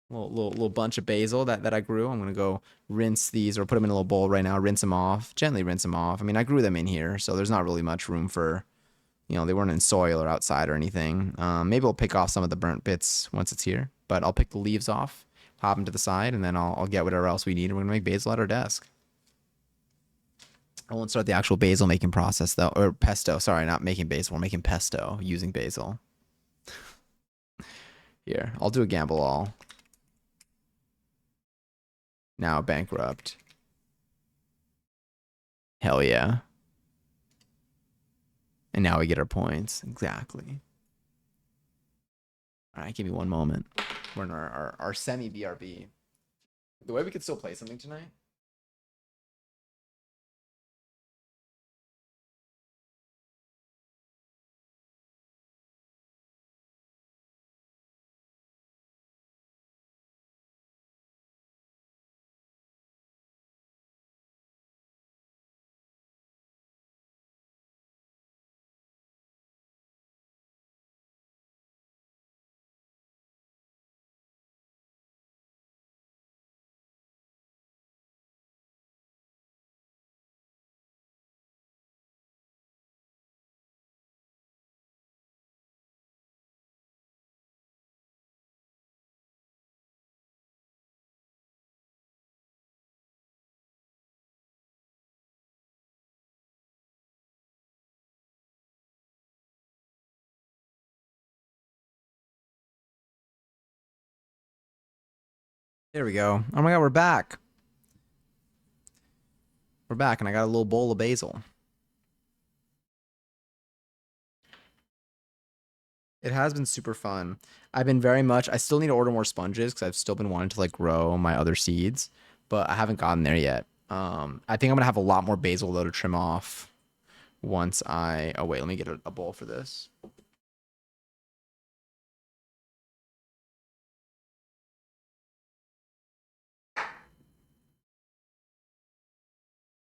Little bunch of basil that I grew. I'm gonna go rinse these or put them in a little bowl right now. Rinse them off, gently rinse them off. I mean, I grew them in here, so there's not really much room for, they weren't in soil or outside or anything. Maybe I'll pick off some of the burnt bits once it's here, but I'll pick the leaves off, hop them to the side, and then I'll get whatever else we need. And we're gonna make basil at our desk. I won't start the actual basil making process though, or pesto. Sorry, not making basil. We're making pesto using basil. Here, I'll do a gamble all. Now bankrupt. Hell yeah. And now we get our points. Exactly. All right, give me one moment. We're in our semi BRB. The way we could still play something tonight. There we go. Oh my god, we're back. We're back, and I got a little bowl of basil. It has been super fun. I've been very much. I still need to order more sponges because I've still been wanting to like grow my other seeds, but I haven't gotten there yet. I think I'm gonna have a lot more basil though to trim off once I. Oh wait, let me get a bowl for this.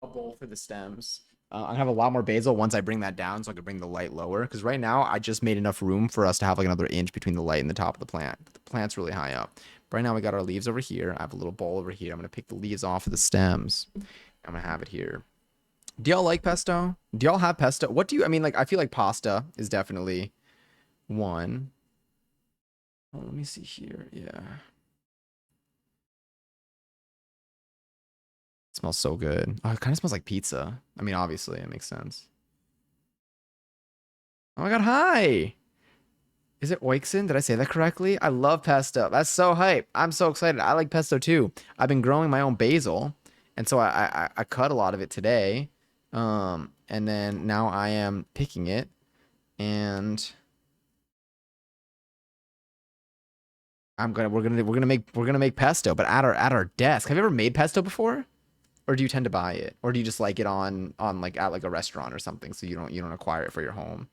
A bowl for the stems. I have a lot more basil once I bring that down, so I can bring the light lower. Because right now I just made enough room for us to have like another inch between the light and the top of the plant. The plant's really high up. But right now we got our leaves over here. I have a little bowl over here. I'm gonna pick the leaves off of the stems. I'm gonna have it here. Do y'all like pesto? Do y'all have pesto? What do you? I mean, like I feel like pasta is definitely one. Oh, let me see here. Yeah, it smells so good. Oh, it kind of smells like pizza. I mean, obviously, it makes sense. Oh my god, hi! Is it Oixen? Did I say that correctly? I love pesto. That's so hype. I'm so excited. I like pesto too. I've been growing my own basil, and so I cut a lot of it today. And then now I am picking it, and we're gonna make pesto, but at our desk. Have you ever made pesto before? Or do you tend to buy it? Or do you just like it on like at like a restaurant or something so you don't acquire it for your home?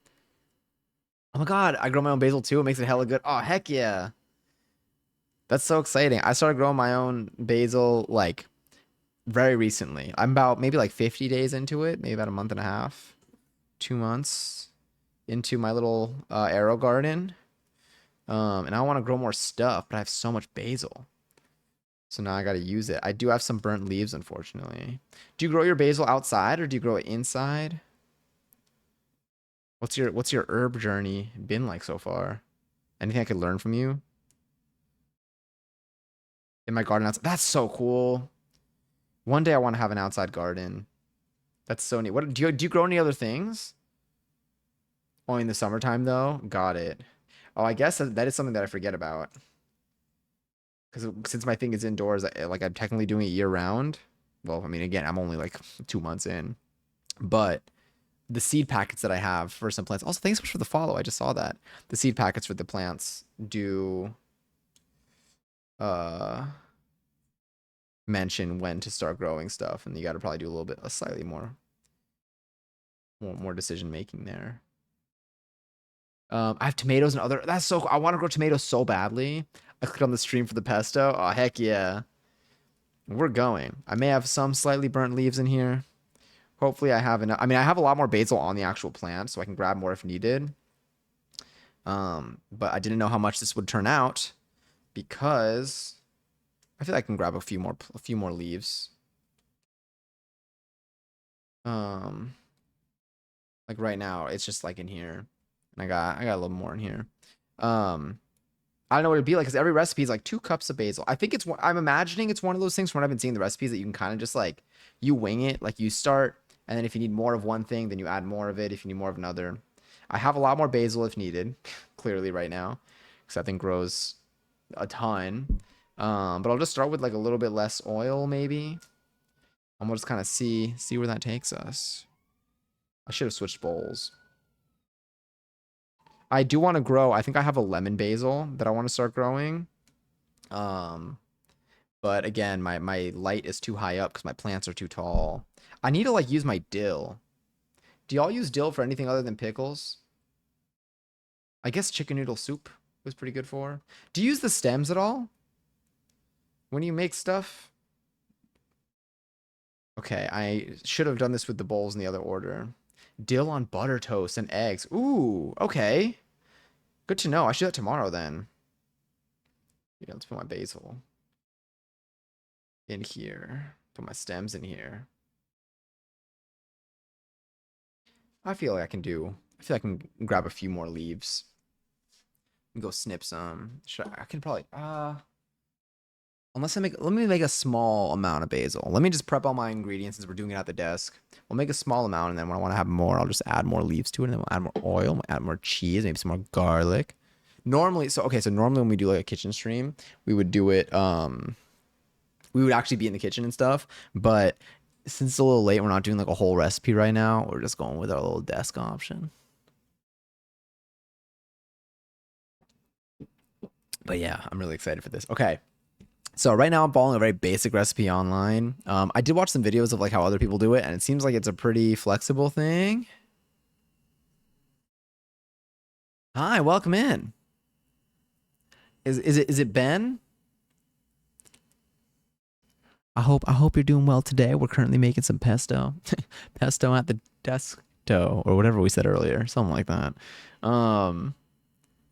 Oh my god, I grow my own basil too. It makes it hella good. Oh heck yeah. That's so exciting. I started growing my own basil like very recently. I'm about maybe like 50 days into it, maybe about a month and a half, 2 months into my little arrow garden. And I want to grow more stuff, but I have so much basil. So now I got to use it. I do have some burnt leaves, unfortunately. Do you grow your basil outside or do you grow it inside? What's your herb journey been like so far? Anything I could learn from you? In my garden outside. That's so cool. One day I want to have an outside garden. That's so neat. What do you grow any other things? Oh, in the summertime though? Got it. Oh, I guess that is something that I forget about. Because since my thing is indoors, like I'm technically doing it year round. Well, I mean, again, I'm only like 2 months in, but the seed packets that I have for some plants. Also, thanks so much for the follow. I just saw that the seed packets for the plants do uh mention when to start growing stuff, and you got to probably do a little bit, a slightly more decision making there. I have tomatoes and other. That's so cool. I want to grow tomatoes so badly. I clicked on the stream for the pesto. Oh heck yeah, we're going. I may have some slightly burnt leaves in here. Hopefully I have enough. I mean, I have a lot more basil on the actual plant, so I can grab more if needed. But I didn't know how much this would turn out because I feel like I can grab a few more leaves. Um, like right now, it's just like in here, and I got a little more in here. Um, I don't know what it'd be like because every recipe is like 2 cups of basil. I think I'm imagining it's one of those things from what I've been seeing the recipes that you can kind of just like you wing it, like you start, and then if you need more of one thing, then you add more of it. If you need more of another, I have a lot more basil if needed, clearly right now, because that thing grows a ton. But I'll just start with like a little bit less oil maybe, and we'll just kind of see where that takes us. I should have switched bowls. I do want to grow. I think I have a lemon basil that I want to start growing. Um, but again, my light is too high up because my plants are too tall. I need to like use my dill. Do y'all use dill for anything other than pickles? I guess chicken noodle soup was pretty good for. Do you use the stems at all when you make stuff? Okay, I should have done this with the bowls in the other order. Dill on butter toast and eggs. Ooh, okay. Good to know. I should do that tomorrow then. Yeah, let's put my basil in here. Put my stems in here. I feel like I can do. I feel like I can grab a few more leaves and go snip some. I can probably unless let me make a small amount of basil. Let me just prep all my ingredients since we're doing it at the desk. We'll make a small amount, and then when I want to have more, I'll just add more leaves to it, and then we'll add more oil, we'll add more cheese, maybe some more garlic. Normally, so okay, so normally when we do like a kitchen stream, we would do it we would actually be in the kitchen and stuff. But since it's a little late, we're not doing like a whole recipe right now. We're just going with our little desk option. But yeah, I'm really excited for this. Okay. So right now I'm following a very basic recipe online. I did watch some videos of like how other people do it, and it seems like it's a pretty flexible thing. Hi, welcome in. Is it Ben? I hope you're doing well today. We're currently making some pesto. Pesto at the desk dough or whatever we said earlier. Something like that. Um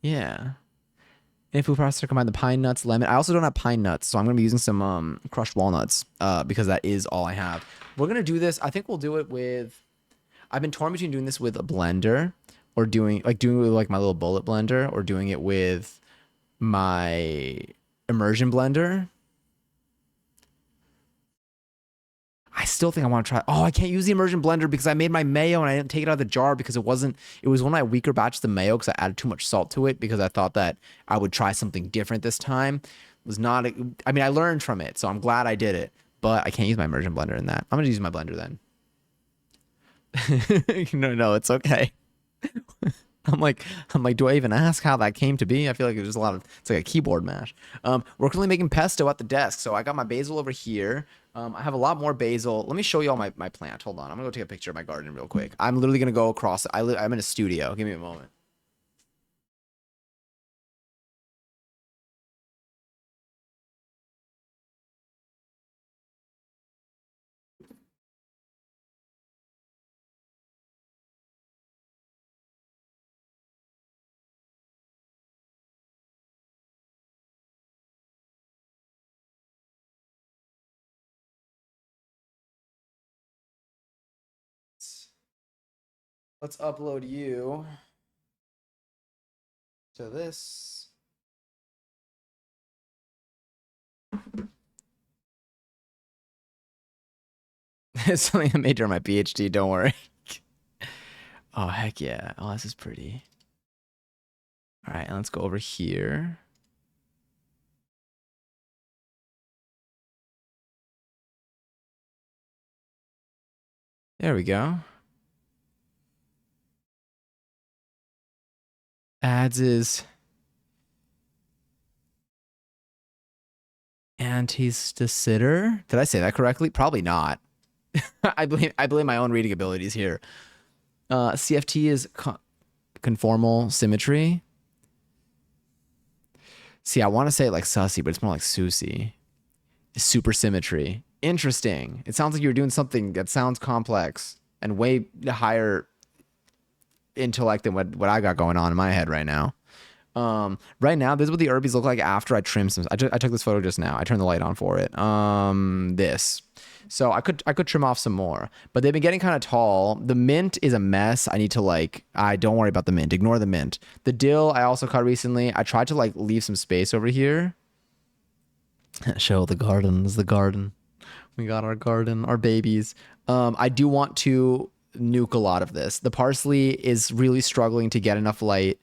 yeah. And food processor combine the pine nuts, lemon. I also don't have pine nuts, so I'm gonna be using some crushed walnuts because that is all I have. We're gonna do this. I think we'll do it with. I've been torn between doing this with a blender or doing it with like my little bullet blender or doing it with my immersion blender. I still think I want to try. Oh, I can't use the immersion blender because I made my mayo and I didn't take it out of the jar because it wasn't. It was one of my weaker batches of mayo because I added too much salt to it because I thought that I would try something different this time. It was not. I mean, I learned from it, so I'm glad I did it. But I can't use my immersion blender in that. I'm gonna use my blender then. No, it's okay. I'm like, do I even ask how that came to be? I feel like there's a lot of, it's like a keyboard mash. We're currently making pesto at the desk. So I got my basil over here. I have a lot more basil. Let me show you all my plant. Hold on. I'm gonna go take a picture of my garden real quick. I'm literally gonna go across. I'm in a studio. Give me a moment. Let's upload you to this. It's something I made during my PhD. Don't worry. Oh, heck yeah. Oh, this is pretty. All right, and let's go over here. There we go. Ads is anti-sitter. Did I say that correctly? Probably not. I blame my own reading abilities here. CFT is conformal symmetry. See, I want to say it like sussy, but it's more like Susie. Supersymmetry. Interesting. It sounds like you're doing something that sounds complex and way higher intellect than what I got going on in my head right now. Right now, this is what the herbies look like after I trim some. I took this photo just now. I turned the light on for it. This. So I could trim off some more, but they've been getting kind of tall. The mint is a mess. I need to like. I don't worry about the mint. Ignore the mint. The dill I also cut recently. I tried to like leave some space over here. Show the garden. This is the garden. We got our garden, our babies. I do want to nuke a lot of this. The parsley is really struggling to get enough light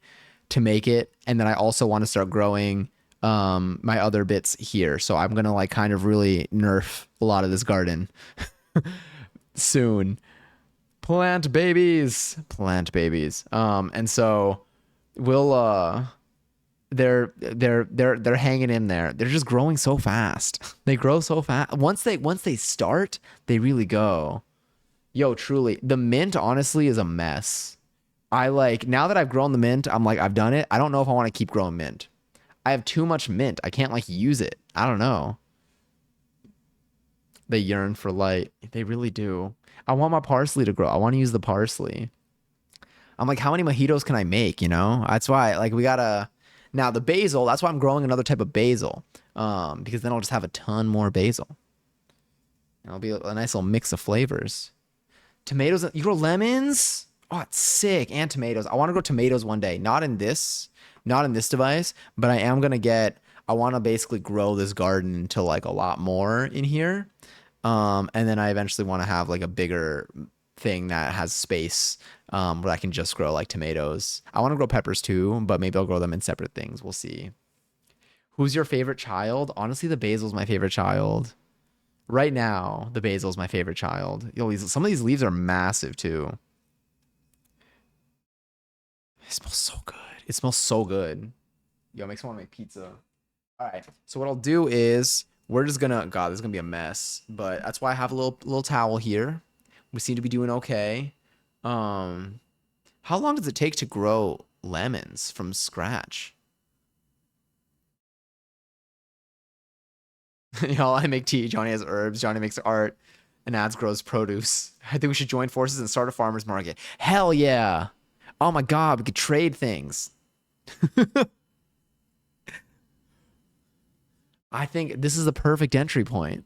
to make it, and then I also want to start growing my other bits here. So I'm gonna like kind of really nerf a lot of this garden soon. Plant babies, plant babies. And so we'll they're hanging in there. They're just growing so fast. They grow so fast. Once they start, they really go. Yo, truly, the mint honestly is a mess. I like now that I've grown the mint, I'm like I've done it. I don't know if I want to keep growing mint. I have too much mint. I can't like use it. I don't know. They yearn for light. They really do. I want my parsley to grow. I want to use the parsley. I'm like, how many mojitos can I make? You know, that's why like we gotta. Now the basil. That's why I'm growing another type of basil. Because then I'll just have a ton more basil. And it'll be a nice little mix of flavors. Tomatoes. You grow lemons? Oh, it's sick. And tomatoes. I want to grow tomatoes one day. Not in this device, but I am gonna get. I want to basically grow this garden into like a lot more in here. And then I eventually want to have like a bigger thing that has space where I can just grow like tomatoes. I want to grow peppers too, but maybe I'll grow them in separate things. We'll see. Who's your favorite child? Honestly, the basil's my favorite child. Right now, the basil is my favorite child. Yo, some of these leaves are massive too. It smells so good. It smells so good. Yo, it makes me want to make pizza. All right. So what I'll do is we're just gonna. God, this is gonna be a mess. But that's why I have a little towel here. We seem to be doing okay. Um, how long does it take to grow lemons from scratch? Y'all, I make tea. Johnny has herbs. Johnny makes art, and Ads grows produce. I think we should join forces and start a farmers market. Hell yeah! Oh my God, we could trade things. I think this is the perfect entry point.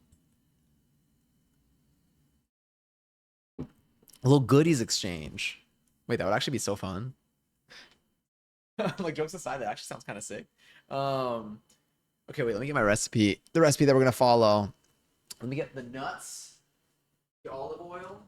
A little goodies exchange. Wait, that would actually be so fun. Like jokes aside, that actually sounds kind of sick. Um, okay, wait, let me get my recipe. The recipe that we're gonna follow. Let me get the nuts, the olive oil.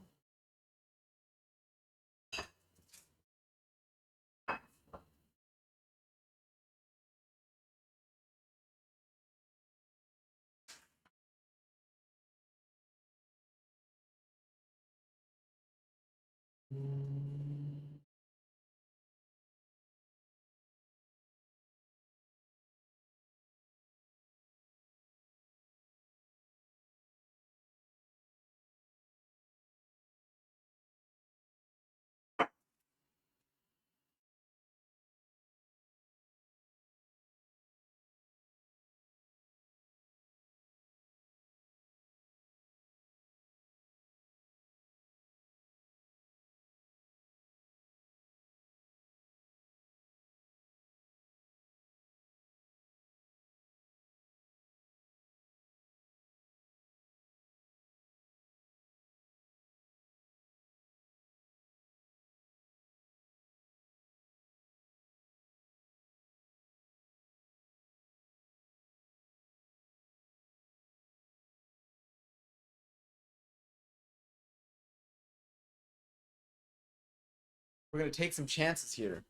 We're gonna take some chances here.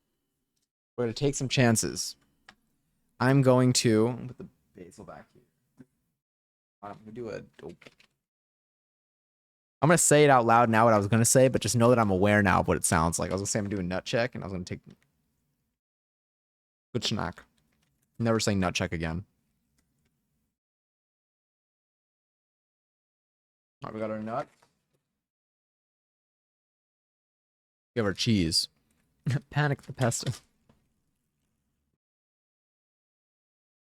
We're gonna take some chances. I'm going to put the basil back here. I'm gonna do a. I'm gonna say it out loud now what I was gonna say, but just know that I'm aware now of what it sounds like. I was gonna say I'm doing nut check, and I was gonna take good snack. Never say nut check again. All right, we got our nut. We have our cheese. Panic the pesto.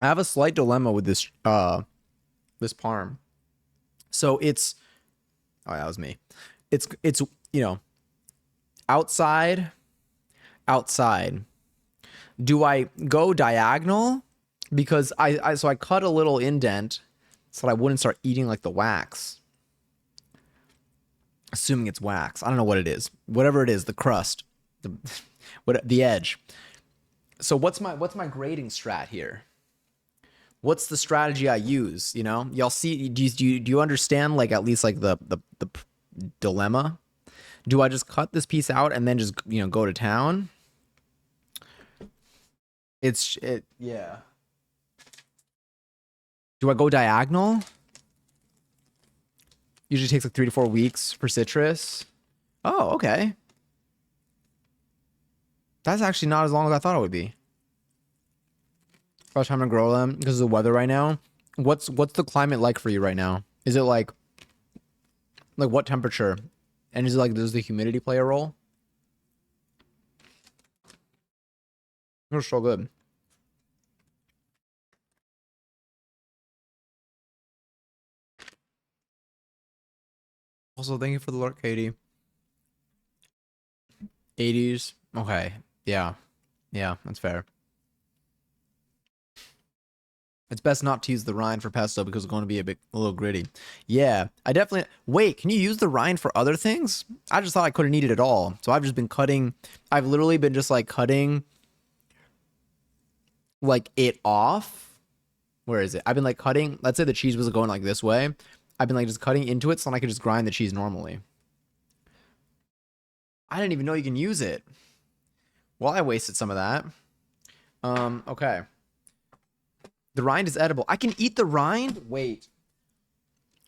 I have a slight dilemma with this parm. So it's oh that was me. It's you know outside outside. Do I go diagonal? Because I cut a little indent so that I wouldn't start eating like the wax. Assuming it's wax. I don't know what it is. Whatever it is, the crust, the edge. So what's my grading strat here? What's the strategy I use? You know, y'all see? Do you understand like at least like the dilemma? Do I just cut this piece out and then just go to town? Yeah. Do I go diagonal? Usually takes like 3 to 4 weeks for citrus. Oh, okay. That's actually not as long as I thought it would be. First time to grow them because of the weather right now. What's the climate like for you right now? Is it like what temperature? And is it like does the humidity play a role? They're so good. Also, thank you for the lurk, Katie. 80s. Okay. Yeah. Yeah, that's fair. It's best not to use the rind for pesto because it's going to be a little gritty. Yeah, I definitely. Wait, can you use the rind for other things? I just thought I couldn't eat it at all. So I've just been cutting. I've literally been just like cutting like it off. Where is it? I've been like cutting. Let's say the cheese was going like this way. I've been like just cutting into it so I could just grind the cheese normally. I didn't even know you can use it. Well, I wasted some of that. Okay. The rind is edible. I can eat the rind? Wait.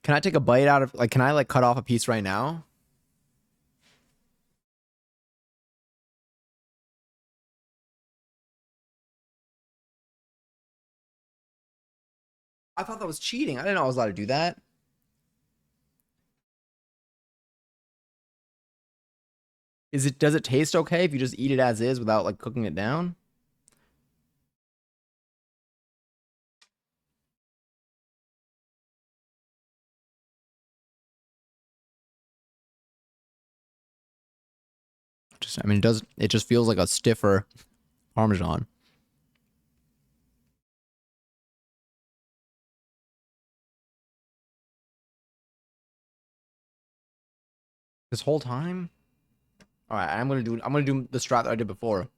Can I take a bite out of, like, can I like cut off a piece right now? I thought that was cheating. I didn't know I was allowed to do that. Does it taste okay if you just eat it as is without like cooking it down? Just, I mean, it just feels like a stiffer Parmesan. This whole time? All right, I'm gonna do the strat that I did before.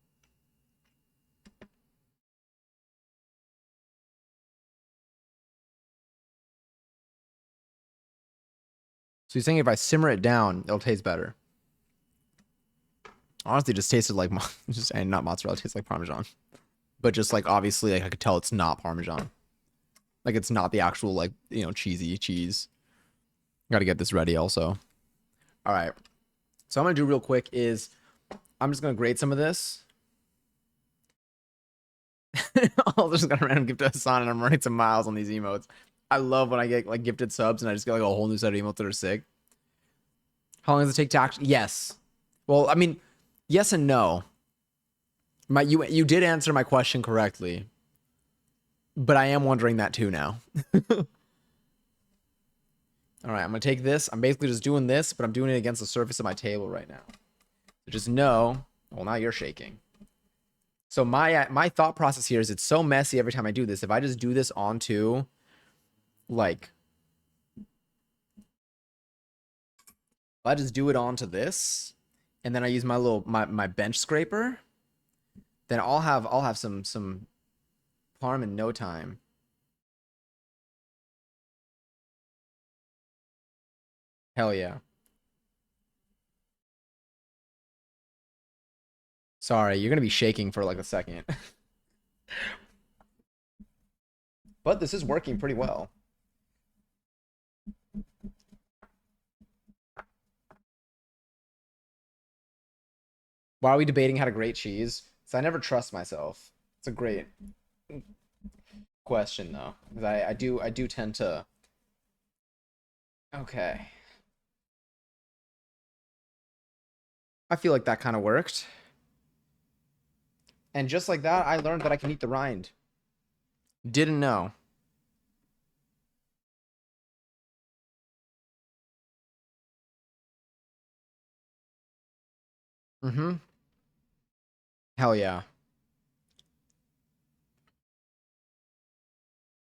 So you're saying if I simmer it down, it'll taste better. Honestly, it just tasted like just and not mozzarella, it tastes like Parmesan. But just like obviously like I could tell it's not Parmesan. Like it's not the actual like, you know, cheesy cheese. Got to get this ready also. All right. So I'm going to do real quick is I'm just going to grate some of this. I'll just got a random gift to Hassan and I'm running some miles on these emotes. I love when I get like gifted subs and I just get like a whole new set of emotes that are sick. How long does it take to actually? Yes. Well, I mean, yes and no. You did answer my question correctly. But I am wondering that too now. All right, I'm going to take this. I'm basically just doing this, but I'm doing it against the surface of my table right now. So just know, well, now you're shaking. So my thought process here is it's so messy every time I do this. If I just do this onto, like, if I just do it onto this, and then I use my bench scraper, then I'll have some parm in no time. Hell yeah. Sorry, you're gonna be shaking for like a second. But this is working pretty well. Why are we debating how to grate cheese? So I never trust myself. It's a great question though. Because I do tend to. Okay. I feel like that kind of worked. And just like that, I learned that I can eat the rind. Didn't know. Mm-hmm. Hell yeah.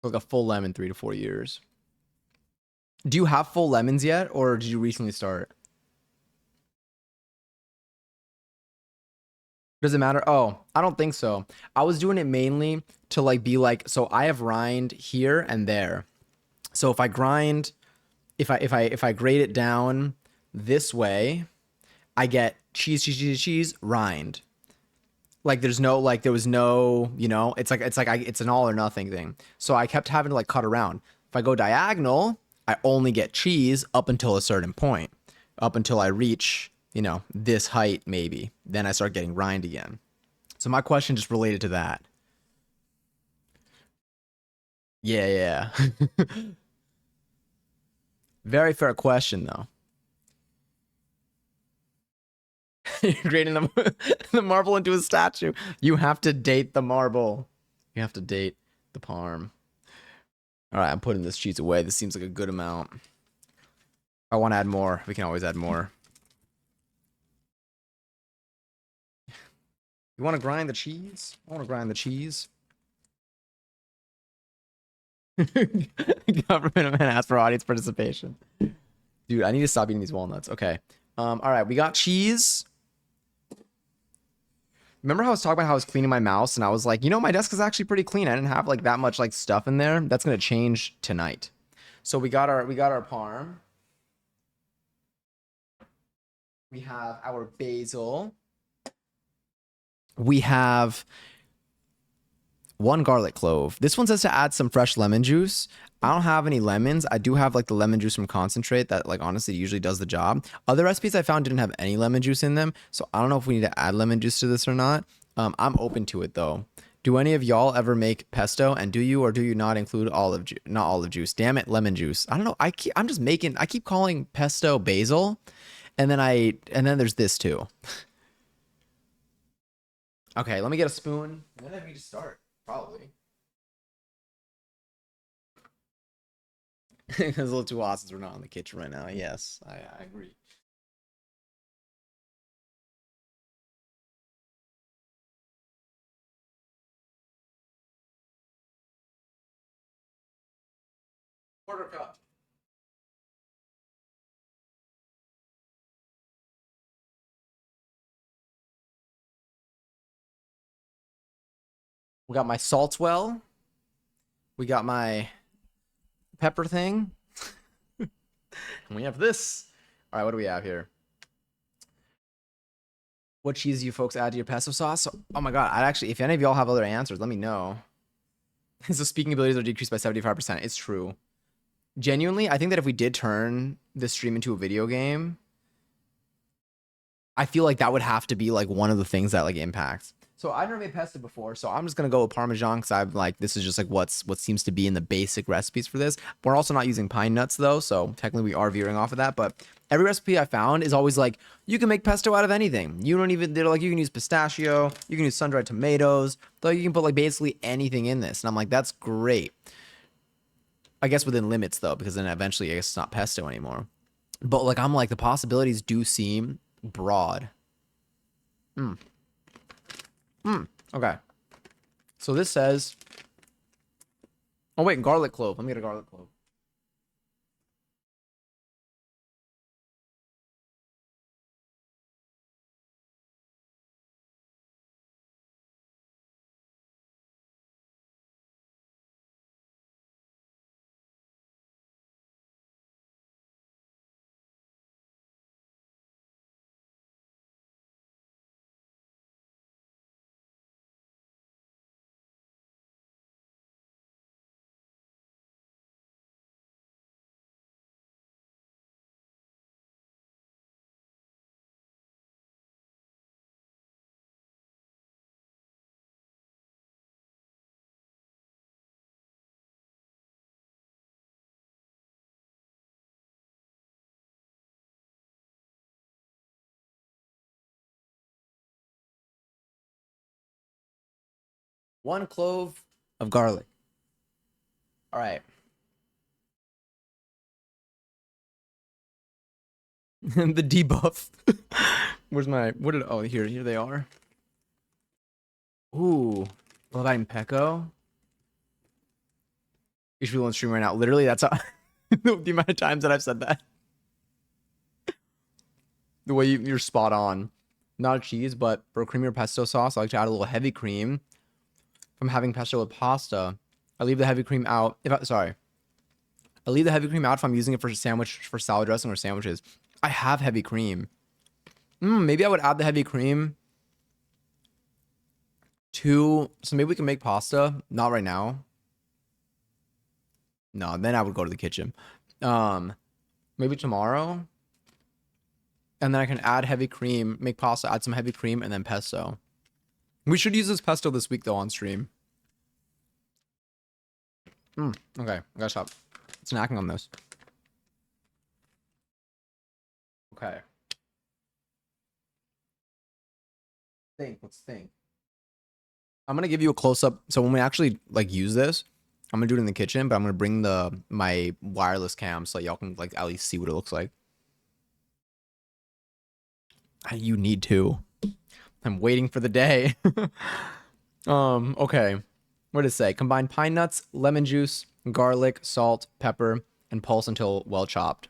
Like a full lemon, 3 to 4 years. Do you have full lemons yet, or did you recently start? Does it matter? Oh, I don't think so. I was doing it mainly to like be like, so I have rind here and there. So if I grind, if I grate it down this way, I get cheese, rind. Like there's no like there was no, you know, it's an all or nothing thing. So I kept having to like cut around. If I go diagonal, I only get cheese up until a certain point, up until I reach, you know, this height maybe. Then I start getting rind again. So my question just related to that. Yeah, yeah. Very fair question though. You're creating the marble into a statue. You have to date the marble. You have to date the parm. All right, I'm putting this cheese away. This seems like a good amount. I want to add more. We can always add more. You want to grind the cheese? I want to grind the cheese. Government man asked for audience participation. Dude, I need to stop eating these walnuts. Okay. All right, we got cheese. Remember how I was talking about how I was cleaning my mouse and I was like, you know, my desk is actually pretty clean. I didn't have like that much like stuff in there. That's gonna change tonight. So we got our parm. We have our basil. We have one garlic clove. This one says to add some fresh lemon juice. I don't have any lemons. I do have like the lemon juice from concentrate that like honestly usually does the job. Other recipes I found didn't have any lemon juice in them, so I don't know if we need to add lemon juice to this or not. I'm open to it though. Do any of y'all ever make pesto? And do you or do you not include olive juice? Not olive juice. Damn it, lemon juice. I don't know. I'm just making. I keep calling pesto basil, and then there's this too. Okay, let me get a spoon. When did we just start? Probably. It's a little too hot since we're not in the kitchen right now. Yes, I agree. Quarter cup. We got my salt well. We got my pepper thing. And we have this. All right, what do we have here? What cheese do you folks add to your pesto sauce? Oh my god, I actually, if any of y'all have other answers, let me know. So speaking abilities are decreased by 75%. It's true. Genuinely, I think that if we did turn this stream into a video game, I feel like that would have to be like one of the things that like impacts. So I've never made pesto before, so I'm just gonna go with Parmesan because I'm like this is just like what seems to be in the basic recipes for this. We're also not using pine nuts though, so technically we are veering off of that. But every recipe I found is always like you can make pesto out of anything. You don't even they're like you can use pistachio, you can use sun-dried tomatoes, though you can put like basically anything in this, and I'm like that's great. I guess within limits though, because then eventually I guess it's not pesto anymore. But like I'm like the possibilities do seem broad. Okay. So this says, oh wait, garlic clove. Let me get a garlic clove. One clove of garlic. All right. The debuff. Where's my, what did, oh, here they are. Ooh. Love adding Pecco. You should be on stream right now. Literally, that's how, the amount of times that I've said that. The way you're spot on. Not a cheese, but for a creamier pesto sauce, I like to add a little heavy cream. If I'm having pesto with pasta, I leave the heavy cream out. I leave the heavy cream out if I'm using it for salad dressing or sandwiches. I have heavy cream. Maybe I would add the heavy cream to, so maybe we can make pasta. Not right now. No, then I would go to the kitchen. Maybe tomorrow. And then I can add heavy cream, make pasta, add some heavy cream, and then pesto. We should use this pesto this week, though, on stream. Okay, I gotta stop snacking on this. Okay. Let's think. I'm gonna give you a close-up. So when we actually, like, use this, I'm gonna do it in the kitchen, but I'm gonna bring my wireless cam so y'all can, like, at least see what it looks like. You need to. I'm waiting for the day. Okay. What does it say? Combine pine nuts, lemon juice, garlic, salt, pepper, and pulse until well chopped.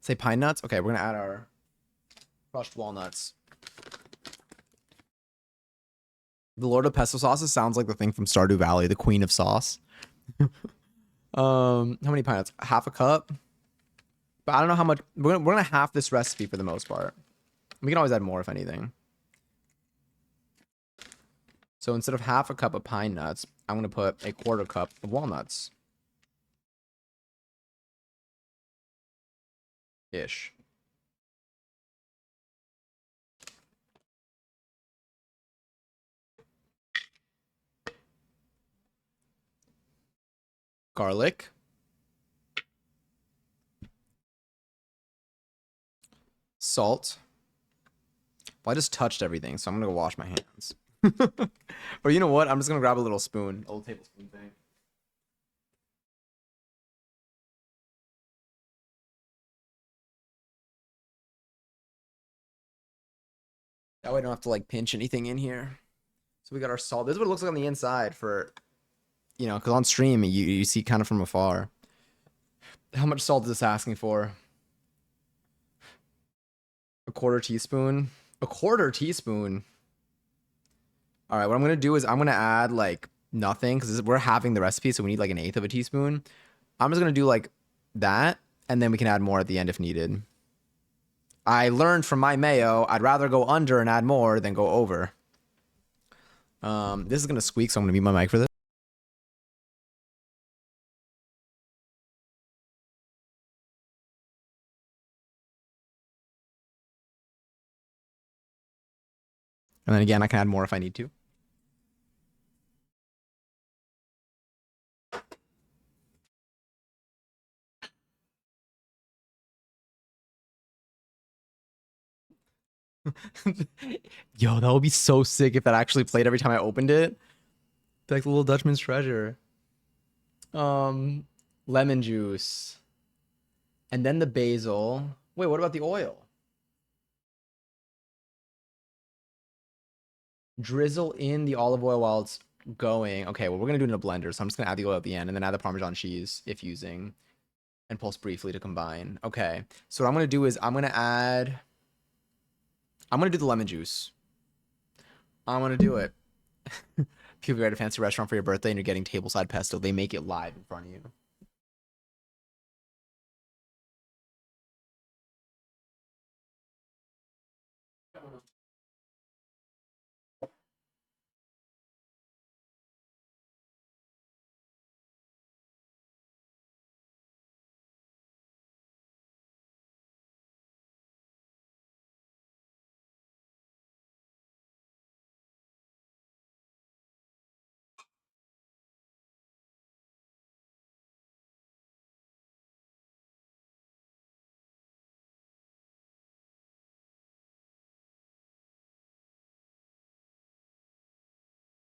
Say pine nuts? Okay, we're gonna add our crushed walnuts. The Lord of Pesto Sauces sounds like the thing from Stardew Valley, the Queen of Sauce. How many pine nuts? Half a cup. But I don't know how much. We're gonna half this recipe for the most part. We can always add more if anything. So instead of half a cup of pine nuts, I'm going to put a quarter cup of walnuts. Ish. Garlic. Salt. Well, I just touched everything, so I'm gonna go wash my hands. Or you know what? I'm just gonna grab a little spoon, a little tablespoon thing. That way I don't have to like pinch anything in here. So we got our salt. This is what it looks like on the inside for, because on stream you see kind of from afar. How much salt is this asking for? A quarter teaspoon. A quarter teaspoon. All right, what I'm gonna do is I'm gonna add like nothing because we're having the recipe, so we need like an eighth of a teaspoon. I'm just gonna do like that, and then we can add more at the end if needed. I learned from my mayo, I'd rather go under and add more than go over. This is gonna squeak, so I'm gonna mute my mic for this. And then again, I can add more if I need to. Yo, that would be so sick if that actually played every time I opened it. Like the little Dutchman's treasure. Lemon juice. And then the basil. Wait, what about the oil? Drizzle in the olive oil while it's going. Okay, well, we're gonna do it in a blender, so I'm just gonna add the oil at the end and then add the Parmesan cheese if using, and pulse briefly to combine. Okay, so what I'm gonna do is I'm gonna do the lemon juice. I'm gonna do it. People, you're at a fancy restaurant for your birthday and you're getting tableside pesto. They make it live in front of you.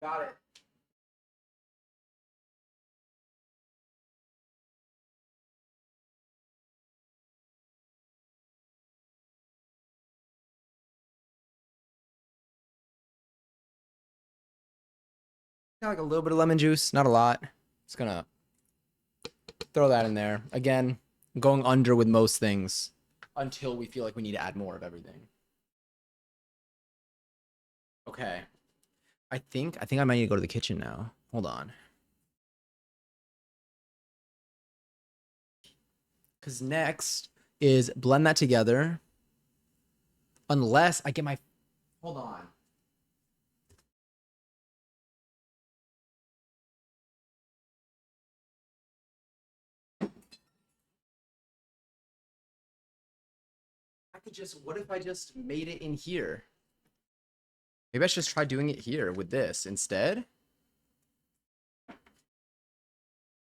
Got it. Got like a little bit of lemon juice, not a lot. Just gonna throw that in there. Again, going under with most things until we feel like we need to add more of everything. Okay. I think I might need to go to the kitchen now. Hold on. Cause next is blend that together. Unless I get my hold on. What if I just made it in here? Maybe I should just try doing it here with this instead.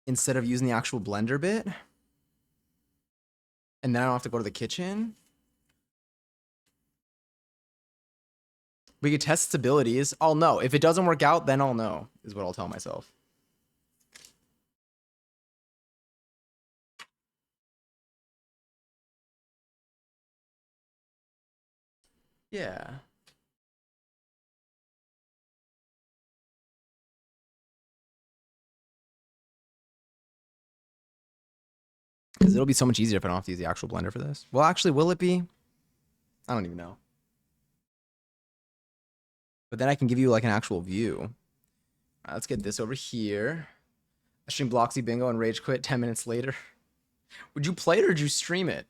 Instead of using the actual blender bit. And then I don't have to go to the kitchen. We could test its abilities. I'll know. If it doesn't work out, then I'll know, is what I'll tell myself. Yeah. Because it'll be so much easier if I don't have to use the actual blender for this. Well, actually, will it be? I don't even know. But then I can give you like an actual view. All right, let's get this over here. I stream Bloxy Bingo and Rage Quit 10 minutes later. Would you play it or did you stream it?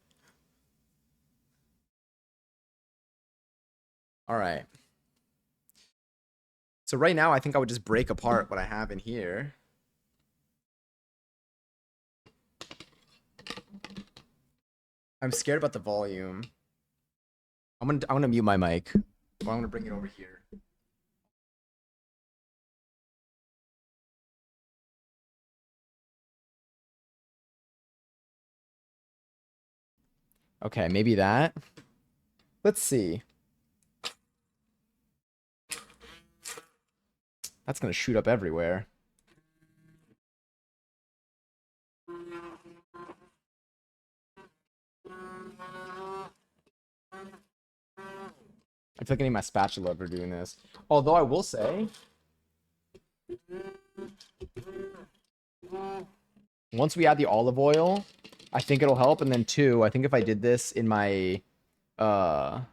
All right. So right now, I think I would just break apart what I have in here. I'm scared about the volume. I'm gonna mute my mic. Or I'm gonna bring it over here. Okay, maybe that. Let's see. That's gonna shoot up everywhere. I feel like I need my spatula for doing this. Although I will say, once we add the olive oil, I think it'll help. And then two, I think if I did this in my, I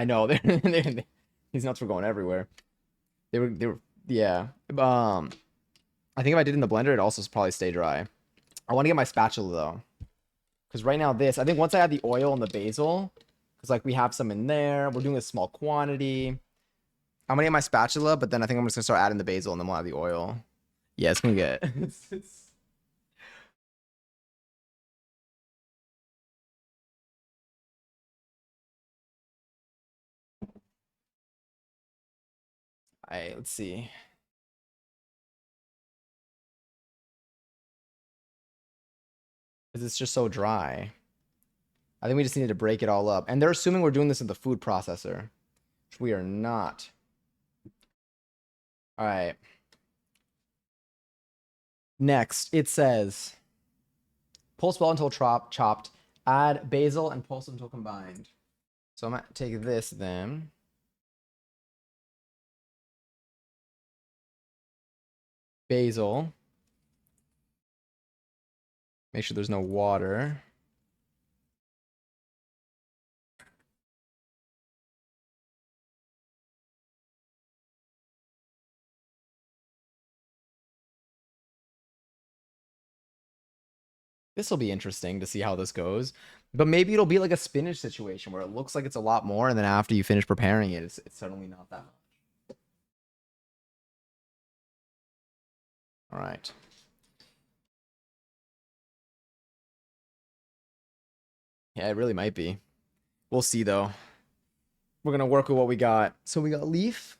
know these nuts were going everywhere. They were, yeah. I think if I did it in the blender, it'd also probably stay dry. I want to get my spatula though, because right now I think once I add the oil and the basil, because like we have some in there, we're doing a small quantity. I'm gonna get my spatula, but then I think I'm just gonna start adding the basil and then we'll add the oil. Yeah, it's gonna get. All right, let's see. Because it's just so dry. I think we just need to break it all up. And they're assuming we're doing this in the food processor, which we are not. All right. Next, it says pulse well until chopped. Add basil and pulse until combined. So I'm going to take this then. Basil. Make sure there's no water. This will be interesting to see how this goes. But maybe it'll be like a spinach situation where it looks like it's a lot more, and then after you finish preparing it, it's suddenly not that much. All right. Yeah, it really might be. We'll see, though. We're going to work with what we got. So we got leaf.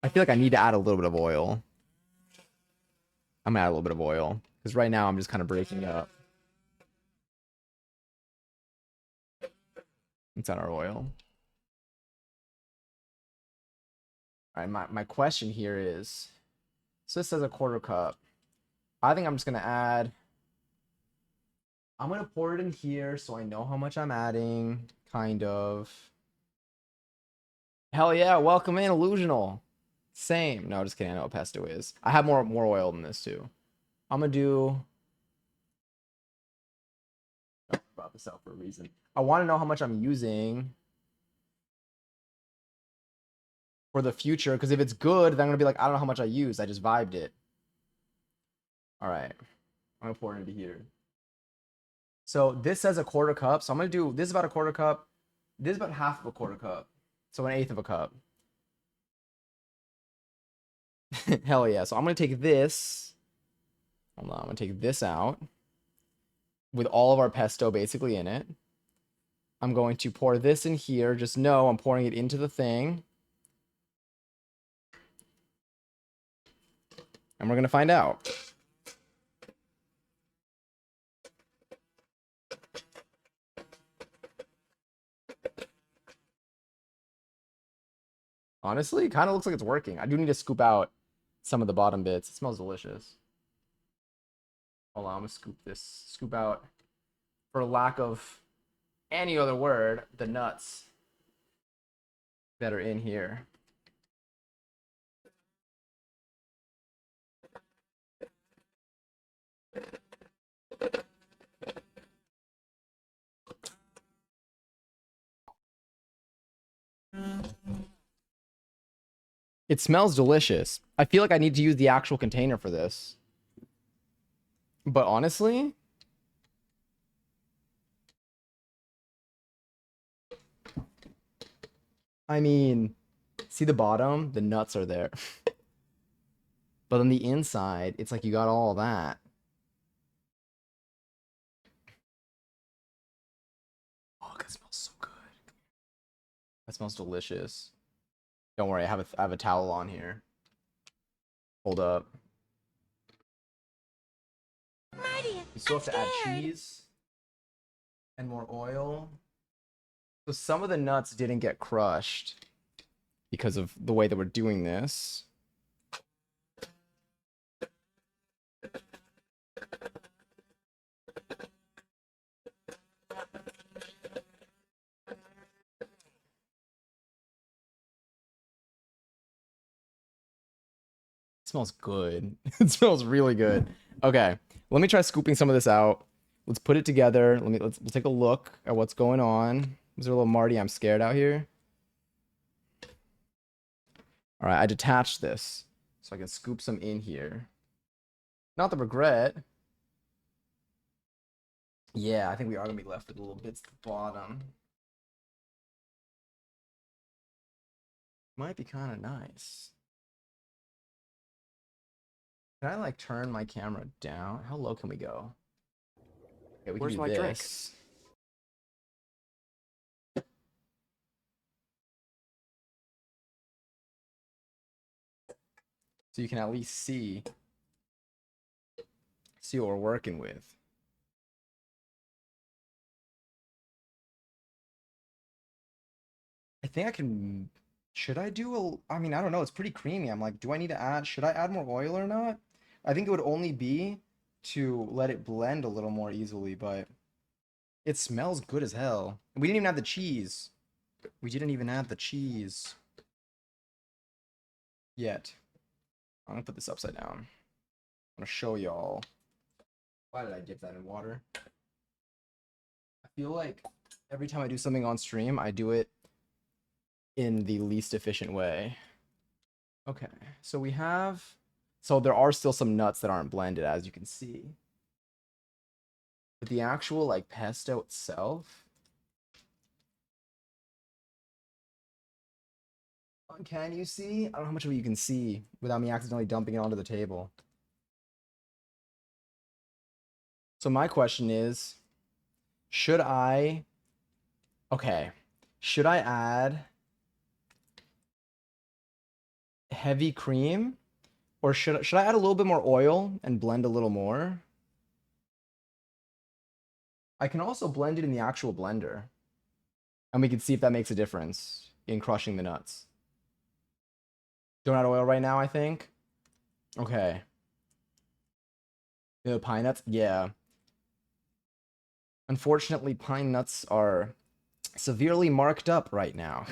I feel like I need to add a little bit of oil. I'm going to add a little bit of oil. Because right now I'm just kind of breaking up. Let's add our oil. All right, my question here is, so this says a quarter cup. I think I'm just going to add, I'm going to pour it in here so I know how much I'm adding, kind of. Hell yeah, welcome in, Illusional. Same. No, just kidding, I know what pesto is. I have more oil than this too. I'm going to do, I brought this out for a reason. I want to know how much I'm using for the future, because if it's good, then I'm going to be like, I don't know how much I used. I just vibed it. All right. I'm going to pour it into here. So this says a quarter cup. So I'm going to do, this is about a quarter cup. This is about half of a quarter cup. So an eighth of a cup. Hell yeah. So I'm going to take this. Hold on. I'm going to take this out with all of our pesto basically in it. I'm going to pour this in here. Just know I'm pouring it into the thing. And we're going to find out. Honestly, it kind of looks like it's working. I do need to scoop out some of the bottom bits. It smells delicious. Hold on, I'm gonna scoop out, for lack of any other word, the nuts that are in here. It smells delicious. I feel like I need to use the actual container for this. But honestly, I mean, see the bottom? The nuts are there. But on the inside, it's like you got all that. Oh, that smells so good. That smells delicious. Don't worry, I have a towel on here. Hold up. Marty, You still I'm have to add scared. cheese and more oil. So some of the nuts didn't get crushed because of the way that we're doing this. It smells good. It smells really good. Okay, let me try scooping some of this out. Let's put it together. We'll take a look at what's going on. Is there a little Marty? I'm scared out here. All right, I detached this so I can scoop some in here. Not the regret. Yeah, I think we are gonna be left with little bits at the bottom. Might be kind of nice. Can I like turn my camera down? How low can we go? Okay, we can Where's do my drink? this. So you can at least see what we're working with. I think I can. Should I do a? I mean, I don't know. It's pretty creamy. I'm like, do I need to add? Should I add more oil or not? I think it would only be to let it blend a little more easily, but it smells good as hell. We didn't even add the cheese. We didn't even add the cheese yet. I'm gonna put this upside down. I'm gonna show y'all. Why did I dip that in water? I feel like every time I do something on stream, I do it in the least efficient way. Okay, so we have, so there are still some nuts that aren't blended, as you can see. But the actual like pesto itself, can you see? I don't know how much of it you can see without me accidentally dumping it onto the table. So my question is, should I, okay, should I add heavy cream? Or should I add a little bit more oil and blend a little more? I can also blend it in the actual blender. And we can see if that makes a difference in crushing the nuts. Don't add oil right now, I think. Okay. The pine nuts? Yeah. Unfortunately, pine nuts are severely marked up right now.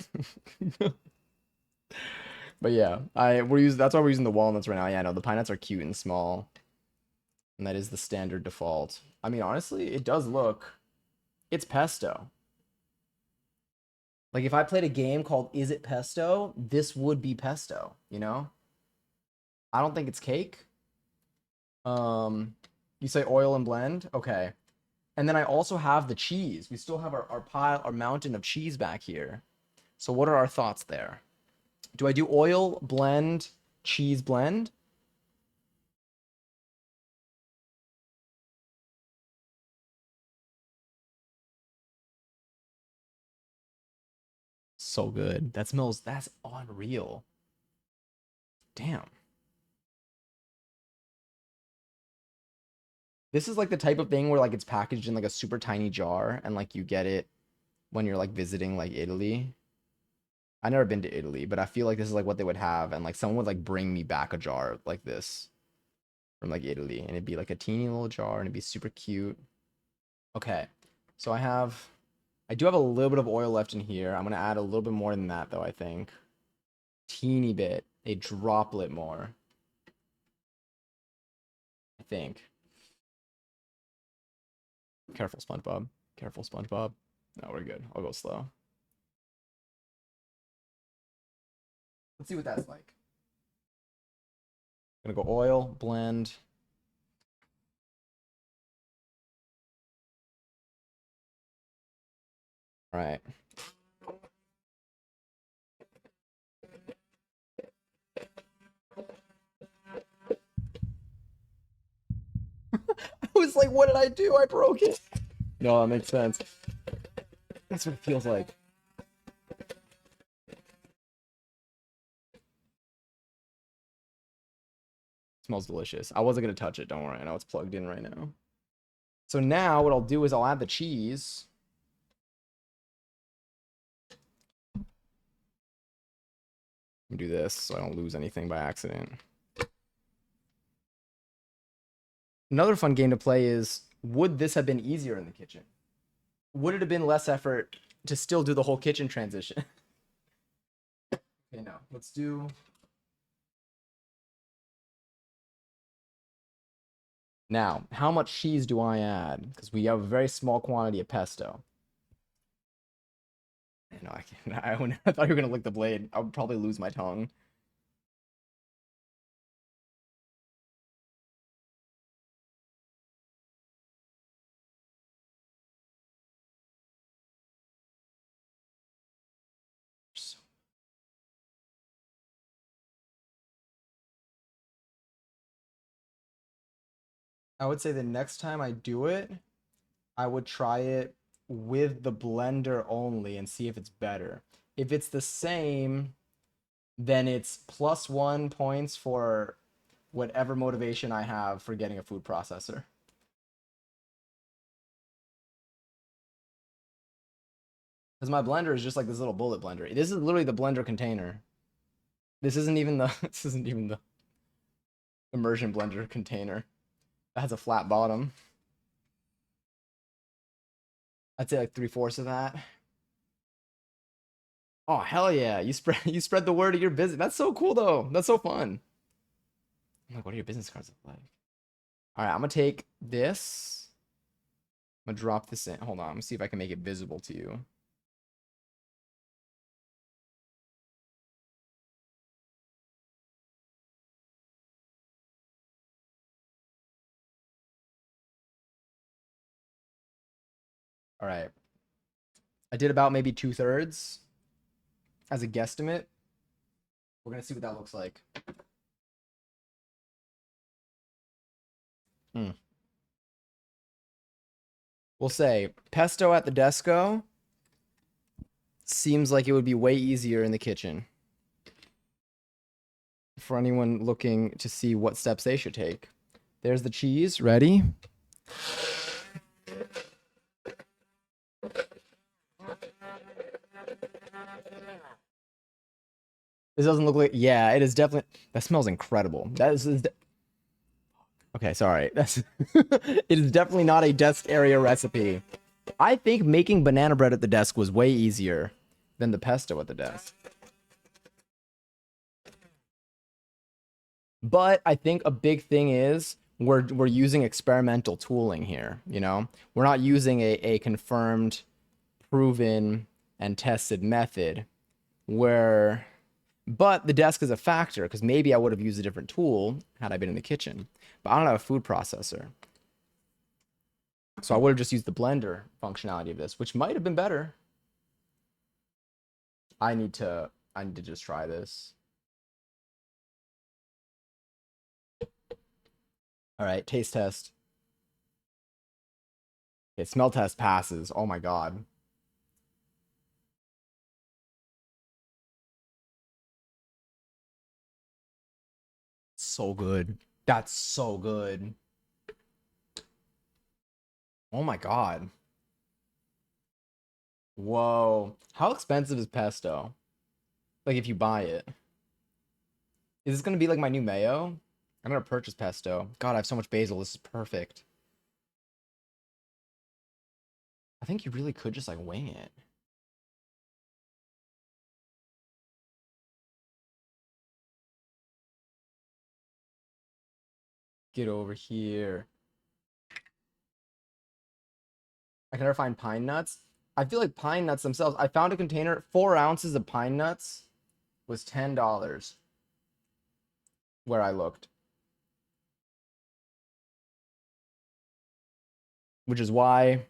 But yeah, that's why we're using the walnuts right now. Yeah, no, the pine nuts are cute and small. And that is the standard default. I mean, honestly, it does look, it's pesto. Like if I played a game called Is It Pesto, this would be pesto, you know? I don't think it's cake. You say oil and blend? Okay. And then I also have the cheese. We still have our mountain of cheese back here. So what are our thoughts there? Do I do oil, blend, cheese blend? So good. That smells, that's unreal. Damn. This is like the type of thing where like it's packaged in like a super tiny jar and like you get it when you're like visiting like Italy. I've never been to Italy, but I feel like this is like what they would have, and like someone would like bring me back a jar like this from like Italy, and it'd be like a teeny little jar, and it'd be super cute. Okay, so I do have a little bit of oil left in here. I'm gonna add a little bit more than that though, I think. Teeny bit, a droplet more. I think. Careful, SpongeBob. Careful, SpongeBob. No, we're good. I'll go slow. Let's see what that's like. Gonna go oil, blend. All right. I was like, what did I do? I broke it. No, that makes sense. That's what it feels like. Smells delicious. I wasn't gonna touch it, don't worry. I know it's plugged in right now. So now what I'll do is I'll add the cheese. Do this so I don't lose anything by accident. Another fun game to play is, would this have been easier in the kitchen? Would it have been less effort to still do the whole kitchen transition? Okay, now let's do. Now, how much cheese do I add? Because we have a very small quantity of pesto. No, I can't. I thought you were gonna lick the blade. I would probably lose my tongue. I would say the next time I do it, I would try it with the blender only and see if it's better. If it's the same, then it's +1 points for whatever motivation I have for getting a food processor. Because my blender is just like this little bullet blender. This is literally the blender container. This isn't even the this isn't even the immersion blender container. That has a flat bottom. I'd say like 3/4 of that. Oh hell yeah! You spread the word of your business. That's so cool though. That's so fun. I'm like, what are your business cards look like? All right, I'm gonna take this. I'm gonna drop this in. Hold on, let me see if I can make it visible to you. All right, I did about maybe 2/3 as a guesstimate. We're gonna see what that looks like. Hmm. We'll say pesto at the desco seems like it would be way easier in the kitchen for anyone looking to see what steps they should take. There's the cheese. Ready? This doesn't look like. Yeah, it is definitely. That smells incredible. That is okay, sorry. That's it is definitely not a desk area recipe. I think making banana bread at the desk was way easier than the pesto at the desk. But I think a big thing is we're using experimental tooling here, you know? We're not using a confirmed, proven, and tested method where but the desk is a factor because maybe I would have used a different tool had I been in the kitchen. But I don't have a food processor. So I would have just used the blender functionality of this, which might have been better. I need to just try this. All right, taste test. Okay, smell test passes. Oh my god. So good. That's so good. Oh my god. Whoa. How expensive is pesto? Like if you buy it. Is this gonna be like my new mayo? I'm gonna purchase pesto. God, I have so much basil. This is perfect. I think you really could just like wing it. Get over here. I can never find pine nuts. I feel like pine nuts themselves. I found a container, 4 ounces of pine nuts was $10 where I looked, which is why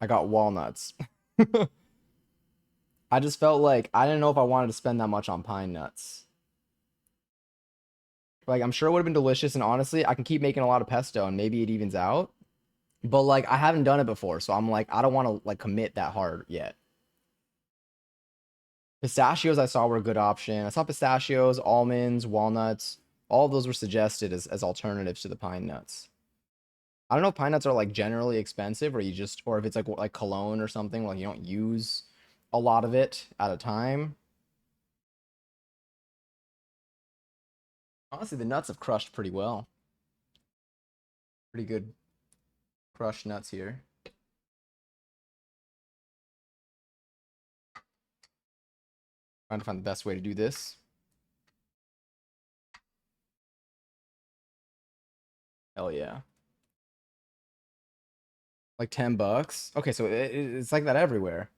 I got walnuts. I just felt like I didn't know if I wanted to spend that much on pine nuts. Like I'm sure it would have been delicious, and honestly, I can keep making a lot of pesto and maybe it evens out. But like I haven't done it before, so I'm like I don't want to like commit that hard yet. Pistachios I saw were a good option. I saw pistachios, almonds, walnuts. All of those were suggested as alternatives to the pine nuts. I don't know if pine nuts are like generally expensive or you just or if it's like cologne or something like you don't use a lot of it at a time. Honestly, the nuts have crushed pretty well. Pretty good crushed nuts here. Trying to find the best way to do this. Hell yeah. Like $10. Okay, so it's like that everywhere.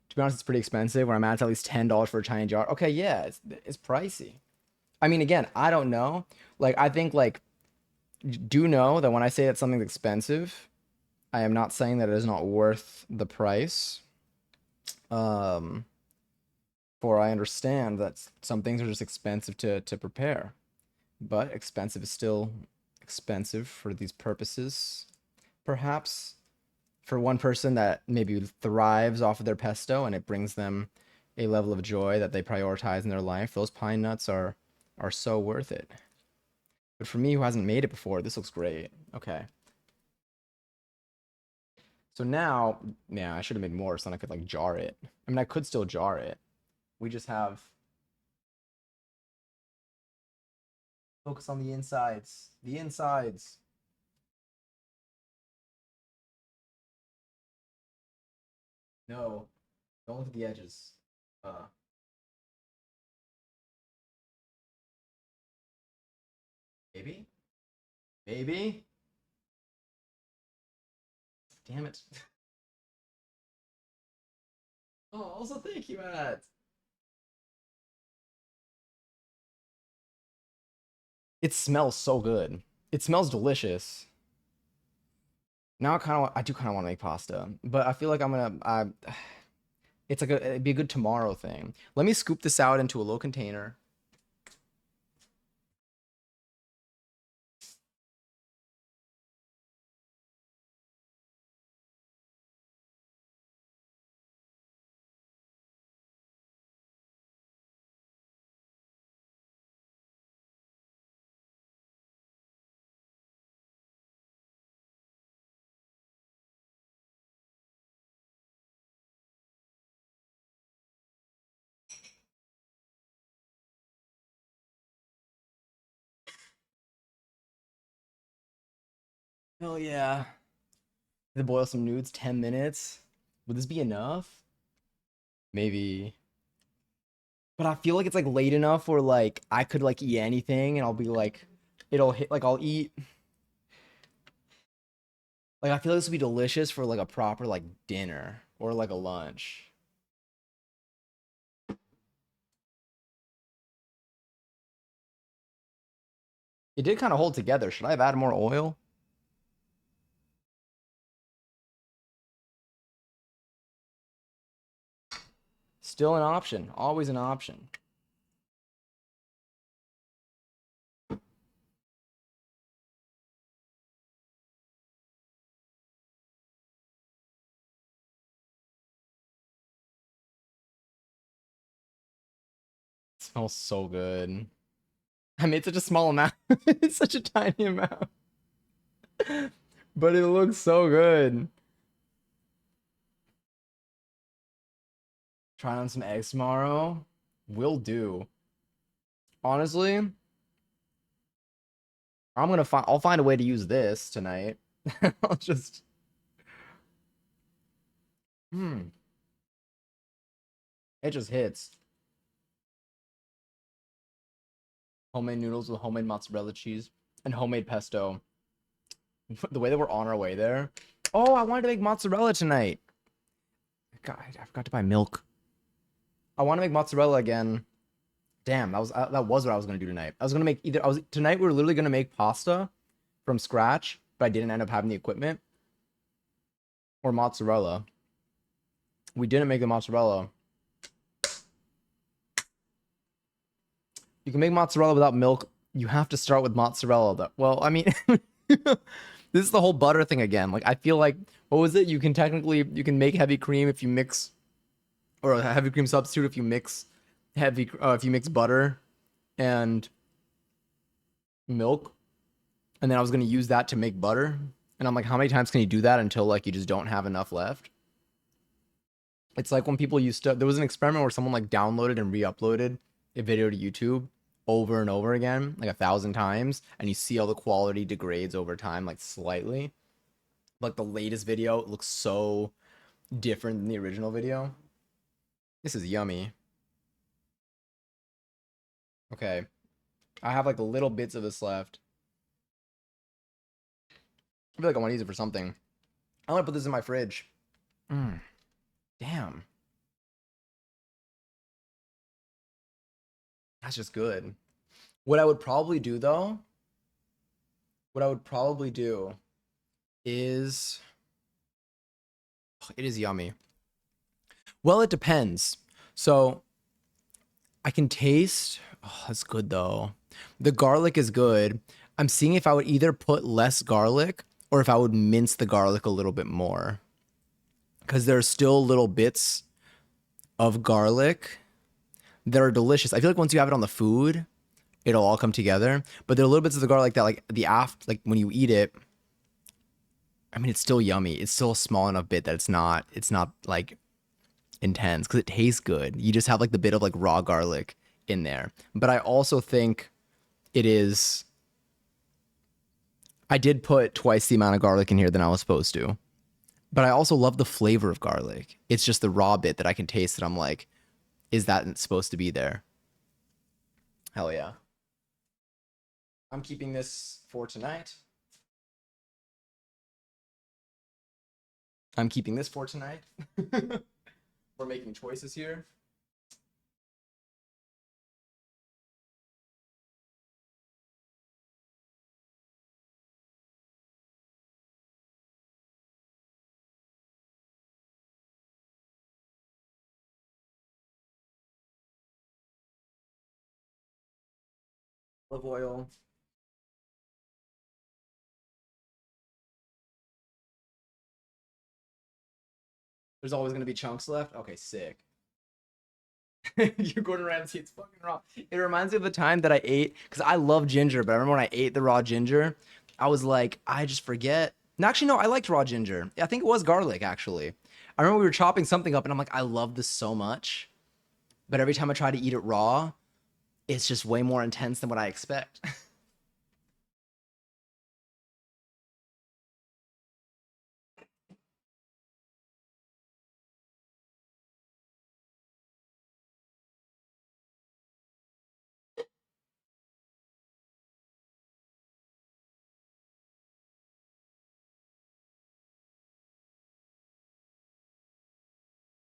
To be honest, it's pretty expensive. Where I'm at least $10 for a tiny jar. Okay, yeah, it's pricey. I mean, again, I don't know. Like, I think like do know that when I say that something's expensive, I am not saying that it is not worth the price. Um, for I understand that some things are just expensive to prepare, but expensive is still expensive for these purposes. Perhaps for one person that maybe thrives off of their pesto and it brings them a level of joy that they prioritize in their life, those pine nuts are so worth it. But for me who hasn't made it before, this looks great. Okay. So now, yeah, I should have made more so then I could like jar it. I mean, I could still jar it. We just have focus on the insides. The insides. No, don't look at the edges. Uh, maybe, maybe. Damn it. Oh, also thank you, Matt. It smells so good. It smells delicious. Now I do kind of want to make pasta, but I feel like it's like it'd be a good tomorrow thing. Let me scoop this out into a little container. Hell yeah. To boil some nudes, 10 minutes. Would this be enough? Maybe. But I feel like it's like late enough where like I could like eat anything and I'll be like it'll hit like I'll eat like I feel like this would be delicious for like a proper like dinner or like a lunch. It did kind of hold together. Should I have added more oil? Still an option. Always an option. It smells so good. I made such a small amount. It's such a tiny amount. But it looks so good. Trying on some eggs tomorrow. Will do. Honestly, I'll find a way to use this tonight. I'll just hmm. It just hits. Homemade noodles with homemade mozzarella cheese and homemade pesto. The way that we're on our way there. Oh, I wanted to make mozzarella tonight. God, I forgot to buy milk. I want to make mozzarella again. Damn, that was what I was gonna do tonight. I was gonna make either I was tonight we were literally gonna make pasta from scratch, but I didn't end up having the equipment or mozzarella. We didn't make the mozzarella. You can make mozzarella without milk You have to start with mozzarella though. Well, I mean, this is the whole butter thing again. Like I feel like what was it? You can make heavy cream if you mix, or a heavy cream substitute if you mix if you mix butter and milk. And then I was gonna use that to make butter. And I'm like, how many times can you do that until like you just don't have enough left? It's like when people used to, there was an experiment where someone like downloaded and re-uploaded a video to YouTube over and over again, like 1,000 times, and you see all the quality degrades over time, like slightly. Like the latest video looks so different than the original video. This is yummy. Okay. I have like the little bits of this left. I feel like I want to use it for something. I want to put this in my fridge. Damn. That's just good. What I would probably do though, what I would probably do is, it is yummy. Well, it depends. So I can taste, oh, that's good though. The garlic is good. I'm seeing if I would either put less garlic or if I would mince the garlic a little bit more. Because there are still little bits of garlic that are delicious. I feel like once you have it on the food, it'll all come together. But there are little bits of the garlic that like like when you eat it, I mean, it's still yummy. It's still a small enough bit that it's not like intense because it tastes good. You just have like the bit of like raw garlic in there. But I also think it is, I did put twice the amount of garlic in here than I was supposed to. But I also love the flavor of garlic. It's just the raw bit that I can taste that I'm like, is that supposed to be there? Hell yeah. I'm keeping this for tonight. I'm keeping this for tonight. We're making choices here. Olive oil. There's always going to be chunks left. Okay, sick. You're Gordon Ramsay. It's fucking raw. It reminds me of the time that I ate, because I love ginger, but I remember when I ate the raw ginger, I was like, I just forget. No, actually, no, I liked raw ginger. I think it was garlic, actually. I remember we were chopping something up, and I'm like, I love this so much. But every time I try to eat it raw, it's just way more intense than what I expect.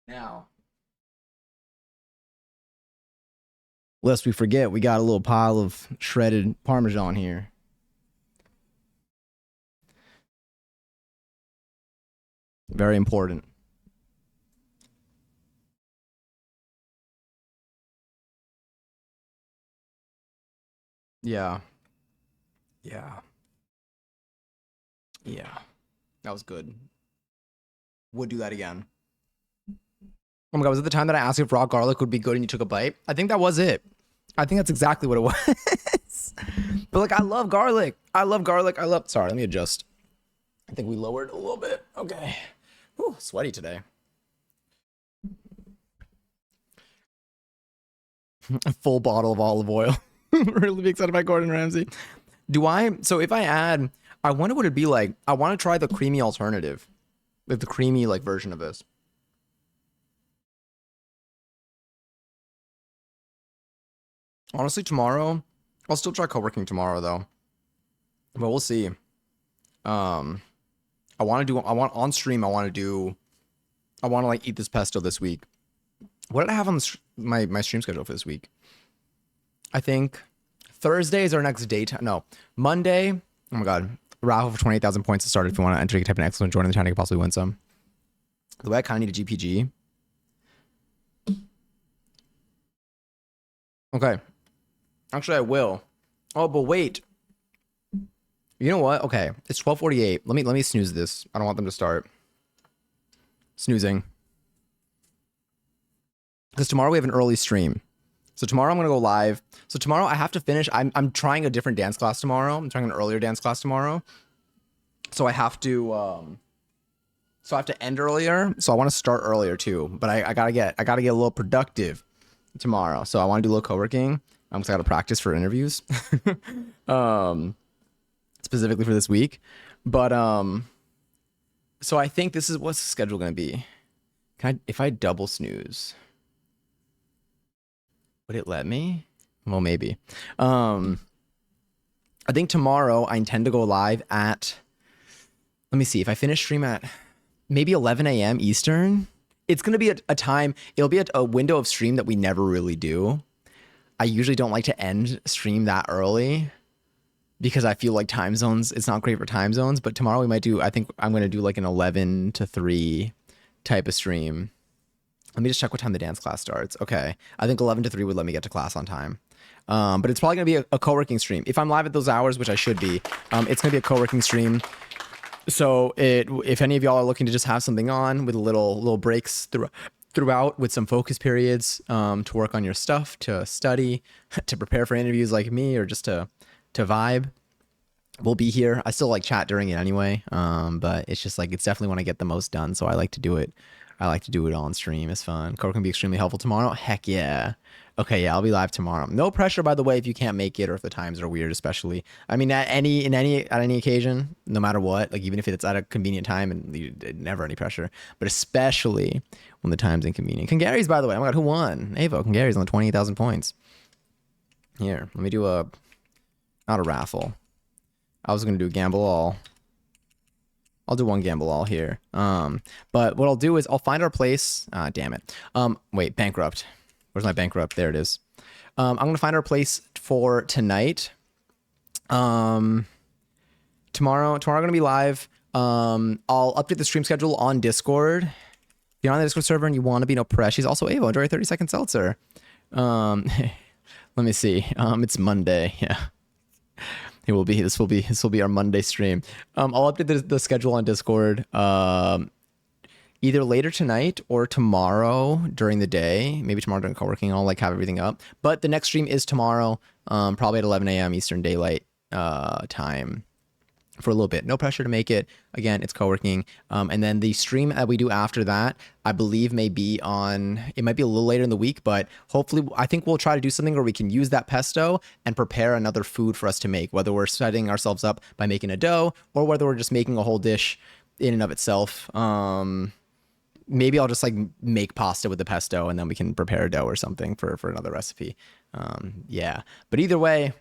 Now, lest we forget, we got a little pile of shredded Parmesan here. Very important. Yeah. Yeah. Yeah. That was good. Would do that again. Oh my god, was it the time that I asked if raw garlic would be good and you took a bite? I think that was it. I think that's exactly what it was. But like, I love garlic. I love garlic. Sorry, let me adjust. I think we lowered a little bit. Okay. Whew, sweaty today. A full bottle of olive oil. Really excited by Gordon Ramsay. So if I add, I wonder what it'd be like. I want to try the creamy alternative. Like the creamy like version of this. Honestly, tomorrow, I'll still try co-working tomorrow though. But we'll see. Um, I want on stream, I want to like eat this pesto this week. What did I have on my stream schedule for this week? I think Thursday is our next date. No, Monday. Oh my god, raffle for 28,000 points to start. If you want to enter, you can type in excellent, join in the chat, you can possibly win some. The way I kind of need a GPG. Okay, actually I will. Oh, but wait. You know what? Okay, it's 12:48. Let me snooze this. I don't want them to start snoozing because tomorrow we have an early stream. So tomorrow I'm gonna go live. So tomorrow I have to finish. I'm trying a different dance class tomorrow. I'm trying an earlier dance class tomorrow. So I have to so I have to end earlier. So I want to start earlier too. But I gotta get a little productive tomorrow. So I want to do a little co-working. Because I gotta practice for interviews. Specifically for this week. But so I think this is what's the schedule gonna be. If I double snooze, would it let me? Well, maybe. I think tomorrow I intend to go live at, let me see, if I finish stream at maybe 11 a.m. Eastern, it's going to be a time, it'll be a window of stream that we never really do. I usually don't like to end stream that early because I feel like time zones, it's not great for time zones, but tomorrow we might do, I think I'm going to do like an 11 to 3 type of stream. Let me just check what time the dance class starts. Okay. I think 11 to 3 would let me get to class on time. But it's probably going to be a co-working stream. If I'm live at those hours, which I should be, it's going to be a co-working stream. So if any of y'all are looking to just have something on with little breaks throughout with some focus periods to work on your stuff, to study, to prepare for interviews like me, or just to vibe, we'll be here. I still like chat during it anyway, but it's just like, it's definitely when I get the most done. So I like to do it. I like to do it on stream. It's fun. Co-work can be extremely helpful tomorrow. Heck yeah. Okay, yeah, I'll be live tomorrow. No pressure, by the way, if you can't make it or if the times are weird, especially. I mean, at any occasion, no matter what, like even if it's at a convenient time, and never any pressure, but especially when the time's inconvenient. Congary's, by the way. Oh my god, who won? Avo. Congary's on 28,000 points. Here, let me do not a raffle. I was gonna do a gamble all. I'll do one gamble all here. But what I'll do is I'll find our place. Damn it. Wait, bankrupt. Where's my bankrupt? There it is. I'm gonna find our place for tonight. Tomorrow gonna be live. I'll update the stream schedule on Discord. If you're on the Discord server and you want to be no press, she's also Avo. Enjoy a 30-second seltzer. Let me see. It's Monday. Yeah. This will be our Monday stream. I'll update the schedule on Discord either later tonight or tomorrow during the day. Maybe tomorrow during co-working, I'll like have everything up. But the next stream is tomorrow, probably at 11 a.m. Eastern Daylight time for a little bit. No pressure to make it. Again, it's co-working. And then the stream that we do after that, I believe it might be a little later in the week, but hopefully I think we'll try to do something where we can use that pesto and prepare another food for us to make, whether we're setting ourselves up by making a dough or whether we're just making a whole dish in and of itself. Maybe I'll just like make pasta with the pesto and then we can prepare a dough or something for another recipe. Yeah, but either way,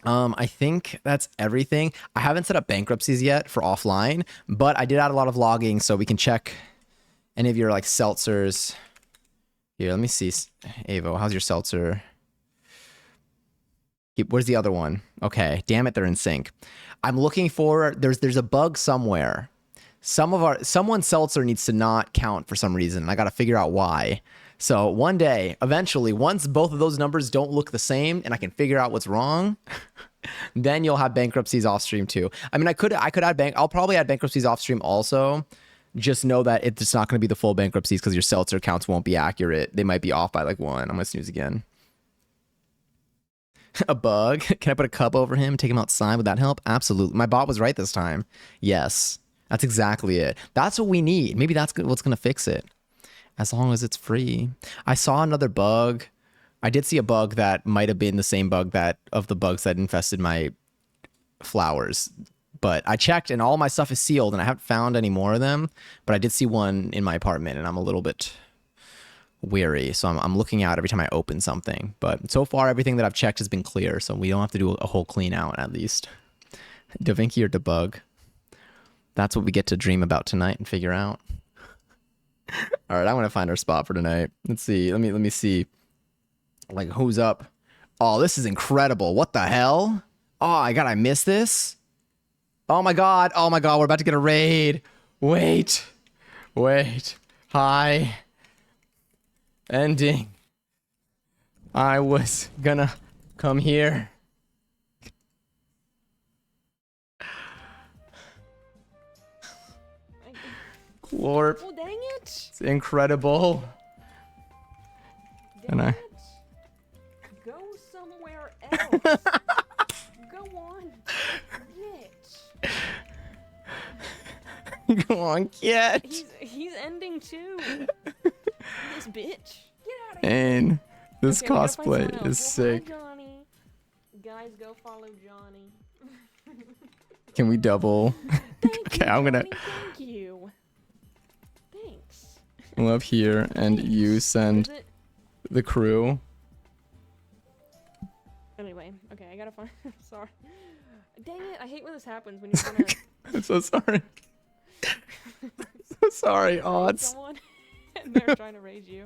I think that's everything. I haven't set up bankruptcies yet for offline, but I did add a lot of logging so we can check any of your like seltzers. Here, let me see. Avo, how's your seltzer? Where's the other one? Okay, damn it, they're in sync. I'm looking for, there's a bug somewhere. Someone's seltzer needs to not count for some reason, and I got to figure out why. So one day, eventually, once both of those numbers don't look the same and I can figure out what's wrong, then you'll have bankruptcies off stream too. I mean, I could add I'll probably add bankruptcies off stream also. Just know that it's not going to be the full bankruptcies because your seltzer counts won't be accurate. They might be off by like one. I'm going to snooze again. A bug? Can I put a cup over him, take him outside? Would that help? Absolutely. My bot was right this time. Yes, that's exactly it. That's what we need. Maybe that's what's going to fix it. As long as it's free. I saw another bug. I did see a bug that might have been the same bug of the bugs that infested my flowers. But I checked and all my stuff is sealed and I haven't found any more of them. But I did see one in my apartment and I'm a little bit weary. So I'm looking out every time I open something. But so far, everything that I've checked has been clear. So we don't have to do a whole clean out at least. Da Vinci or debug? That's what we get to dream about tonight and figure out. All right, I'm gonna find our spot for tonight. Let's see. Let me see. Like, who's up? Oh, this is incredible. What the hell? Oh my god, I missed this. Oh my god. Oh my god, we're about to get a raid. Wait. Hi. Ending. I was gonna come here. Glorp. Oh, dang it. It's incredible. Dang And I- it. Go somewhere else. Go on. Get. Go on, get. He's ending too. This bitch. Get out of here. And this Okay, we gotta find someone cosplay else. is Well, hi, sick. Johnny. Guys, go follow Johnny. Can we double? Thank Okay, you, I'm gonna Johnny, thank you. Thanks. go up here and you send Is it? the crew. Anyway, okay, I gotta find. Sorry. Dang it! I hate when this happens when you're gonna I'm so sorry. So sorry, raid odds. someone and they're trying to raid you.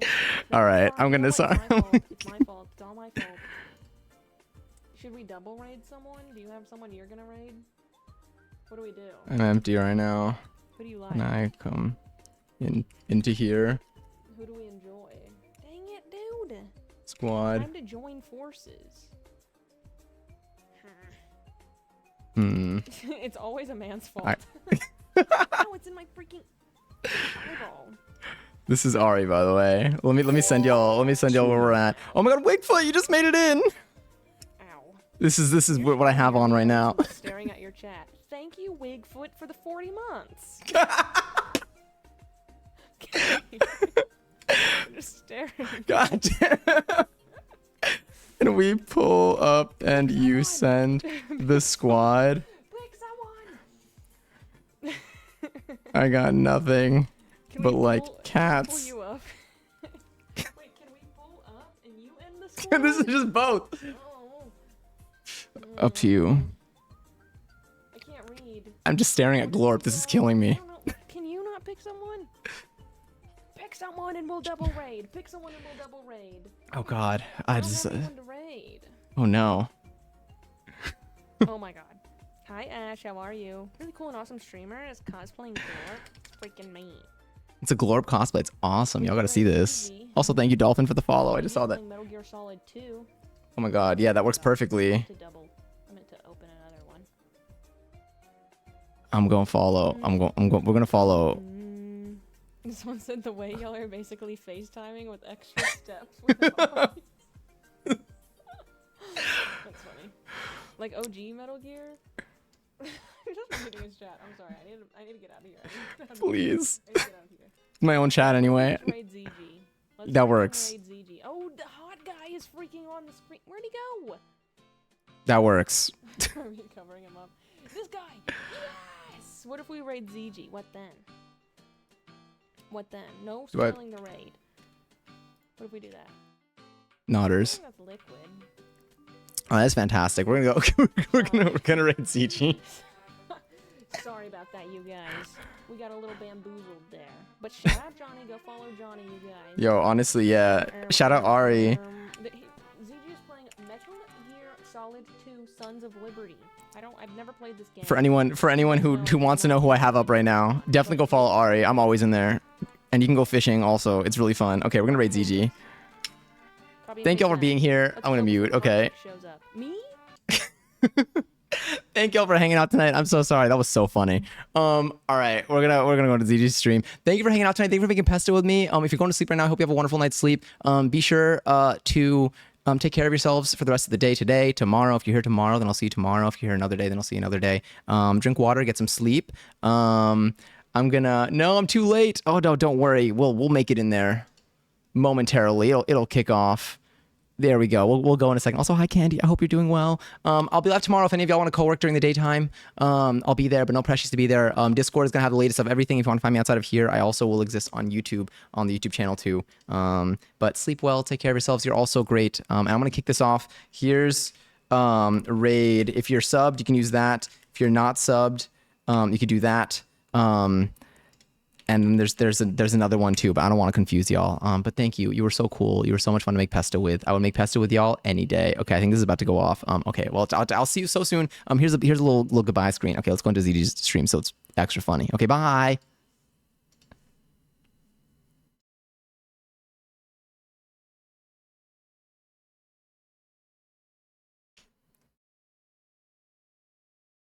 All right, Sorry, I'm gonna It's my sorry. fault. It's my fault. It's all my fault. Should we double raid someone? Do you have someone you're gonna raid? What do we do? I'm empty right now, Who do you like? and I come into here. Who do we enjoy? Dang it, dude! Squad. Time to join forces. Hmm. It's always a man's fault. I- No, it's in my freaking eyeball. This is Ari, by the way. Let me send y'all. Let me send y'all where we're at. Oh my God, Wigfoot, you just made it in. Ow. This is what I have on right now. Staring at your chat. Thank you, Wigfoot, for the 40 months. I'm just staring. God damn. And we pull up and you send the squad. Pick someone. I got nothing Can but we like pull cats. you up? Wait, can we pull up and you end the squad? This is just both. Oh. Up to you. I can't read. I'm just staring at Glorp. This is killing me. I don't know. Can you not pick someone? Pick someone and we'll double raid. Pick someone and we'll double raid. Oh God. I I don't just. have anyone to raid. Oh no. Oh my god. Hi Ash, how are you? Really cool and awesome streamer is cosplaying Glorp. Freaking me. It's a Glorp cosplay. It's awesome. Y'all gotta see this. Also, thank you, Dolphin, for the follow. I just saw that. Playing Metal Gear Solid 2. Oh my God. Yeah, that works perfectly. To double. I meant to open another one. I'm gonna follow. We're gonna follow. This one said the way y'all are basically FaceTiming with extra steps. Without That's funny. Like OG Metal Gear. You're just reading his chat. I'm sorry. I need to get out of here. Please. I need to get out of here. My own chat anyway. Let's raid ZG. Let's That freaking works. Raid ZG. Oh, the hot guy is freaking on the screen. Where'd he go? That works. Are we covering him up? This guy. Yes. What if we raid ZG? What then? What then? No Do I- spoiling the raid. What if we do that? I Nodders. think that's liquid. Oh, that's fantastic. We're gonna go. we're gonna raid CG. Sorry about that, you guys. We got a little bamboozled there. But shout out Johnny. Go follow Johnny, you guys. Yo, honestly, yeah. Shout out Ari. ZG is playing Metal Gear Solid 2: Sons of Liberty. I've never played this game. For anyone who wants to know who I have up right now, definitely go follow Ari. I'm always in there, and you can go fishing also. It's really fun. Okay, we're gonna raid ZG. Probably Thank y'all for anytime. being here. Let's I'm gonna hope mute. someone Okay. shows up. Me? Thank y'all for hanging out tonight. I'm so sorry. That was so funny. All right, we're gonna go to ZG's stream. Thank you for hanging out tonight. Thank you for making pesto with me. If you're going to sleep right now, I hope you have a wonderful night's sleep. Be sure to take care of yourselves for the rest of the day today, tomorrow. If you're here tomorrow, then I'll see you tomorrow. If you're here another day, then I'll see you another day. Drink water, get some sleep. I'm too late. Oh no, don't worry. We'll make it in there momentarily. It'll kick off. There we go. We'll go in a second. Also, hi Candy. I hope you're doing well. I'll be live tomorrow if any of y'all want to co-work during the daytime. I'll be there, but no pressures to be there. Discord is gonna have the latest of everything. If you want to find me outside of here, I also will exist on YouTube, on the YouTube channel too. But sleep well, take care of yourselves. You're also great. And I'm gonna kick this off. Here's raid. If you're subbed, you can use that. If you're not subbed, you could do that. And then there's another one too, but I don't want to confuse y'all. But thank you. You were so cool. You were so much fun to make pesto with. I would make pesto with y'all any day. Okay, I think this is about to go off. Okay, well, I'll see you so soon. Here's a little goodbye screen. Okay, let's go into ZD's stream so it's extra funny. Okay, bye.